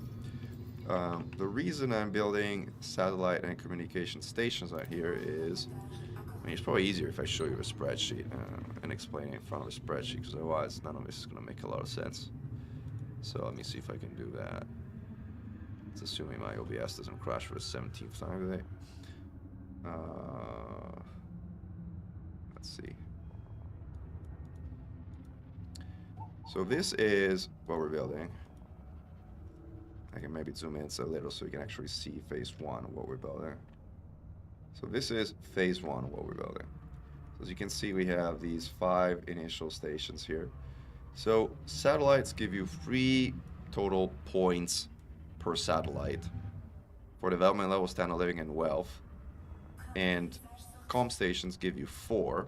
The reason I'm building satellite and communication stations out here is, I mean, it's probably easier if I show you a spreadsheet and explain it in front of the spreadsheet, because otherwise none of this is going to make a lot of sense. So let me see if I can do that. It's assuming my OBS doesn't crash for the 17th time today. Let's see. So this is what we're building. I can maybe zoom in a little so you can actually see phase 1 of what we're building. So this is phase 1 of what we're building. So as you can see, we have these 5 initial stations here. So satellites give you 3 total points per satellite for development level, standard living, and wealth. And comm stations give you 4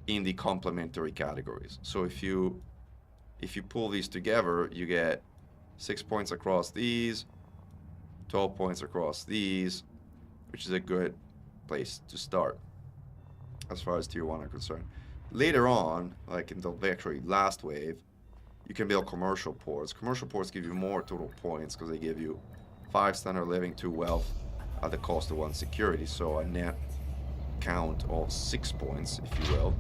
in the complementary categories. So if you pull these together, you get 6 points across these, 12 points across these, which is a good place to start as far as tier 1 are concerned. Later on, like in the actually last wave, you can build commercial ports. Commercial ports give you more total points because they give you 5 standard living, 2 wealth at the cost of 1 security. So a net count of 6 points, if you will,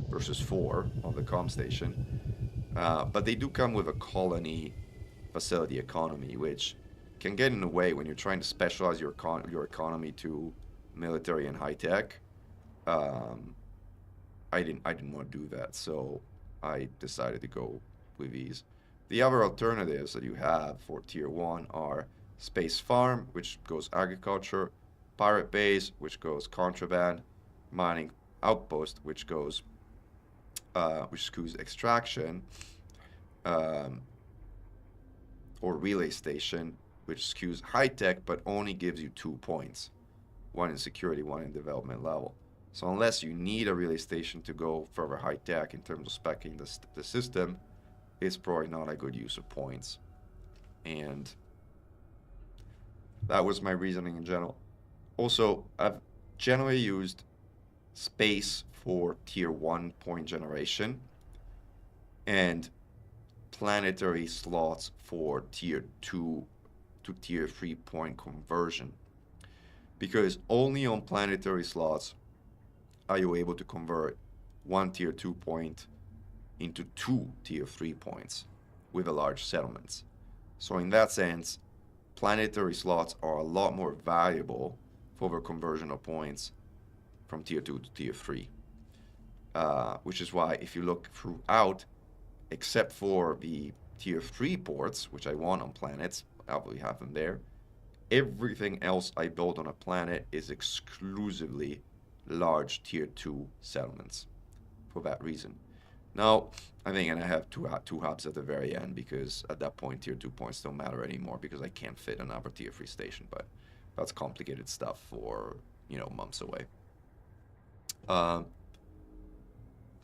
versus 4 on the comm station. But they do come with a colony facility economy, which can get in the way when you're trying to specialize your economy to military and high tech. I didn't want to do that, so I decided to go with these. The other alternatives that you have for tier 1 are space farm, which goes agriculture, pirate base, which goes contraband, mining outpost, which goes extraction, or relay station, which skews high tech but only gives you 2 points, 1 in security, 1 in development level. So unless you need a relay station to go further high tech in terms of speccing the system, it's probably not a good use of points. And that was my reasoning in general. Also, I've generally used space for tier 1 point generation, and planetary slots for tier 2 to tier 3 point conversion, because only on planetary slots are you able to convert one tier 2 point into 2 tier 3 points with a large settlements. So in that sense, planetary slots are a lot more valuable for the conversion of points from tier 2 to tier 3. Which is why if you look throughout, except for the tier 3 ports, which I want on planets, I probably have them there, everything else I build on a planet is exclusively large tier 2 settlements for that reason. Now, I think, and I have two hubs at the very end, because at that point tier 2 points don't matter anymore because I can't fit another tier 3 station, but that's complicated stuff for, you know, months away.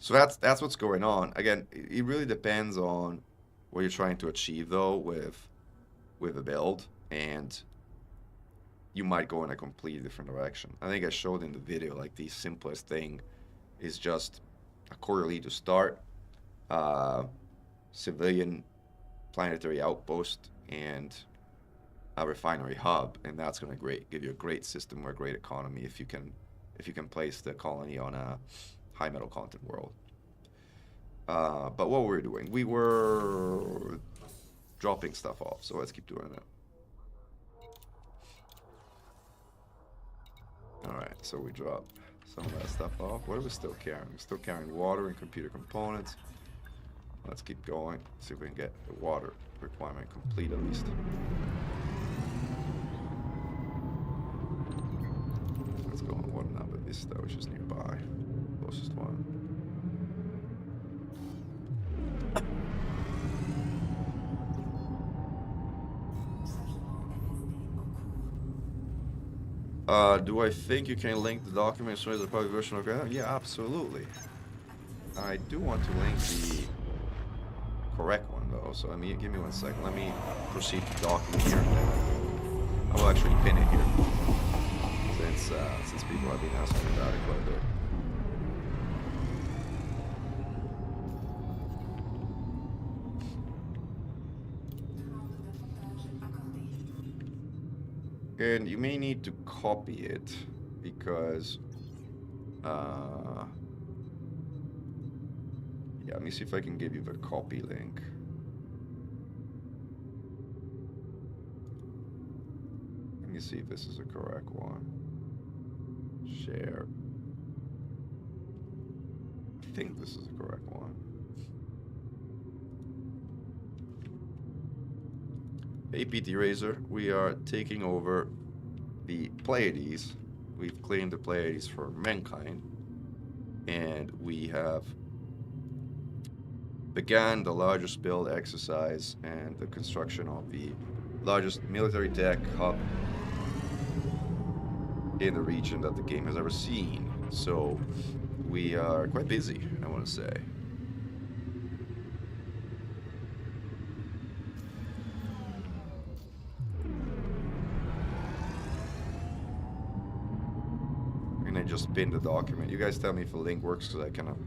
So that's what's going on. Again, it really depends on what you're trying to achieve though with a build, and you might go in a completely different direction. I think I showed in the video, like, the simplest thing is just a core lead to start, civilian planetary outpost, and a refinery hub, and that's going to give you a great system or a great economy if you can place the colony on a high metal content world. But what were we doing? We were dropping stuff off, so let's keep doing that. Alright, so we drop some of that stuff off. What are we still carrying? We're still carrying water and computer components. Let's keep going. See if we can get the water requirement complete at least. Let's go on one number Vista, which is nearby. Closest one. Do I think you can link the document as soon as the public version of it? Yeah, absolutely. I do want to link the correct one though, so give me 1 second. Let me proceed to document here. I will actually pin it here, since people have been asking about it quite a bit. And you may need to copy it because, yeah, let me see if I can give you the copy link. Let me see if this is a correct one. Share. I think this is the correct one. Hey PT Razor, we are taking over the Pleiades. We've claimed the Pleiades for Mechan, and we have began the largest build exercise and the construction of the largest military tech hub in the region that the game has ever seen. So we are quite busy, I want to say. I just pinned the document. You guys tell me if the link works, because I kind of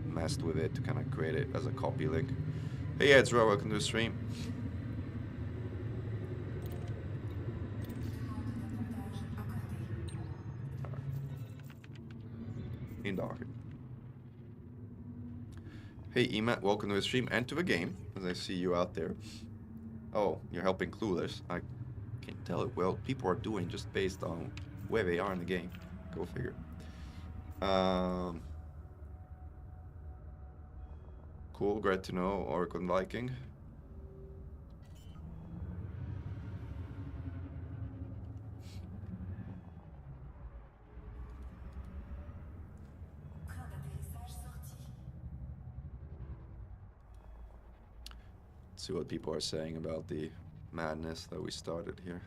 messed with it to kind of create it as a copy link. Hey, yeah, it's Rob. Welcome to the stream. In docket. Hey, Emat, welcome to the stream and to the game, as I see you out there. Oh, you're helping Clueless. I can't tell it well. People are doing just based on where they are in the game. Go figure. Cool, great to know, Oricon Viking. Let's see what people are saying about the madness that we started here.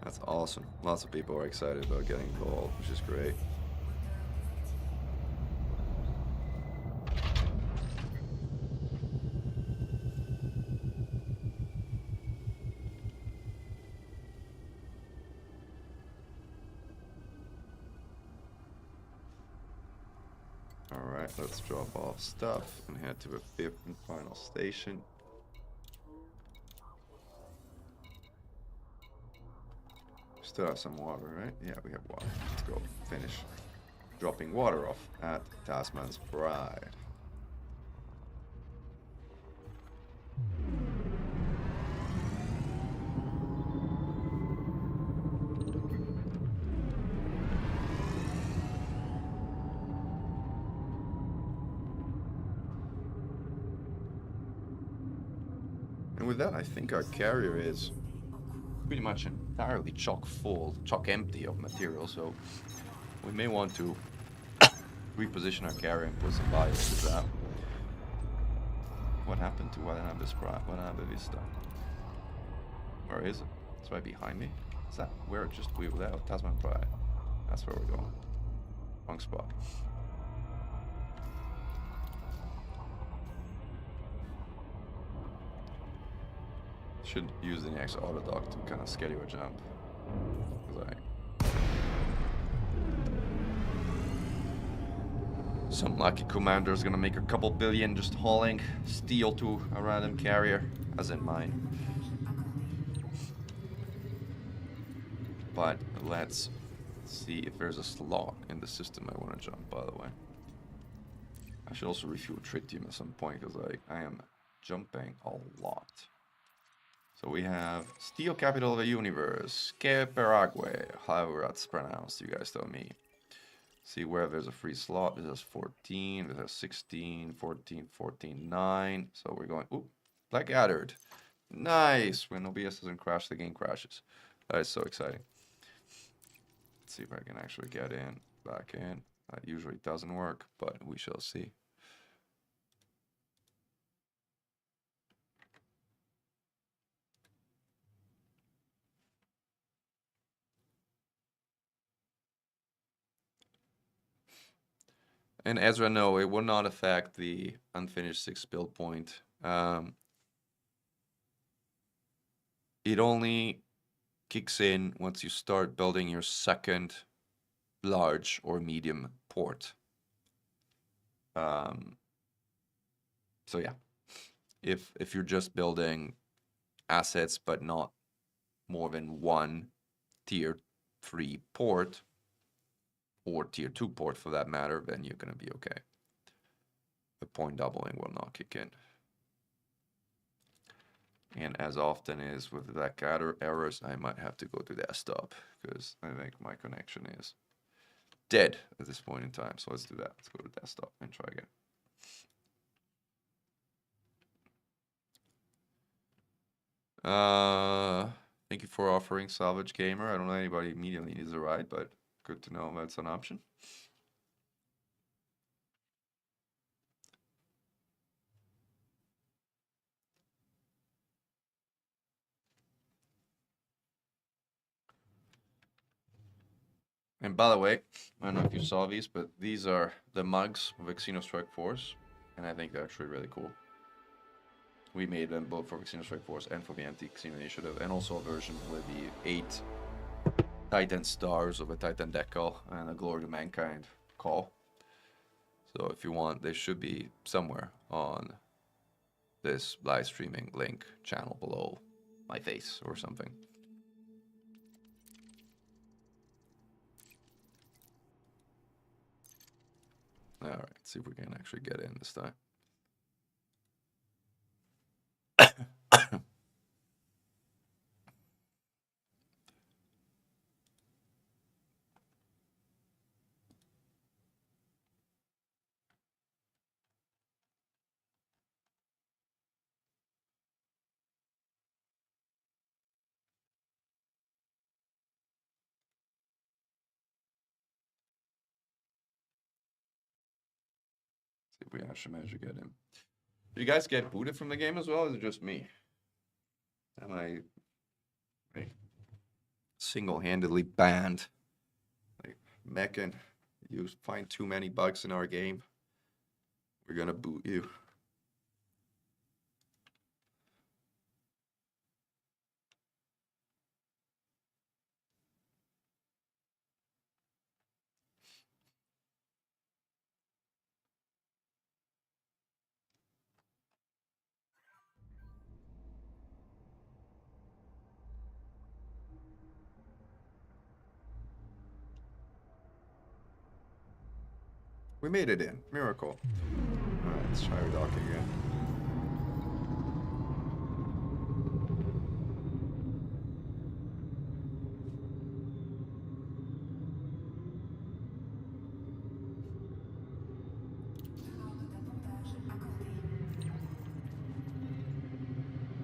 That's awesome. Lots of people are excited about getting involved, which is great. Alright, let's drop off stuff and head to the 5th and final station. Still have some water, right? Yeah, we have water. Let's go finish dropping water off at Tasman's Pride. And with that, I think our carrier is pretty much entirely chock full, chock empty of material, so we may want to reposition our carrier and put some bios to that. What happened to Vista? Where is it? It's right behind me. Is that where it just wheeled out? Tasman Pride. That's where we're going. Wrong spot. Should use the next autodock to kind of schedule a jump. Some lucky commander is gonna make a couple billion just hauling steel to a random carrier, as in mine. But let's see if there's a slot in the system I want to jump, by the way. I should also refuel tritium at some point, because I am jumping a lot. So we have Steel Capital of the Universe, Queperague, however that's pronounced, you guys tell me. See where there's a free slot. This has 14, this has 16, 14, 14, 9. So we're going, ooh, Blackaddered. Nice! When OBS doesn't crash, the game crashes. That is so exciting. Let's see if I can actually get in, back in. That usually doesn't work, but we shall see. And Ezra, no, it will not affect the unfinished 6 build point. It only kicks in once you start building your second large or medium port. So yeah, if you're just building assets but not more than one tier 3 port, or tier 2 port for that matter, then you're gonna be okay. The point doubling will not kick in. And as often is with that errors, I might have to go to desktop, because I think my connection is dead at this point in time. So let's do that. Let's go to desktop and try again. Thank you for offering Salvage Gamer. I don't know anybody immediately needs a ride, but good to know that's an option. And by the way, I don't know if you saw these, but these are the mugs of Xeno Strike Force, and I think they're actually really cool. We made them both for Xeno Strike Force and for the Anti-xeno Initiative, and also a version with the 8 Titan stars of a Titan decal and a Glory to Mankind call. So if you want, they should be somewhere on this live streaming link channel below my face or something. All right, see if we can actually get in this time. See if we actually manage to get in. Do you guys get booted from the game as well, or is it just me? Am I single-handedly banned? Like, Mechan, you find too many bugs in our game, we're gonna boot you. We made it in. Miracle. Alright, let's try redock again.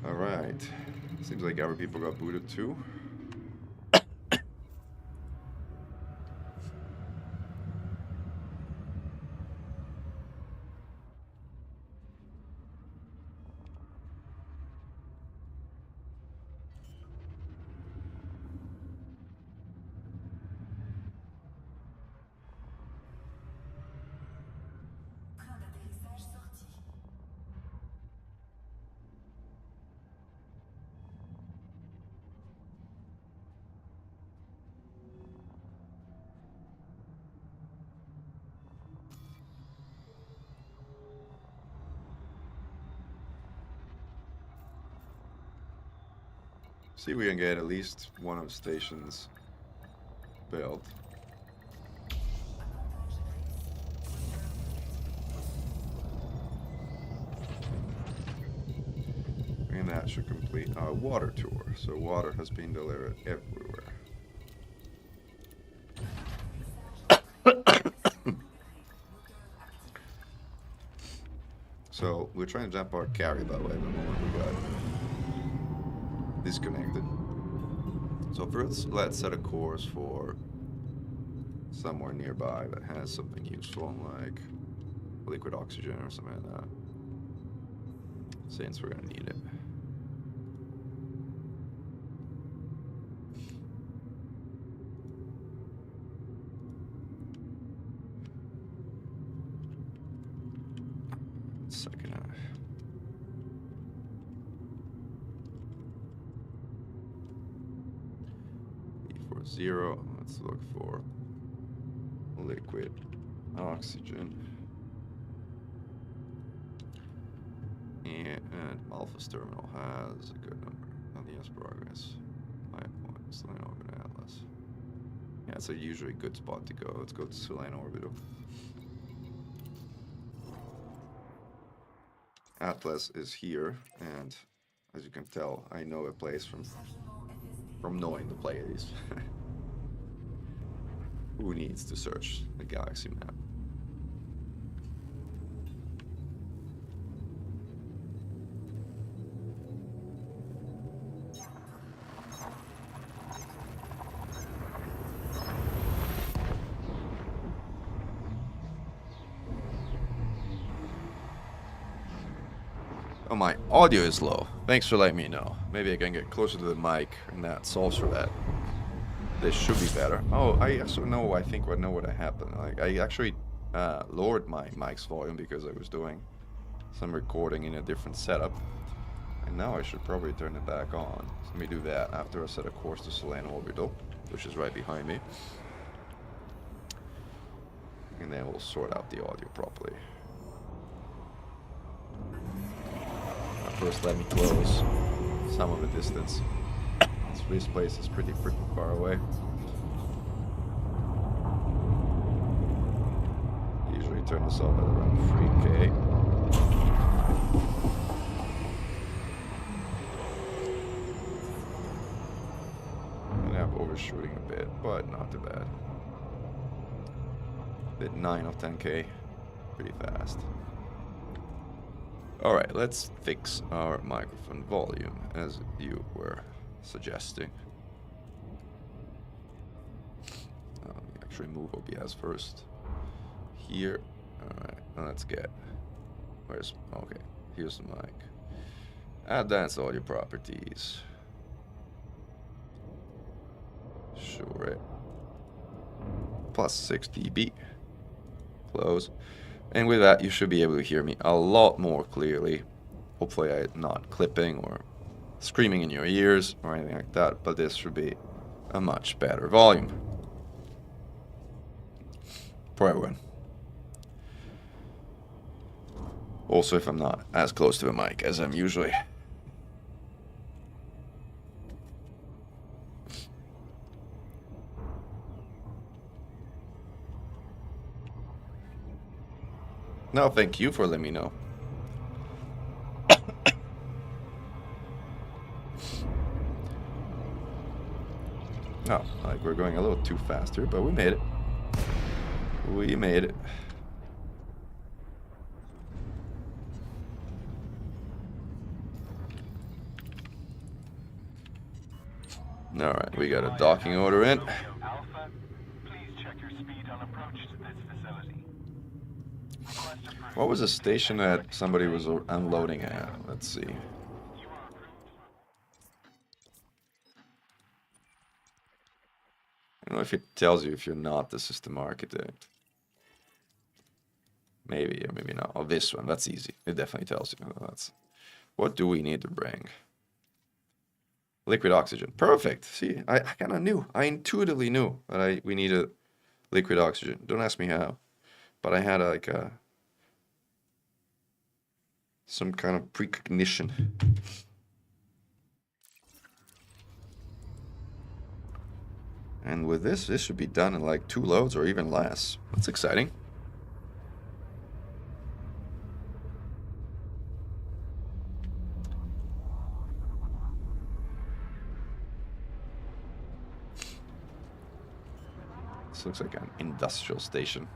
Alright. Seems like other people got booted too. See if we can get at least one of the stations built. And that should complete our water tour. So water has been delivered everywhere. So we're trying to jump our carry that way, the moment we got disconnected. So first, let's set a course for somewhere nearby that has something useful, like liquid oxygen or something like that, since we're gonna need it. Second half. B40, let's look for liquid oxygen. And Alpha's terminal has a good number. Nothing has progress. 5 points, Selene Orbital Atlas. Yeah, it's a usually good spot to go. Let's go to Selene Orbital. Atlas is here, and as you can tell, I know a place from knowing the Pleiades. Who needs to search the galaxy map? Oh, my audio is low. Thanks for letting me know. Maybe I can get closer to the mic, and that solves for that. This should be better. Oh, I also know, I think I know what happened. Like, I actually lowered my mic's volume because I was doing some recording in a different setup. And now I should probably turn it back on. So let me do that after I set a course to Selene Orbital, which is right behind me. And then we'll sort out the audio properly. First, let me close some of the distance. This place is pretty freaking far away. Usually turn this off at around 3K. And I'm overshooting a bit, but not too bad. Bit 9 of 10K, pretty fast. Alright, let's fix our microphone volume, as you were suggesting. Actually move OBS first. Here. Alright, let's get... Where's... Okay, here's the mic. Advanced audio properties. Sure it. Plus 6 dB. Close. And with that, you should be able to hear me a lot more clearly. Hopefully I'm not clipping or screaming in your ears or anything like that, but this should be a much better volume for everyone. Also, if I'm not as close to the mic as I'm usually. No, thank you for letting me know. Oh, like we're going a little too fast here, but we made it. We made it. All right, we got a docking order in. Alpha, please check your speed on approach to this facility. What was the station that somebody was unloading at? Let's see. I don't know if it tells you if you're not the system architect. Maybe or maybe not. Oh, this one. That's easy. It definitely tells you. That's. What do we need to bring? Liquid oxygen. Perfect. See, I kind of knew. I intuitively knew that we needed liquid oxygen. Don't ask me how, but I had like some kind of precognition. And with this should be done in like 2 loads or even less. That's exciting. This looks like an industrial station.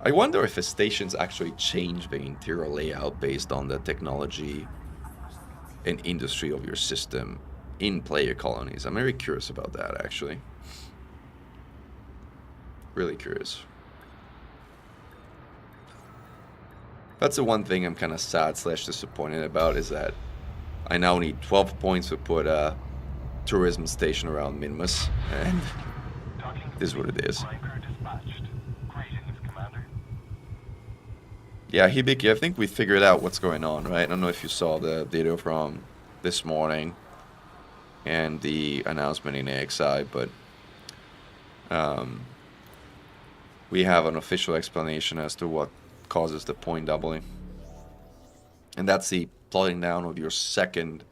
I wonder if the stations actually change the interior layout based on the technology and industry of your system in player colonies. I'm very curious about that, actually. Really curious. That's the one thing I'm kind of sad / disappointed about, is that I now need 12 points to put a tourism station around Minmus, and this is what it is. Yeah, Hibiki, I think we figured out what's going on, right? I don't know if you saw the video from this morning and the announcement in AXI, but we have an official explanation as to what causes the point doubling. And that's the plotting down of your second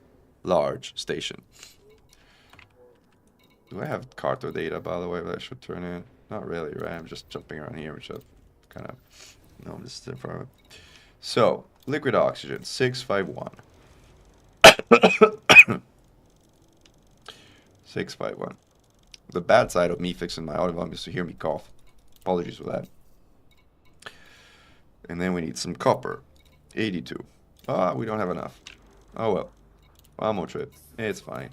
large station. Do I have carto data, by the way, that I should turn in? Not really, right? I'm just jumping around here, which I kind of... No, I'm just in front of it. So, liquid oxygen, 651. 651. The bad side of me fixing my audio volume is to hear me cough. Apologies for that. And then we need some copper. 82. Ah, we don't have enough. Oh well. One more trip. It's fine.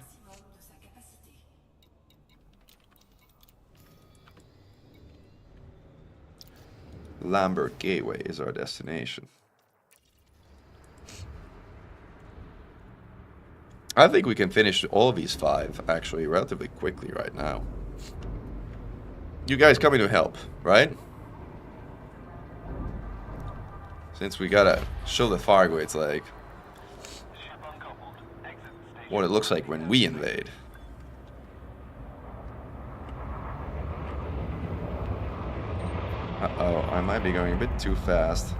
Lambert Gateway is our destination. I think we can finish all of these 5 actually relatively quickly right now. You guys coming to help, right? Since we gotta show the Fargoids like what it looks like when we invade. Uh-oh, I might be going a bit too fast.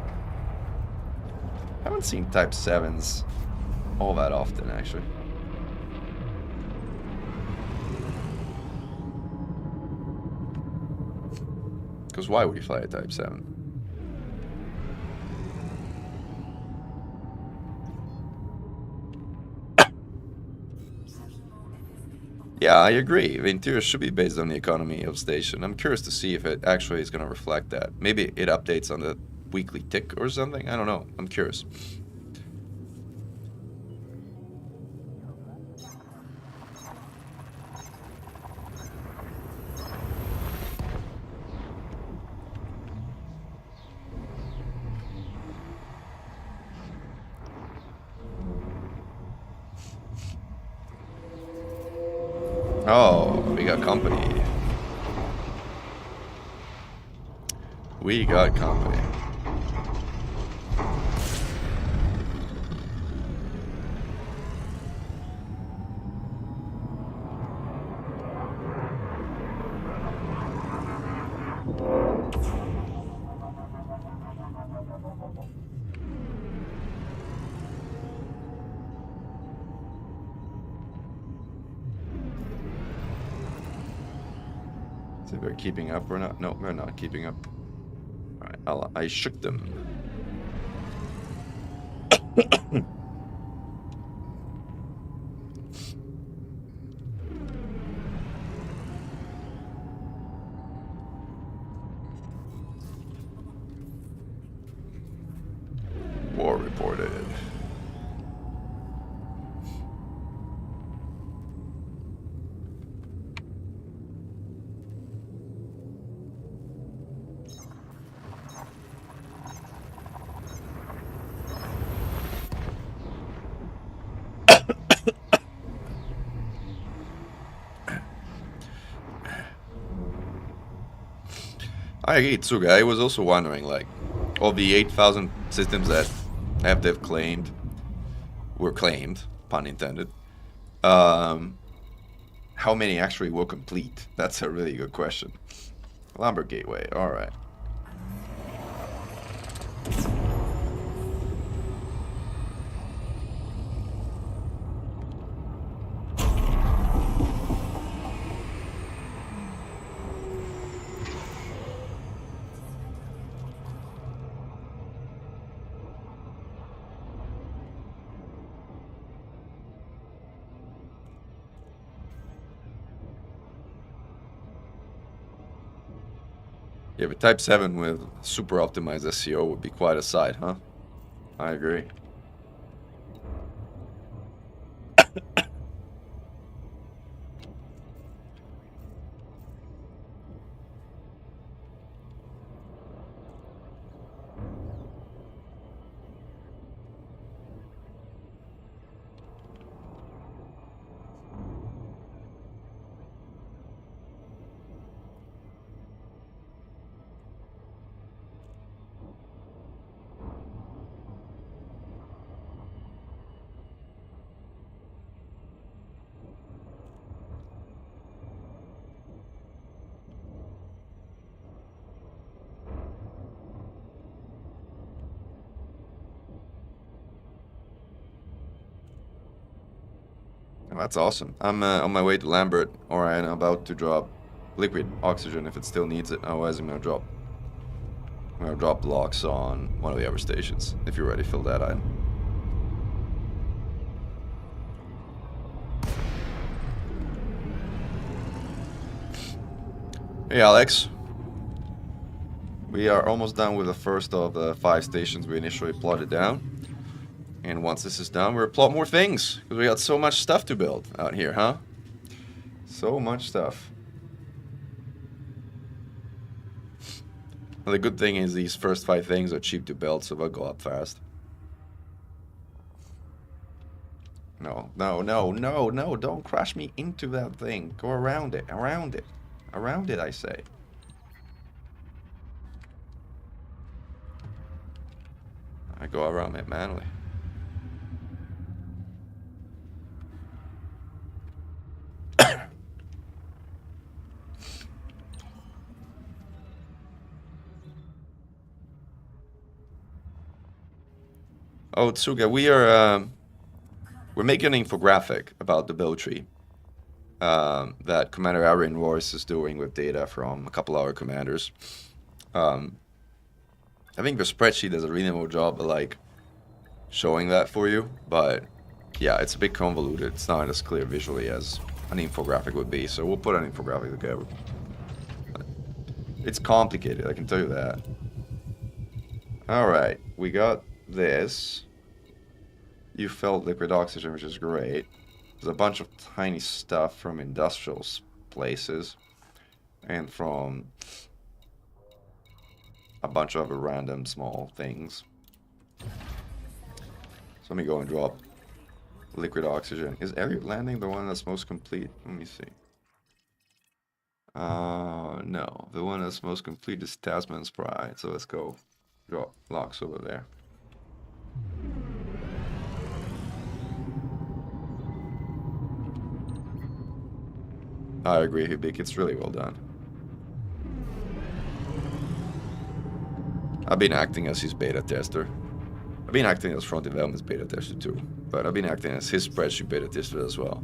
I haven't seen Type 7s all that often, actually. Because why would you fly a Type 7? Yeah, I agree. The interior should be based on the economy of station. I'm curious to see if it actually is going to reflect that. Maybe it updates on the weekly tick or something. I don't know. I'm curious. Oh, we got company. We got company. See if we're keeping up or not. No, we're not keeping up. All right. I shook them. War reported. I agree, Tsuga. I was also wondering, like, of the 8,000 systems that they've claimed, were claimed, pun intended, how many actually will complete? That's a really good question. Lumber Gateway, alright. Yeah, but Type 7 with super optimized SEO would be quite a sight, huh? I agree. Oh, that's awesome. I'm on my way to Lambert, or I'm about to drop liquid oxygen if it still needs it. Otherwise, I'm gonna drop blocks on one of the other stations. If you're ready, fill that in. Hey, Alex. We are almost done with the first of the 5 stations we initially plotted down. And once this is done, we'll plot more things. Because we got so much stuff to build out here, huh? So much stuff. Well, the good thing is these first 5 things are cheap to build, so they'll go up fast. No, no, no, no, no, don't crash me into that thing. Go around it, around it. Around it, I say. I go around it manually. Oh, Tsuga, we're making an infographic about the build tree that Commander Arian Royce is doing with data from a couple other commanders. I think the spreadsheet does a reasonable job of like showing that for you, but yeah, it's a bit convoluted. It's not as clear visually as an infographic would be, so we'll put an infographic together. It's complicated, I can tell you that. Alright, we got this. You felt liquid oxygen, which is great. There's a bunch of tiny stuff from industrial places and from a bunch of other random small things. So let me go and drop liquid oxygen. Is Elliot Landing the one that's most complete? Let me see. No. The one that's most complete is Tasman's Pride. So let's go drop locks over there. I agree, Hibik. It's really well done. I've been acting as his beta tester. I've been acting as Front Development's beta tester too, but I've been acting as his spreadsheet beta tester as well.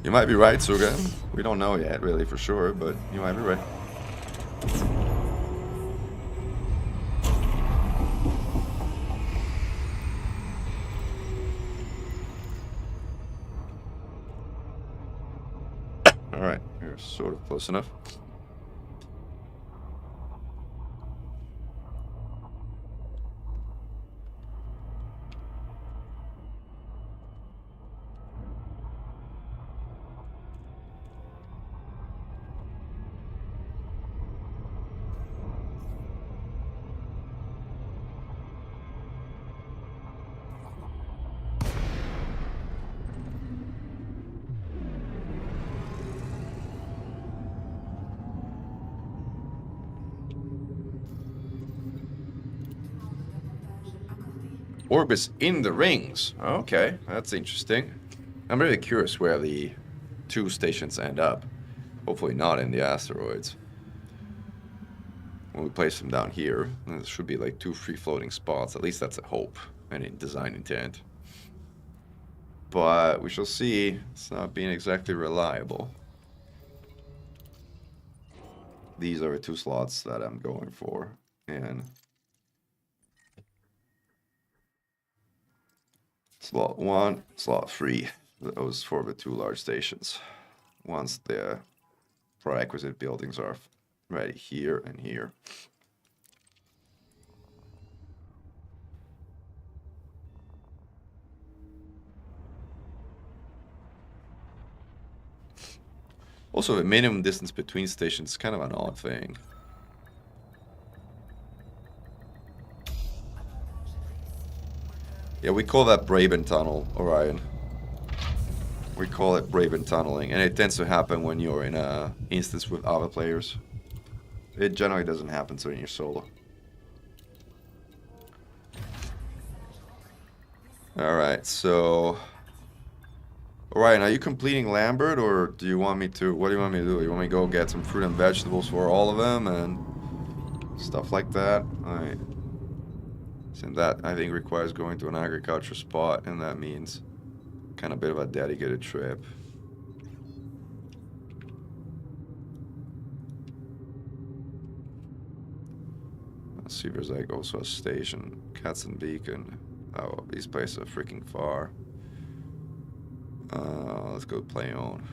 You might be right, Suga. We don't know yet, really, for sure, but you might be right. Alright, you're sort of close enough. Orbis in the rings. Okay, that's interesting. I'm really curious where the 2 stations end up. Hopefully not in the asteroids. When we place them down here, there should be like 2 free-floating spots. At least that's a hope and a design intent. But we shall see. It's not being exactly reliable. These are the 2 slots that I'm going for. And slot 1, slot 3. Those for the 2 large stations. Once the prerequisite buildings are ready here and here. Also, the minimum distance between stations is kind of an odd thing. Yeah, we call that Braben Tunnel, Orion. We call it Braben Tunneling, and it tends to happen when you're in a instance with other players. It generally doesn't happen when you're solo. Alright, so... Orion, are you completing Lambert, or do you want me to... What do you want me to do? You want me to go get some fruit and vegetables for all of them, and stuff like that? Alright. So that, I think, requires going to an agriculture spot, and that means kind of a bit of a dedicated trip. Let's see if there's like also a station. Cats and Beacon. Oh, these places are freaking far. Let's go play on.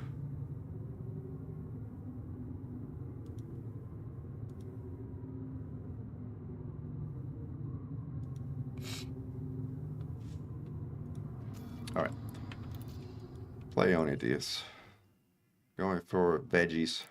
Alright. Play on it is. Going for veggies.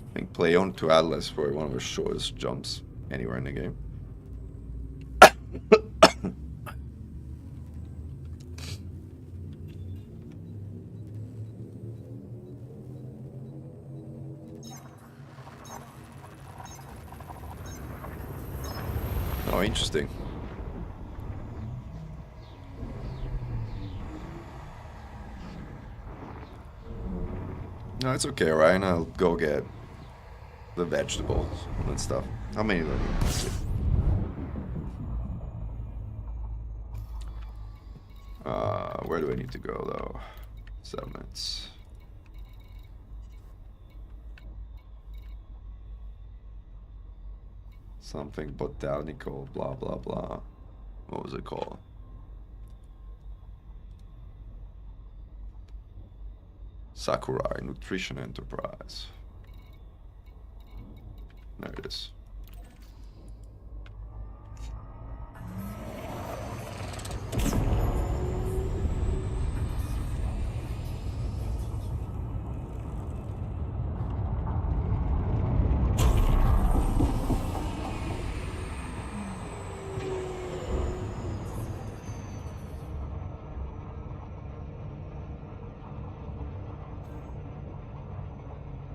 I think play on to Atlas for one of the shortest jumps anywhere in the game. Oh, interesting. No, it's okay, Ryan. I'll go get the vegetables and stuff. How many of them? Let's see. Where do I need to go, though? Settlements. Something botanical, blah, blah, blah. What was it called? Sakurai Nutrition Enterprise. There it is.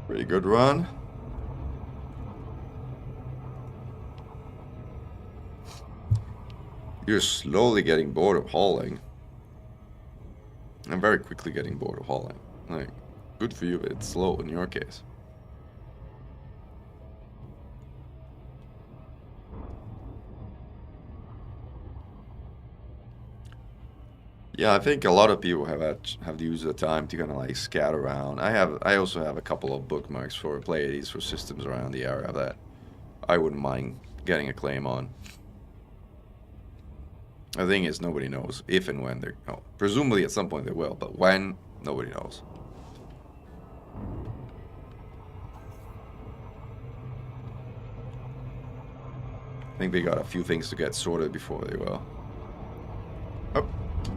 Pretty good run. You're slowly getting bored of hauling. I'm very quickly getting bored of hauling. Like, good for you, but it's slow in your case. Yeah, I think a lot of people have used the time to kind of like scout around. I also have a couple of bookmarks for Pleiades for systems around the area that I wouldn't mind getting a claim on. The thing is, nobody knows if and when they're. Oh, presumably at some point they will, but when, nobody knows. I think they got a few things to get sorted before they will. Oh,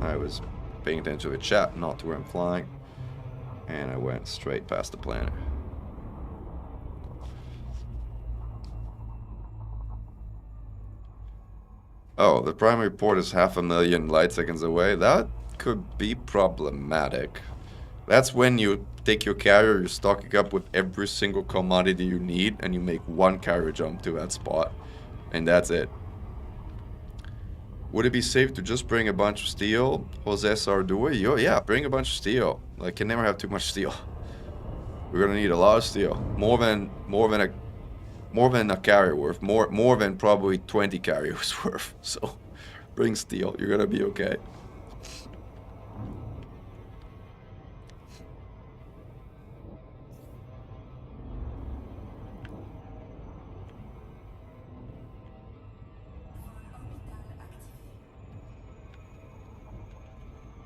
I was paying attention to the chat, not to where I'm flying. And I went straight past the planet. Oh, the primary port is 500,000 light seconds away. That could be problematic. That's when you take your carrier, you stock it up with every single commodity you need, and you make one carrier jump to that spot. And that's it. Would it be safe to just bring a bunch of steel? Jose Sardua? Yo, yeah, bring a bunch of steel. Like, can never have too much steel. We're gonna need a lot of steel. More than a carrier worth. More than probably 20 carriers worth. So, bring steel. You're gonna be okay.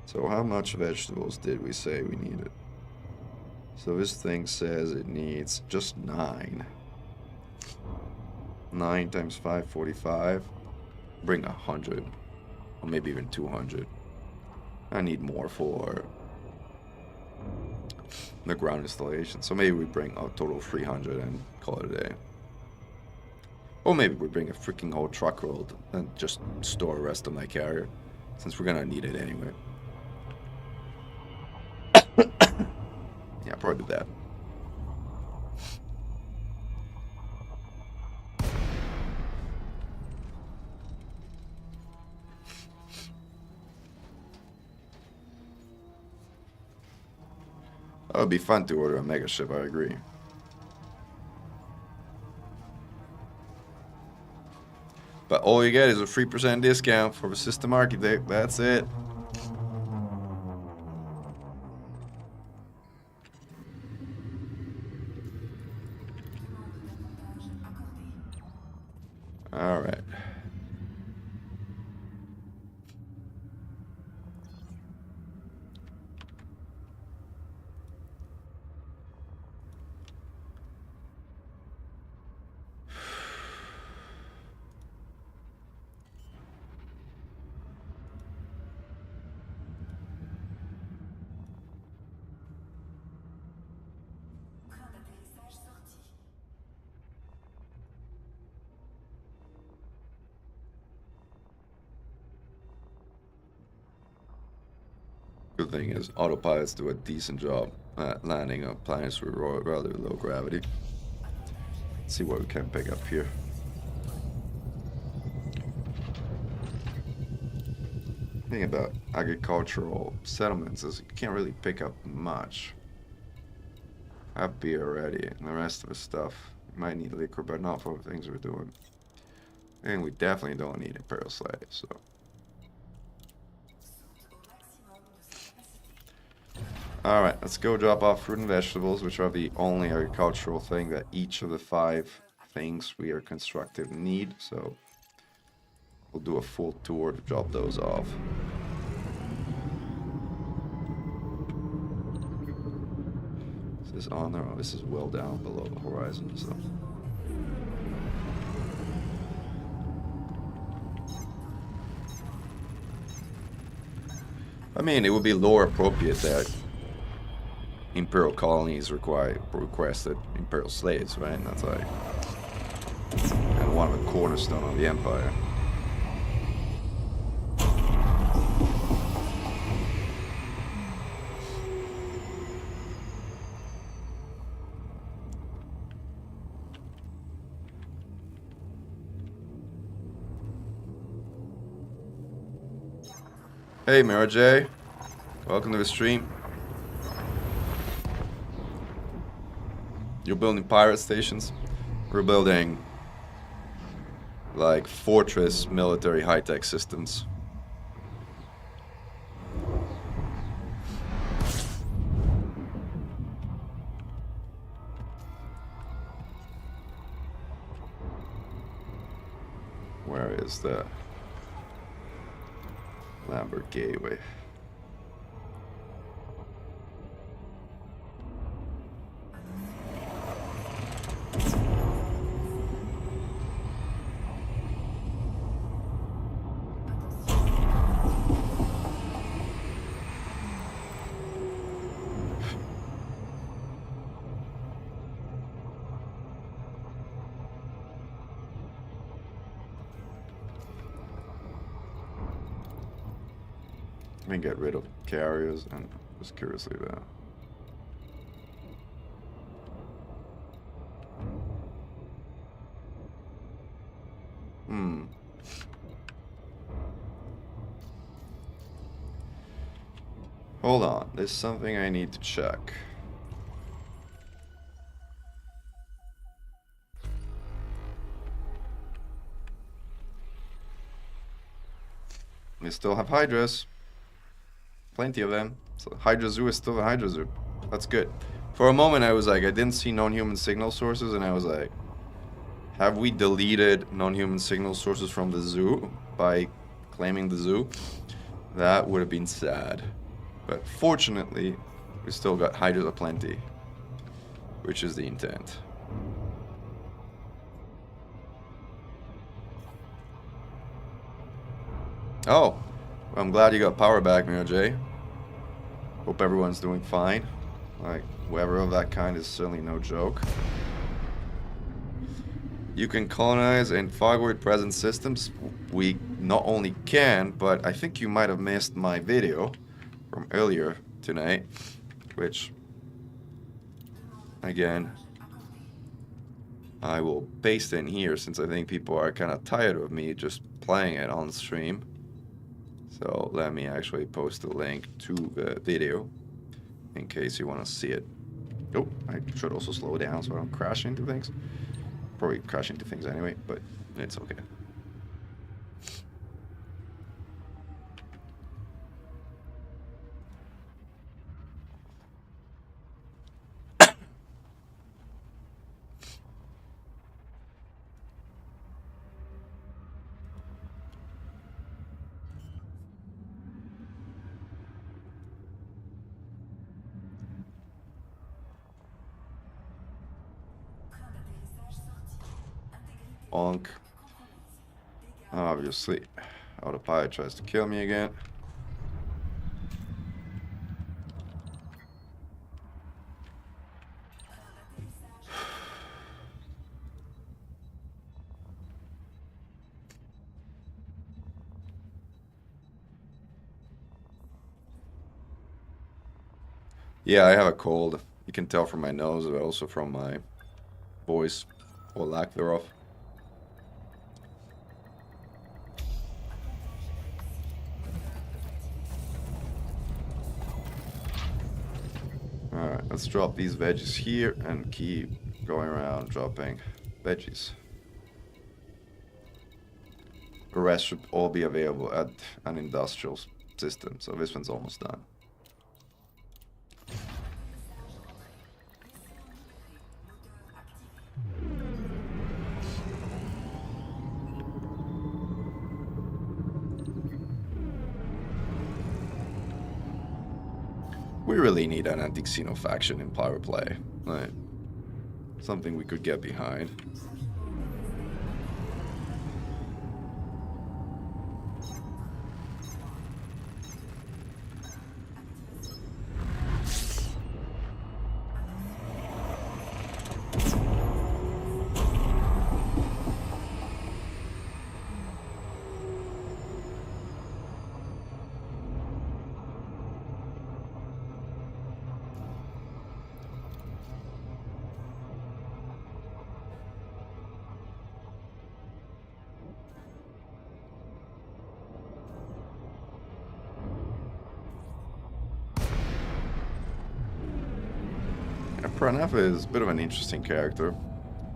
So how much vegetables did we say we needed? So this thing says it needs just 9. 9 times 545. Bring 100. Or maybe even 200. I need more for the ground installation. So maybe we bring a total of 300 and call it a day. Or maybe we bring a freaking whole truckload and just store the rest of my carrier. Since we're gonna need it anyway. Yeah, probably do that. That would be fun to order a mega ship, I agree. But all you get is a 3% discount for the system architect, that's it. Alright. Good thing is, autopilots do a decent job at landing on planets with rather low gravity. Let's see what we can pick up here. The thing about agricultural settlements is you can't really pick up much. I have beer already, and the rest of the stuff. We might need liquor, but not for the things we're doing. And we definitely don't need Imperial slaves, so. Alright, let's go drop off fruit and vegetables, which are the only agricultural thing that each of the 5 things we are constructive need, so we'll do a full tour to drop those off. Is this on there? Oh, this is well down below the horizon, so. I mean, it would be lore appropriate that Imperial colonies requested Imperial slaves, right? And that's like kind of one of the cornerstone of the Empire. Hey, Mara J. Welcome to the stream. You're building pirate stations? We're building like fortress military high-tech systems. is the Lambert Gateway. Let me get rid of carriers and just curiously there. Hold on, there's something I need to check. We still have Hydras. Plenty of them. So Hydra Zoo is still a Hydra Zoo. That's good. For a moment I was like, I didn't see non-human signal sources, and I was like, have we deleted non-human signal sources from the zoo by claiming the zoo? That would have been sad. But fortunately, we still got Hydras aplenty, which is the intent. Oh, I'm glad you got power back, Mio. Hope everyone's doing fine. Like, weather of that kind is certainly no joke. You can colonize in Fogward present systems. We not only can, but I think you might have missed my video from earlier tonight, which, again, I will paste in here since I think people are kind of tired of me just playing it on stream. So let me actually post a link to the video in case you want to see it. Oh, I should also slow down so I don't crash into things. Probably crash into things anyway, but it's okay. Onk. Obviously, autopilot tries to kill me again. Yeah, I have a cold. You can tell from my nose, but also from my voice, or lack thereof. Alright, let's drop these veggies here and keep going around dropping veggies. The rest should all be available at an industrial system, so this one's almost done. We really need an Anti-xeno faction in power play. Like, something we could get behind. Pranav is a bit of an interesting character,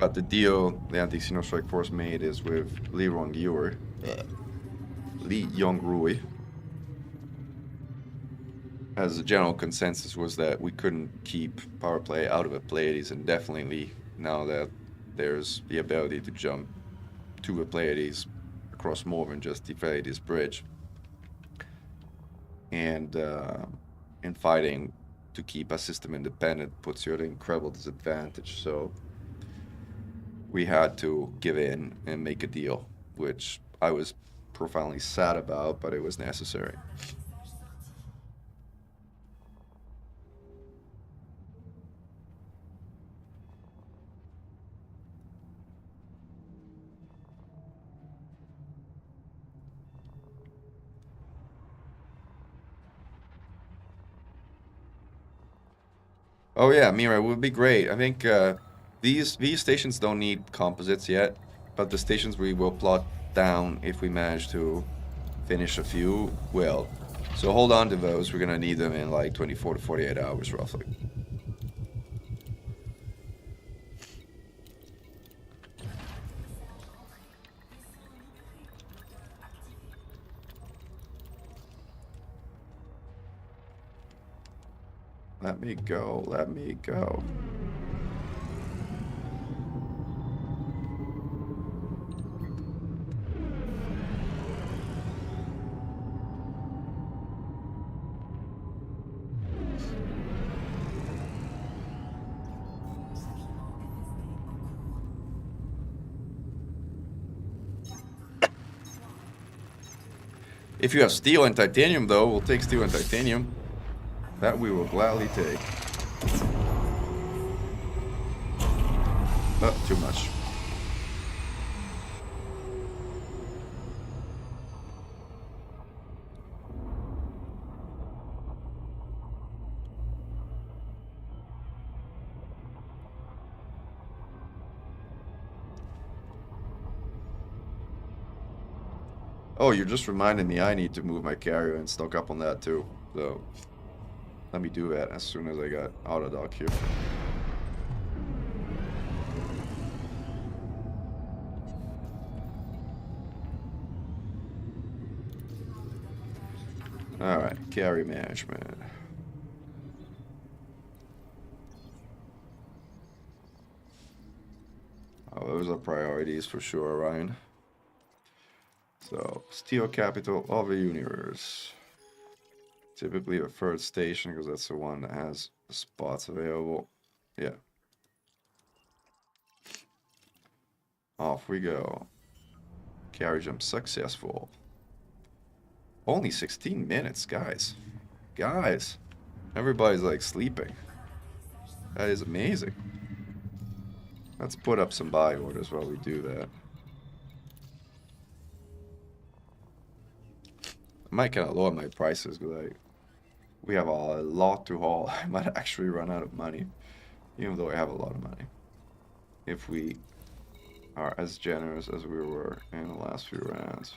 but the deal the Anti-xeno Strike Force made is with Lee Yong-rui. As a general consensus was that we couldn't keep power play out of the Pleiades, and definitely now that there's the ability to jump to the Pleiades across more than just invade this bridge. And fighting to keep a system independent puts you at an incredible disadvantage. So we had to give in and make a deal, which I was profoundly sad about, but it was necessary. Oh yeah, Mira, it would be great. I think these stations don't need composites yet, but the stations we will plot down if we manage to finish a few will. So hold on to those. We're gonna need them in like 24 to 48 hours roughly. Let me go, let me go. If you have steel and titanium though, we'll take steel and titanium. That we will gladly take. Oh, too much. Oh, you're just reminding me I need to move my carrier and stock up on that too. So let me do that as soon as I got out of dock here. Alright, carry management. Oh, those are priorities for sure, Ryan. So, steel capital of the universe. Typically the third station, because that's the one that has the spots available. Yeah. Off we go. Carry jump successful. Only 16 minutes, guys. Guys. Everybody's like sleeping. That is amazing. Let's put up some buy orders while we do that. I might kind of lower my prices because we have a lot to haul. I might actually run out of money, even though I have a lot of money. If we are as generous as we were in the last few rounds.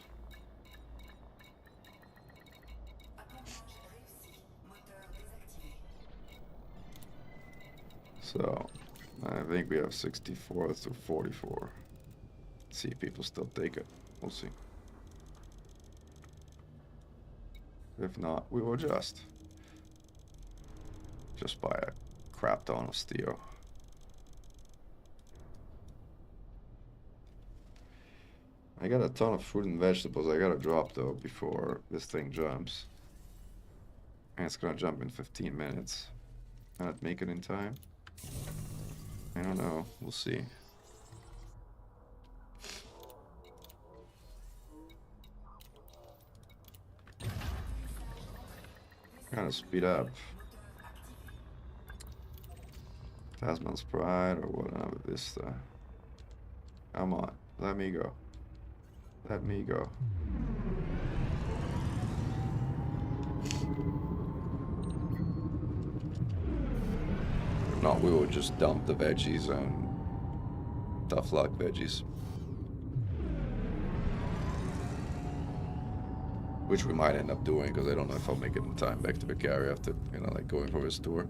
So, I think we have 64 to 44. Let's see if people still take it. We'll see. If not, we will adjust. Just buy a crap ton of steel. I got a ton of fruit and vegetables I gotta drop though before this thing jumps. And it's gonna jump in 15 minutes. Can I make it in time? I don't know. We'll see. Gotta speed up. Tasman's Pride or whatever this come on, let me go. Let me go. If not, we will just dump the veggies and tough luck veggies. Which we might end up doing, because I don't know if I'll make it in time back to the carrier after, you know, like going for his tour.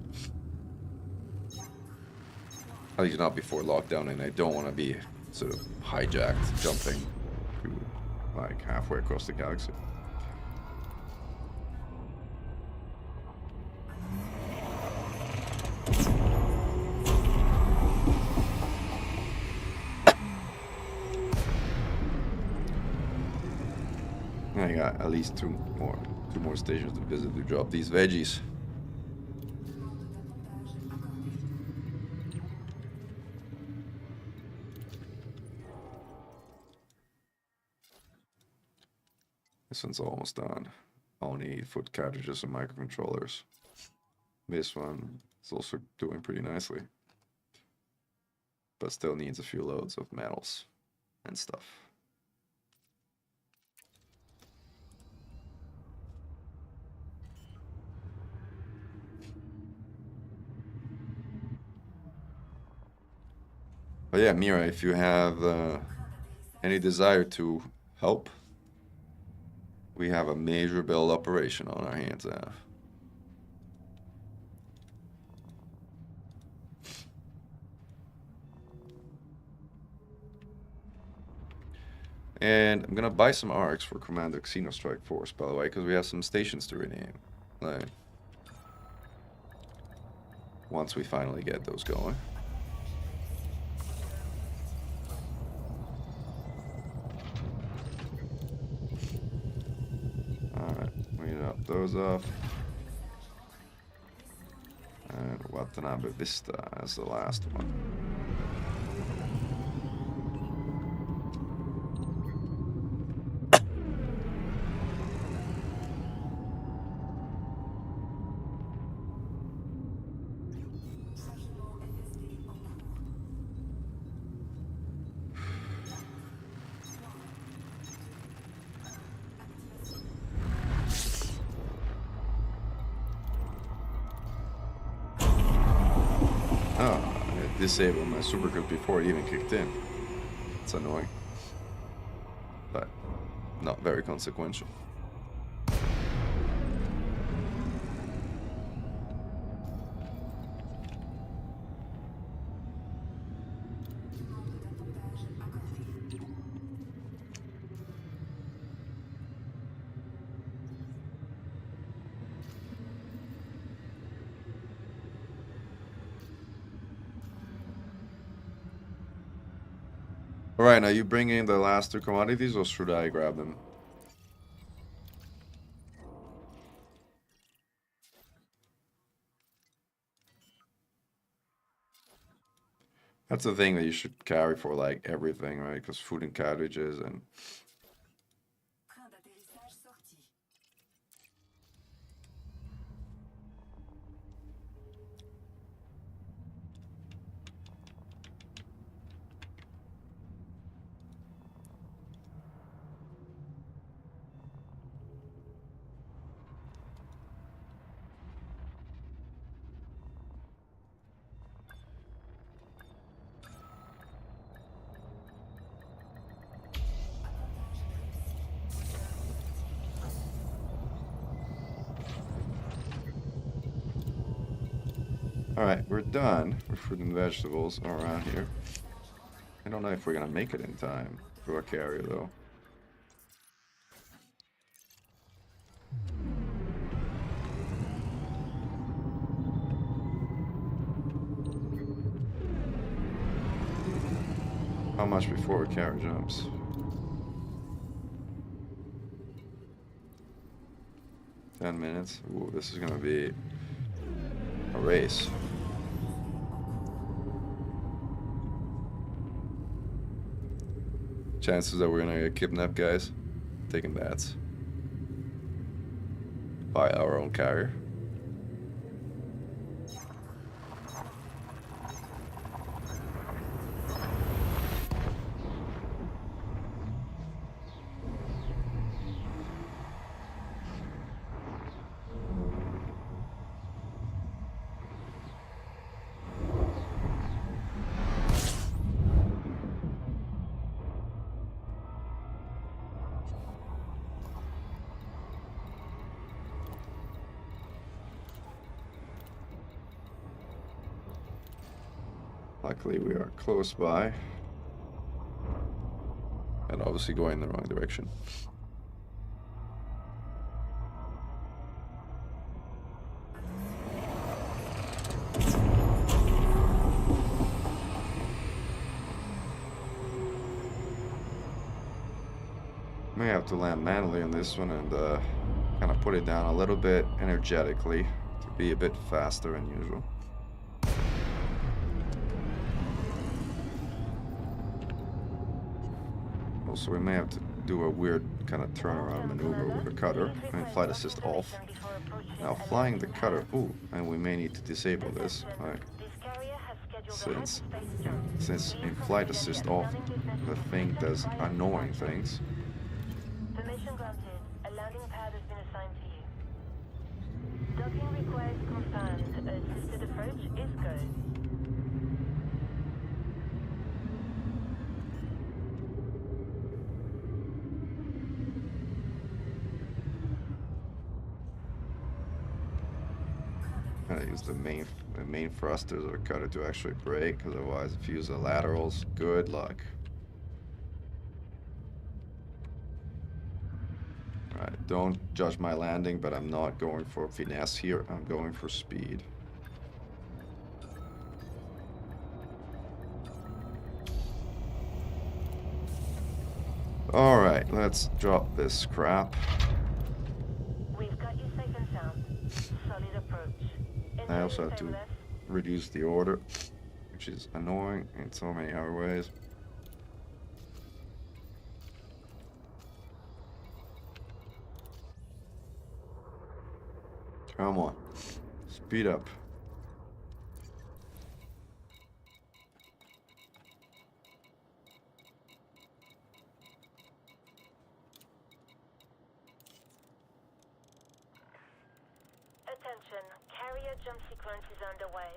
At least not before lockdown, and I don't want to be sort of hijacked, jumping like halfway across the galaxy. got at least two more stations to visit to drop these veggies. This one's almost done. Only foot cartridges and microcontrollers. This one is also doing pretty nicely, but still needs a few loads of metals and stuff. But yeah, Mira, if you have any desire to help, we have a major build operation on our hands now. And I'm gonna buy some ARCs for Commander Xeno Strike Force, by the way, because we have some stations to rename. Like, once we finally get those going. Alright, we drop those off. And Watanabe Vista as the last one. Disabled my supercode before it even kicked in. It's annoying, but not very consequential. Alright, now you bring in the last two commodities, or should I grab them? That's the thing that you should carry for like everything, right? Because food and cartridges and... Alright, we're done with fruit and vegetables around here. I don't know if we're gonna make it in time for a carrier though. How much before a carrier jumps? $10 minutes. Ooh, this is gonna be a race. Chances that we're gonna get kidnapped, guys. Taking bets. By our own carrier. Luckily we are close by. And obviously going in the wrong direction. May have to land manually on this one and kind of put it down a little bit energetically to be a bit faster than usual. Also, we may have to do a weird kind of turnaround maneuver with the cutter and flight assist off. Now flying the cutter, ooh, and we may need to disable this, right? Since in flight assist off, the thing does annoying things. Permission granted. A landing pad has been assigned to you. Docking request confirmed. Assisted approach is go. Gotta use the main thrusters of the cutter to actually brake, because otherwise if you use the laterals, good luck. Alright, don't judge my landing, but I'm not going for finesse here, I'm going for speed. Alright, let's drop this crap. We've got you safe and sound. Solid approach. I also have to reduce the order, which is annoying in so many other ways. Come on, speed up. Attention, carrier jump sequence is underway.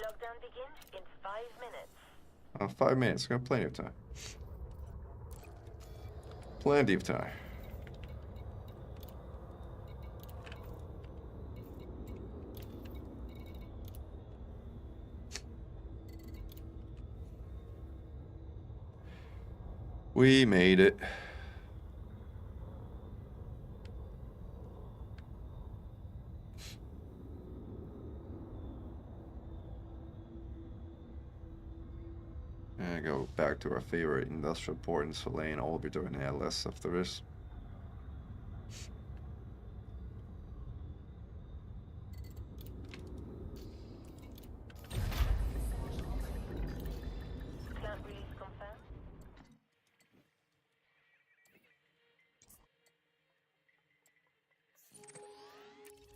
Lockdown begins in 5 minutes. 5 minutes, got plenty of time. Plenty of time. We made it. And go back to our favorite industrial port in Solane. I'll be doing ALS after this. Plant release confirmed.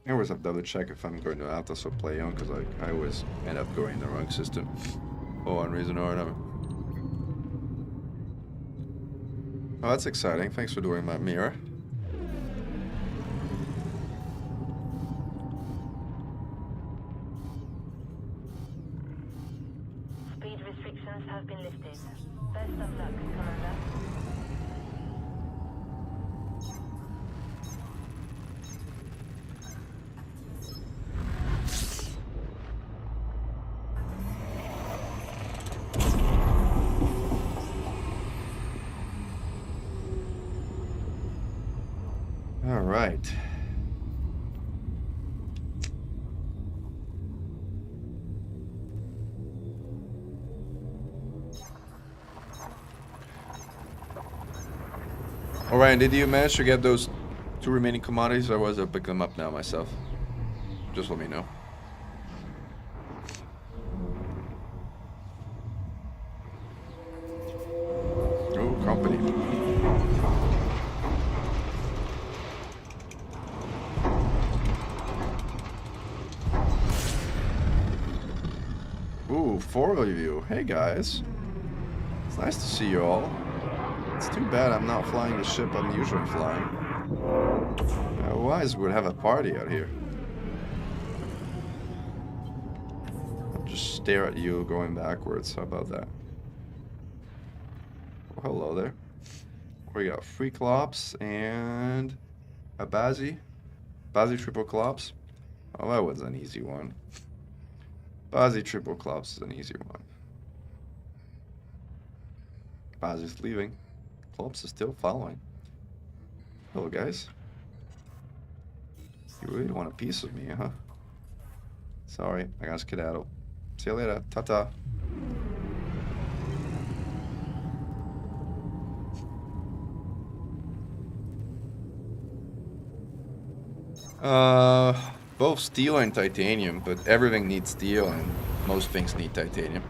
I always have to double check if I'm going to Altas or play on, because I always end up going in the wrong system for one reason or another. Oh, that's exciting. Thanks for doing my mirror. Speed restrictions have been lifted. Best of luck, Commander. All right. All right, did you manage to get those 2 remaining commodities, or was I pick them up now myself? Just let me know. Oh, company. Ooh, 4 of you. Hey guys. It's nice to see you all. It's too bad I'm not flying the ship I'm usually flying. Otherwise, we'd have a party out here. I'll just stare at you going backwards. How about that? Oh, hello there. We got 3 Clops and a Bazzi. Bazzi triple Clops. Oh, that was an easy one. Bazzi triple Clops is an easy one. Bazzi's leaving. Clops is still following. Hello, guys. You really want a piece of me, huh? Sorry, I got skedaddle. See you later. Ta-ta. Both steel and titanium, but everything needs steel and most things need titanium.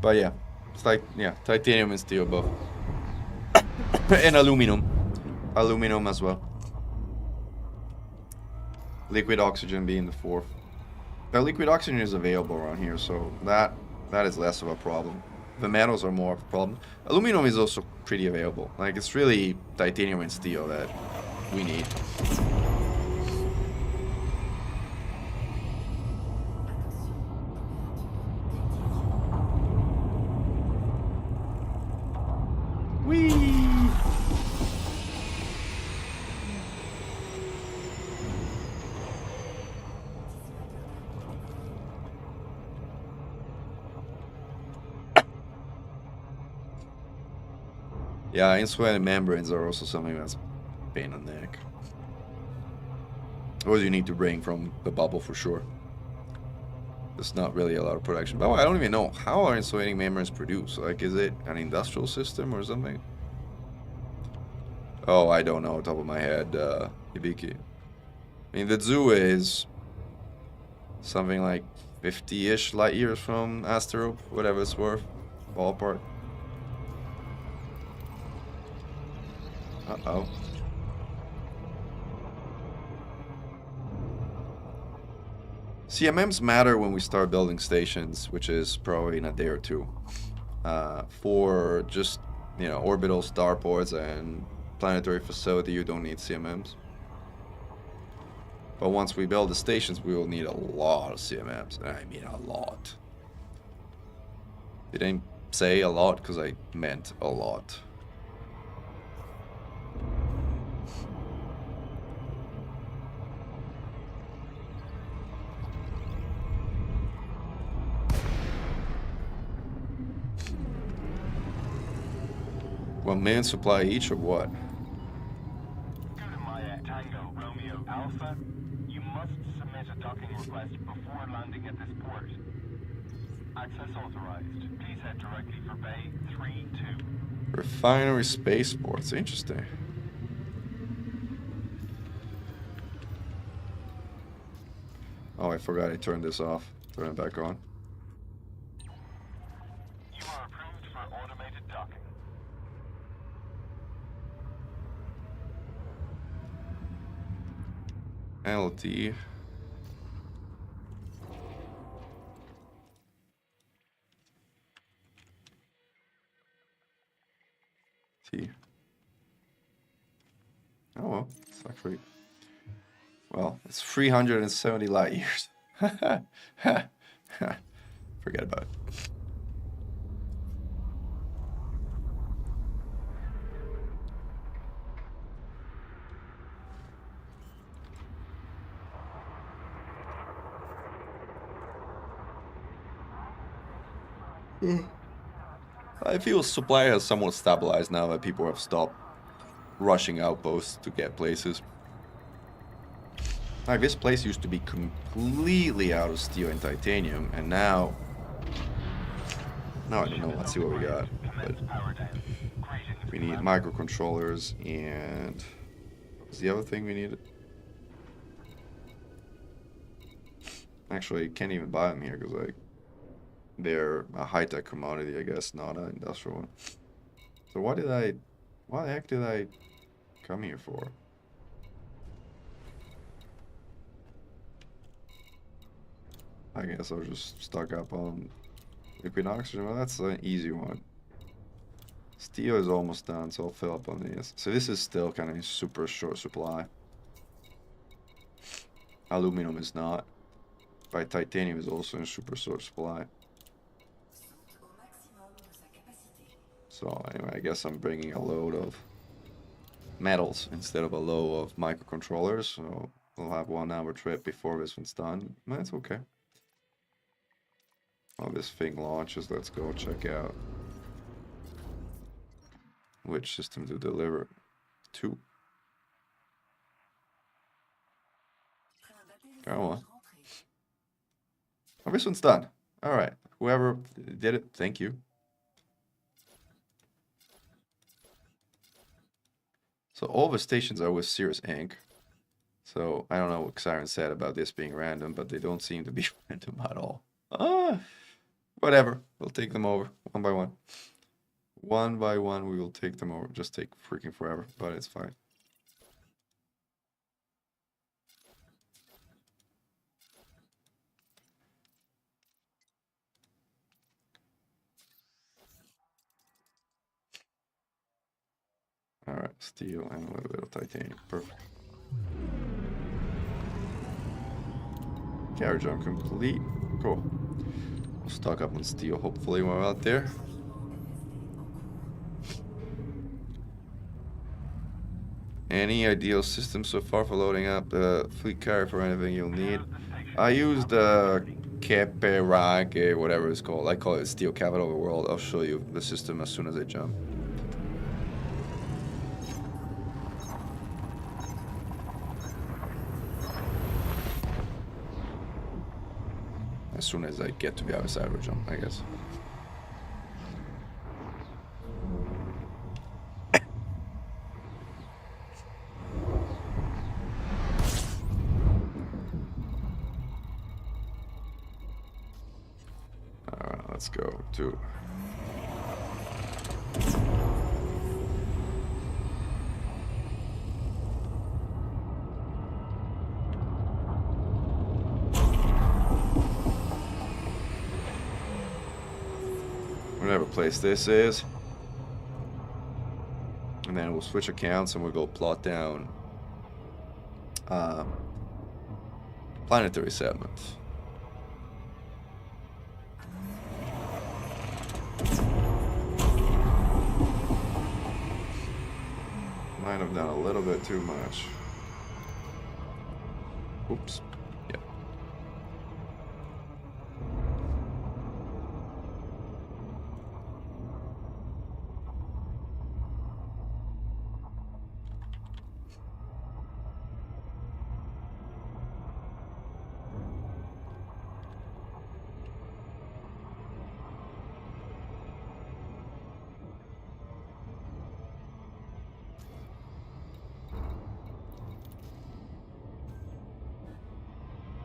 But yeah, it's like, yeah, titanium and steel both. And aluminum. Aluminum as well. Liquid oxygen being the fourth. But liquid oxygen is available around here, so that is less of a problem. The metals are more of a problem. Aluminum is also pretty available. Like, it's really titanium and steel that we need. Whee! Yeah, insulated membranes are also something that's a pain in the neck. Or you need to bring from the bubble for sure. There's not really a lot of production. By the way, I don't even know how are insulating membranes produced. Like, is it an industrial system or something? Oh, I don't know, top of my head, Ibiki. I mean, the zoo is something like 50-ish light years from Asterope, whatever it's worth, ballpark. Uh-oh. CMMs matter when we start building stations, which is probably in a day or two. For just, you know, orbital starports and planetary facility, you don't need CMMs. But once we build the stations, we will need a lot of CMMs. I mean, a lot. Didn't say a lot because I meant a lot. $1 million supply each of what? Tango Romeo Alpha, you must submit a docking request before landing at this port. Access authorized. Please head directly for Bay 32. Refinery spaceports. Interesting. Oh, I forgot I turned this off. Turn it back on. You are approved for automated docking. LT. T. Oh well, it's actually, well, it's 370 light years. Forget about it. I feel supply has somewhat stabilized now that people have stopped rushing outposts to get places. Like, this place used to be completely out of steel and titanium, and now I don't know. Let's see what we got. But we need microcontrollers, and what's the other thing we needed? Actually, can't even buy them here because, like, they're a high-tech commodity, I guess, not an industrial one. So what the heck did I come here for? I guess I was just stuck up on liquid oxygen. Well, that's an easy one. Steel is almost done, so I'll fill up on these. So this is still kind of super short supply. Aluminum is not. But titanium is also in super short supply. So anyway, I guess I'm bringing a load of metals instead of a load of microcontrollers. So we'll have 1 hour trip before this one's done. That's okay. While this thing launches, let's go check out which system to deliver to. Come on. Oh, this one's done. Alright. Whoever did it, thank you. So all the stations are with Cirrus Inc. So I don't know what Siren said about this being random, but they don't seem to be random at all. Whatever. We'll take them over one by one. One by one, we will take them over. Just take freaking forever, but it's fine. Alright, steel and a little bit of titanium. Perfect. Carriage arm complete. Cool. We'll stock up on steel hopefully while we're out there. Any ideal system so far for loading up the fleet carrier for anything you'll need? I used Keperage, whatever it's called. I call it Steel Capital of the World. I'll show you the system as soon as I jump. As soon as I get to the other side of the jump, I guess. Alright, let's go to... whatever place this is. And then we'll switch accounts and we'll go plot down planetary settlements. Might have done a little bit too much. Oops. Yep.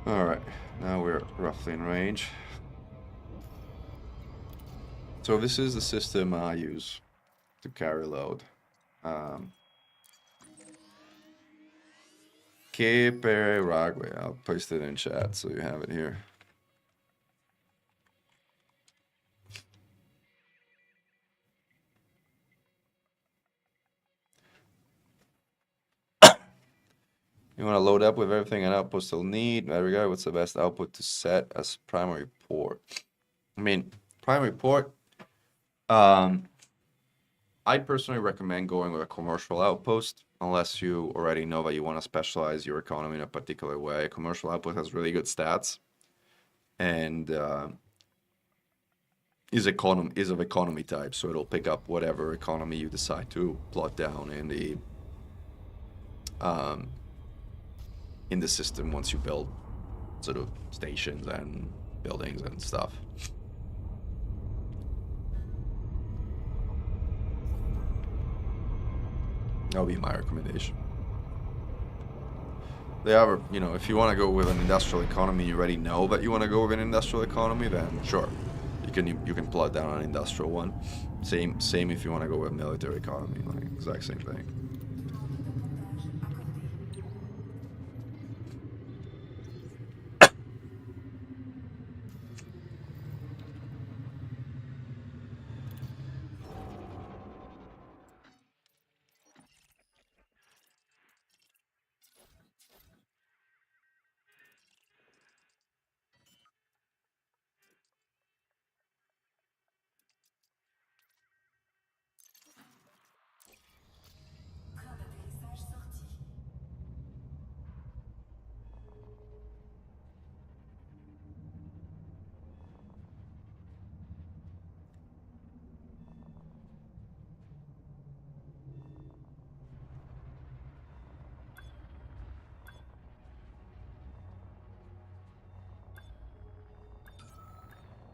Alright, now we're roughly in range. So this is the system I use to carry load. Keperage. I'll paste it in chat so you have it here. You want to load up with everything an outpost will need. There we go. What's the best output to set as primary port? I mean, primary port. I personally recommend going with a commercial outpost, unless you already know that you want to specialize your economy in a particular way. A commercial outpost has really good stats, and is of economy type, so it'll pick up whatever economy you decide to plot down in the system once you build sort of stations and buildings and stuff. That'll be my recommendation. The other, you know, if you want to go with an industrial economy, you already know that you want to go with an industrial economy, then sure, you can plot down an industrial one. Same if you want to go with a military economy, like exact same thing.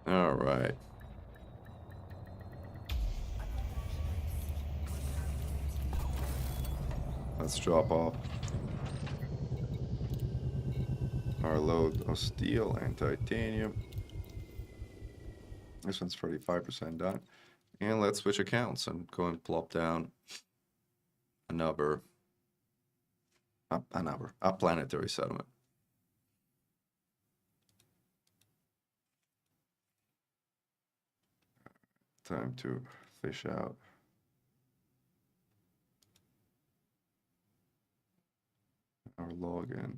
All right. Let's drop off our load of steel and titanium. This one's 35% done. And let's switch accounts and go and plop down a planetary settlement. Time to fish out. Our login.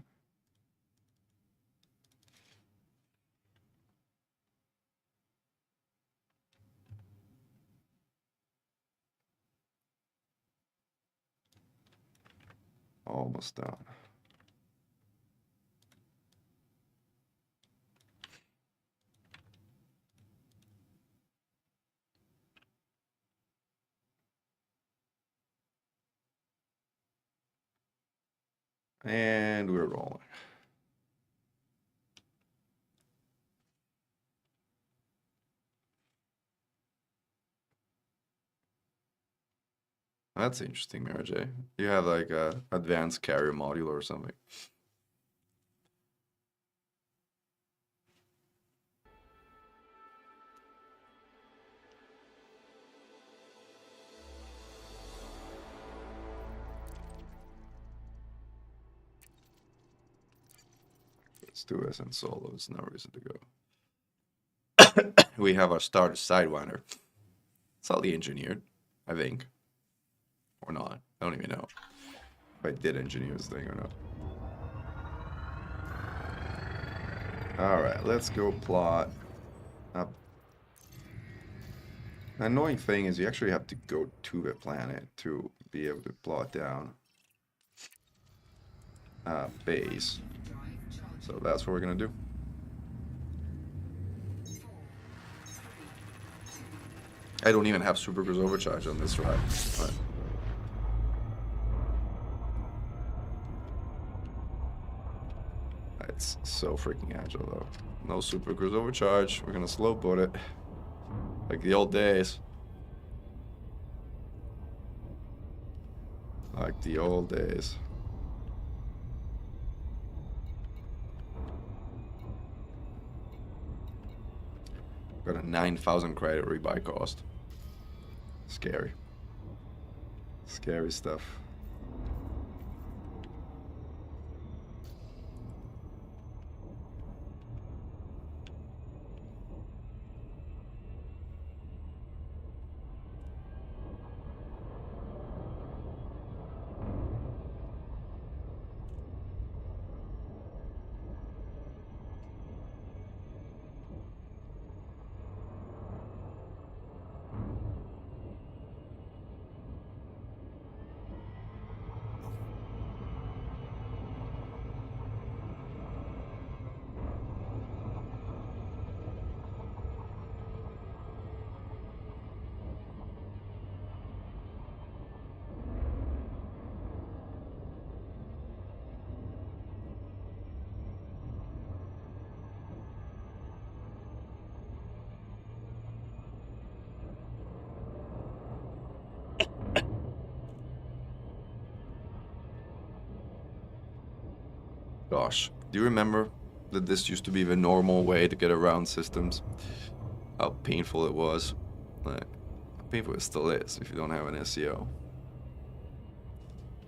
Almost done. And we're rolling. That's interesting, Mary J. You have like a advanced carrier module or something. Let's do this in solo. There's no reason to go. We have our starter Sidewinder. Slightly engineered, I think. Or not. I don't even know if I did engineer this thing or not. Alright, let's go plot up. The annoying thing is you actually have to go to the planet to be able to plot down base. So that's what we're gonna do. I don't even have Supercruise Overcharge on this ride. But it's so freaking agile though. No Supercruise Overcharge. We're gonna slow boat it. Like the old days. Like the old days. Got a 9,000 credit rebuy cost. Scary. Scary stuff. Gosh, do you remember that this used to be the normal way to get around systems? How painful it was. Like, how painful it still is if you don't have an SEO.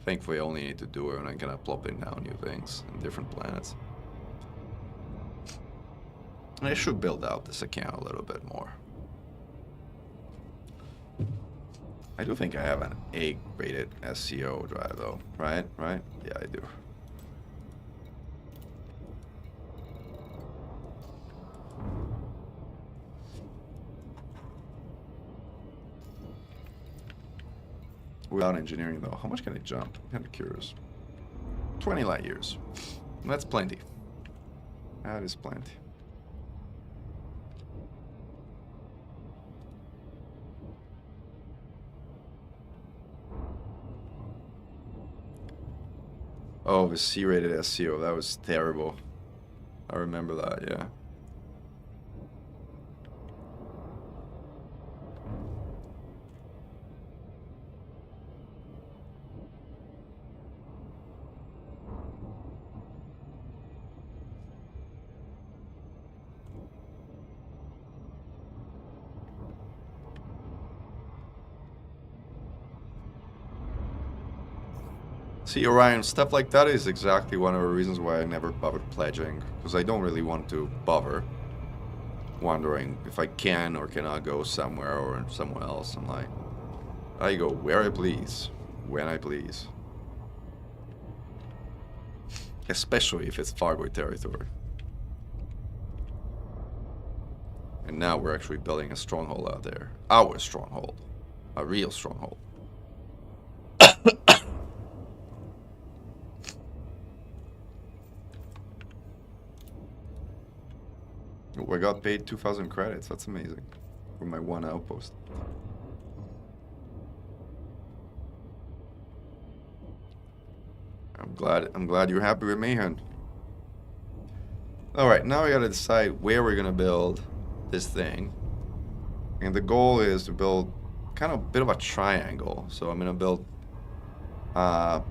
Thankfully, I only need to do it when I can plop in now new things in different planets. I should build out this account a little bit more. I do think I have an A-rated SEO drive though, right? Right? Yeah, I do. Without engineering though, how much can I jump? I'm kind of curious. 20 light years. That's plenty. That is plenty. Oh, the C-rated SEO, that was terrible. I remember that, yeah. See, Orion, stuff like that is exactly one of the reasons why I never bothered pledging, because I don't really want to bother wondering if I can or cannot go somewhere or somewhere else. I'm like, I go where I please, when I please. Especially if it's Fargo territory. And now we're actually building a stronghold out there. Our stronghold. A real stronghold. I got paid 2,000 credits. That's amazing. For my one outpost. I'm glad you're happy with Mechan. Alright, now we gotta decide where we're gonna build this thing. And the goal is to build kind of a bit of a triangle. So I'm gonna build a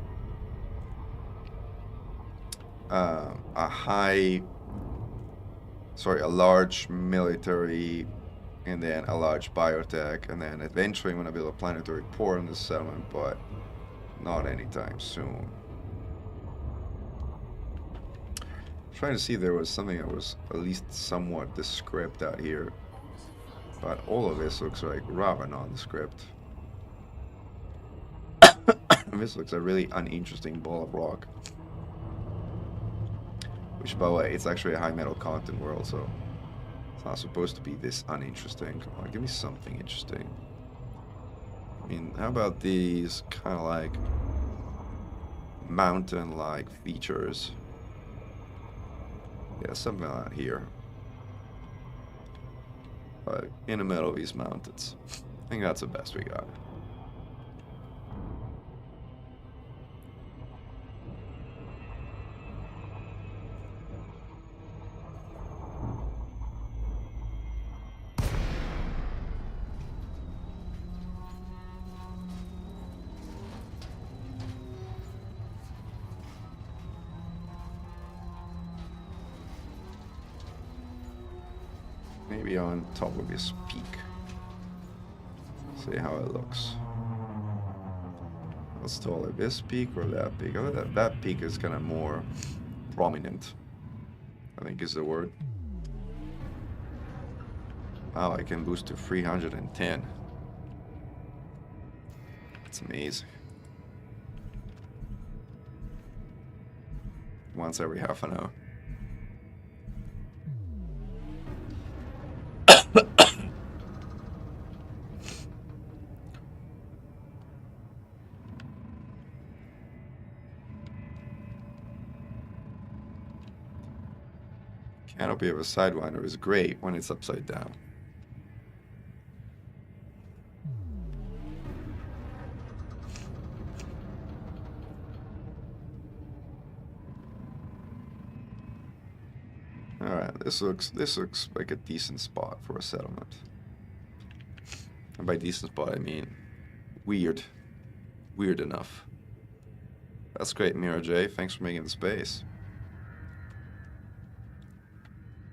large military, and then a large biotech, and then eventually I'm gonna build a planetary port in this settlement, but not anytime soon. Trying to see if there was something that was at least somewhat descript out here, but all of this looks like rather nondescript. This looks a really uninteresting ball of rock. Which, by the way, it's actually a high metal content world, so it's not supposed to be this uninteresting. Come on, give me something interesting. I mean, how about these kind of like mountain-like features? Yeah, something like that here. But in the middle of these mountains. I think that's the best we got. Maybe on top of this peak. See how it looks. What's taller, this peak or that peak? Oh, that peak is kind of more prominent, I think is the word. Wow, I can boost to 310. That's amazing. Once every half an hour. Canopy of a Sidewinder is great when it's upside down. Alright, this looks like a decent spot for a settlement. And by decent spot I mean weird. Weird enough. That's great, Mira J. Thanks for making the space.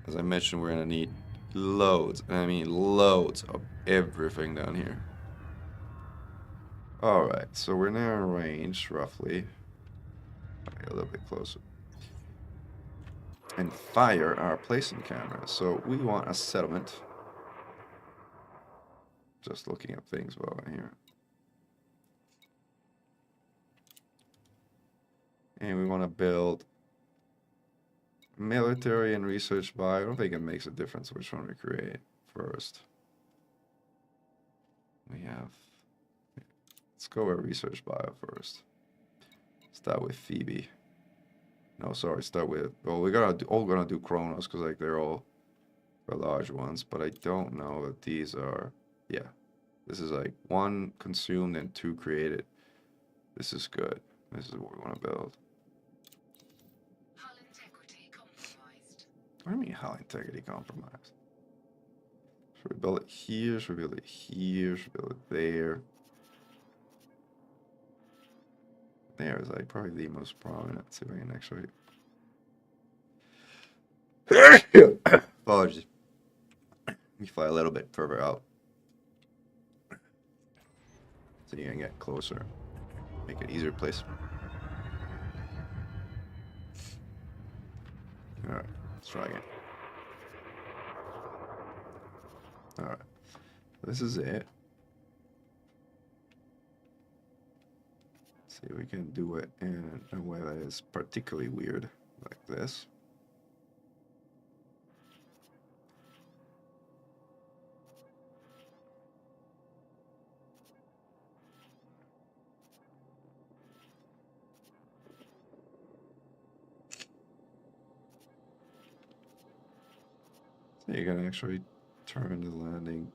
As I mentioned, we're gonna need loads, and I mean loads of everything down here. Alright, so we're now in range, roughly. A little bit closer. And fire our placing cameras. So we want a settlement. Just looking at things while we're here. And we want to build military and research bio. I don't think it makes a difference which one we create first. We have... Let's go with research bio first. Start with Phoebe. No, sorry, start with... Well, we're all gonna do Chronos, because like they're all the large ones, but I don't know that these are... Yeah. This is like 1 consumed and 2 created. This is good. This is what we want to build. Hull integrity compromised. What do you mean hull integrity compromised? Should we build it here? Should we build it here? Should we build it there? There is like probably the most prominent. Let's see if I can actually... Apologies. Let me fly a little bit further out. So you can get closer. Make it easier place. Alright, let's try again. Alright, this is it. See if we can do it in a way that is particularly weird, like this. So you can actually turn the landing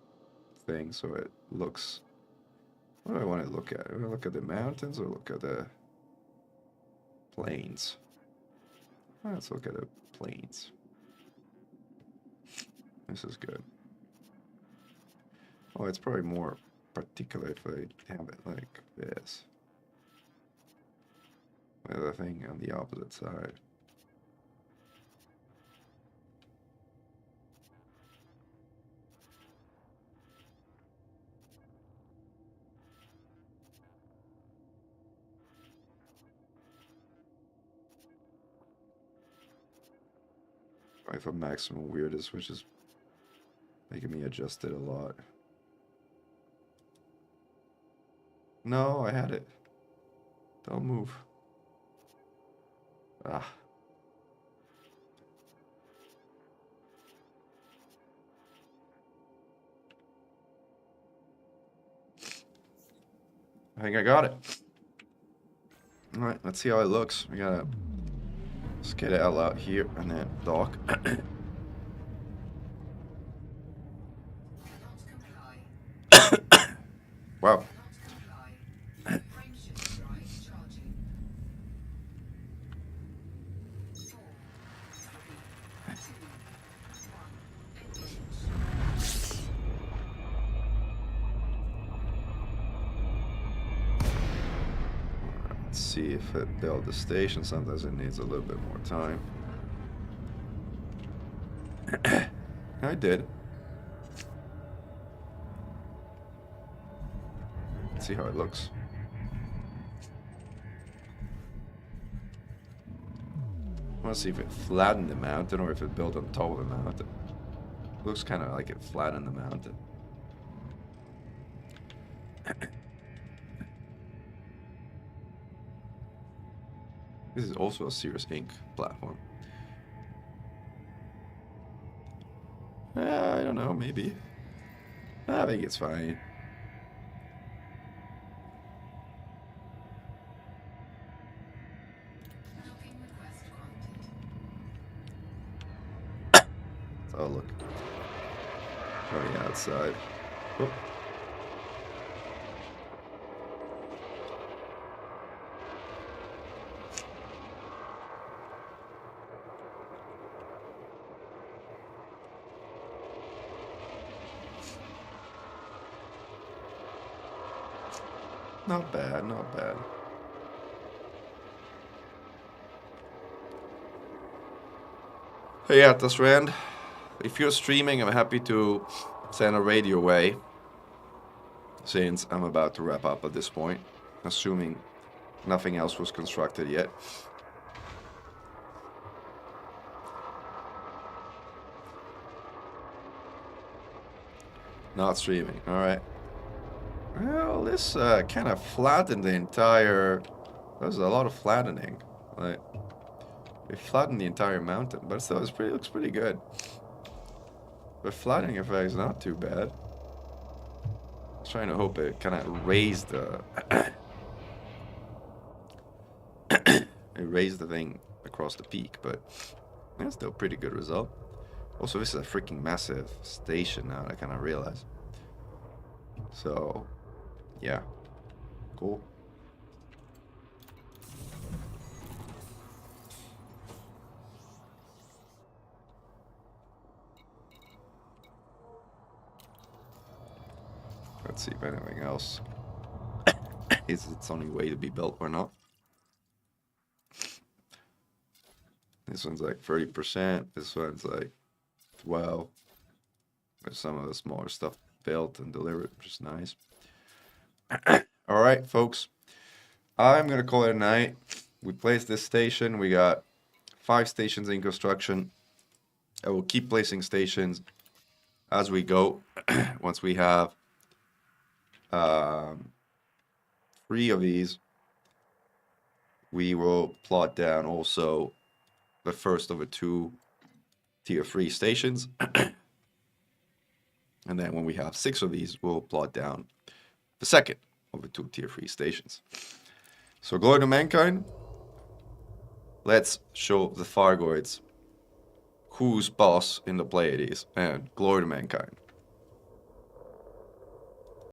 thing so it looks... What do I want to look at? Do I want to look at the mountains or look at the plains? Let's look at the plains. This is good. Oh, it's probably more particular if I have it like this. With the thing on the opposite side. Right for maximum weirdness, which is making me adjust it a lot. No, I had it. Don't move. Ah. I think I got it. Alright, let's see how it looks. We gotta just get it out here and then dock. Wow. Let's see if it built the station. Sometimes it needs a little bit more time. I did. Let's see how it looks. I want to see if it flattened the mountain or if it built on top of the mountain. Looks kind of like it flattened the mountain. This is also a Cirrus Inc. platform. I don't know, maybe. I think it's fine. Oh, look. Running outside. Oh. Not bad, not bad. Hey, Atlas Rand. If you're streaming, I'm happy to send a raid your way, since I'm about to wrap up at this point, assuming nothing else was constructed yet. Not streaming, alright. Well, this kind of flattened the entire... There's a lot of flattening. Like, it flattened the entire mountain, but still, looks pretty good. The flattening effect is not too bad. I was trying to hope it kind of raised the... it raised the thing across the peak, but that's still a pretty good result. Also, this is a freaking massive station now, I kind of realize. So, yeah. Cool. Let's see if anything else is its only way to be built or not. This one's like 30%. This one's like 12%. There's some of the smaller stuff built and delivered, which is nice. All right, folks. I'm going to call it a night. We placed this station. We got 5 stations in construction. I will keep placing stations as we go. Once we have 3 of these, we will plot down also the first of the 2 tier 3 stations. And then when we have 6 of these, we'll plot down the second of the 2 tier 3 stations. So glory to mankind. Let's show the Thargoids who's boss in the Pleiades, and glory to mankind.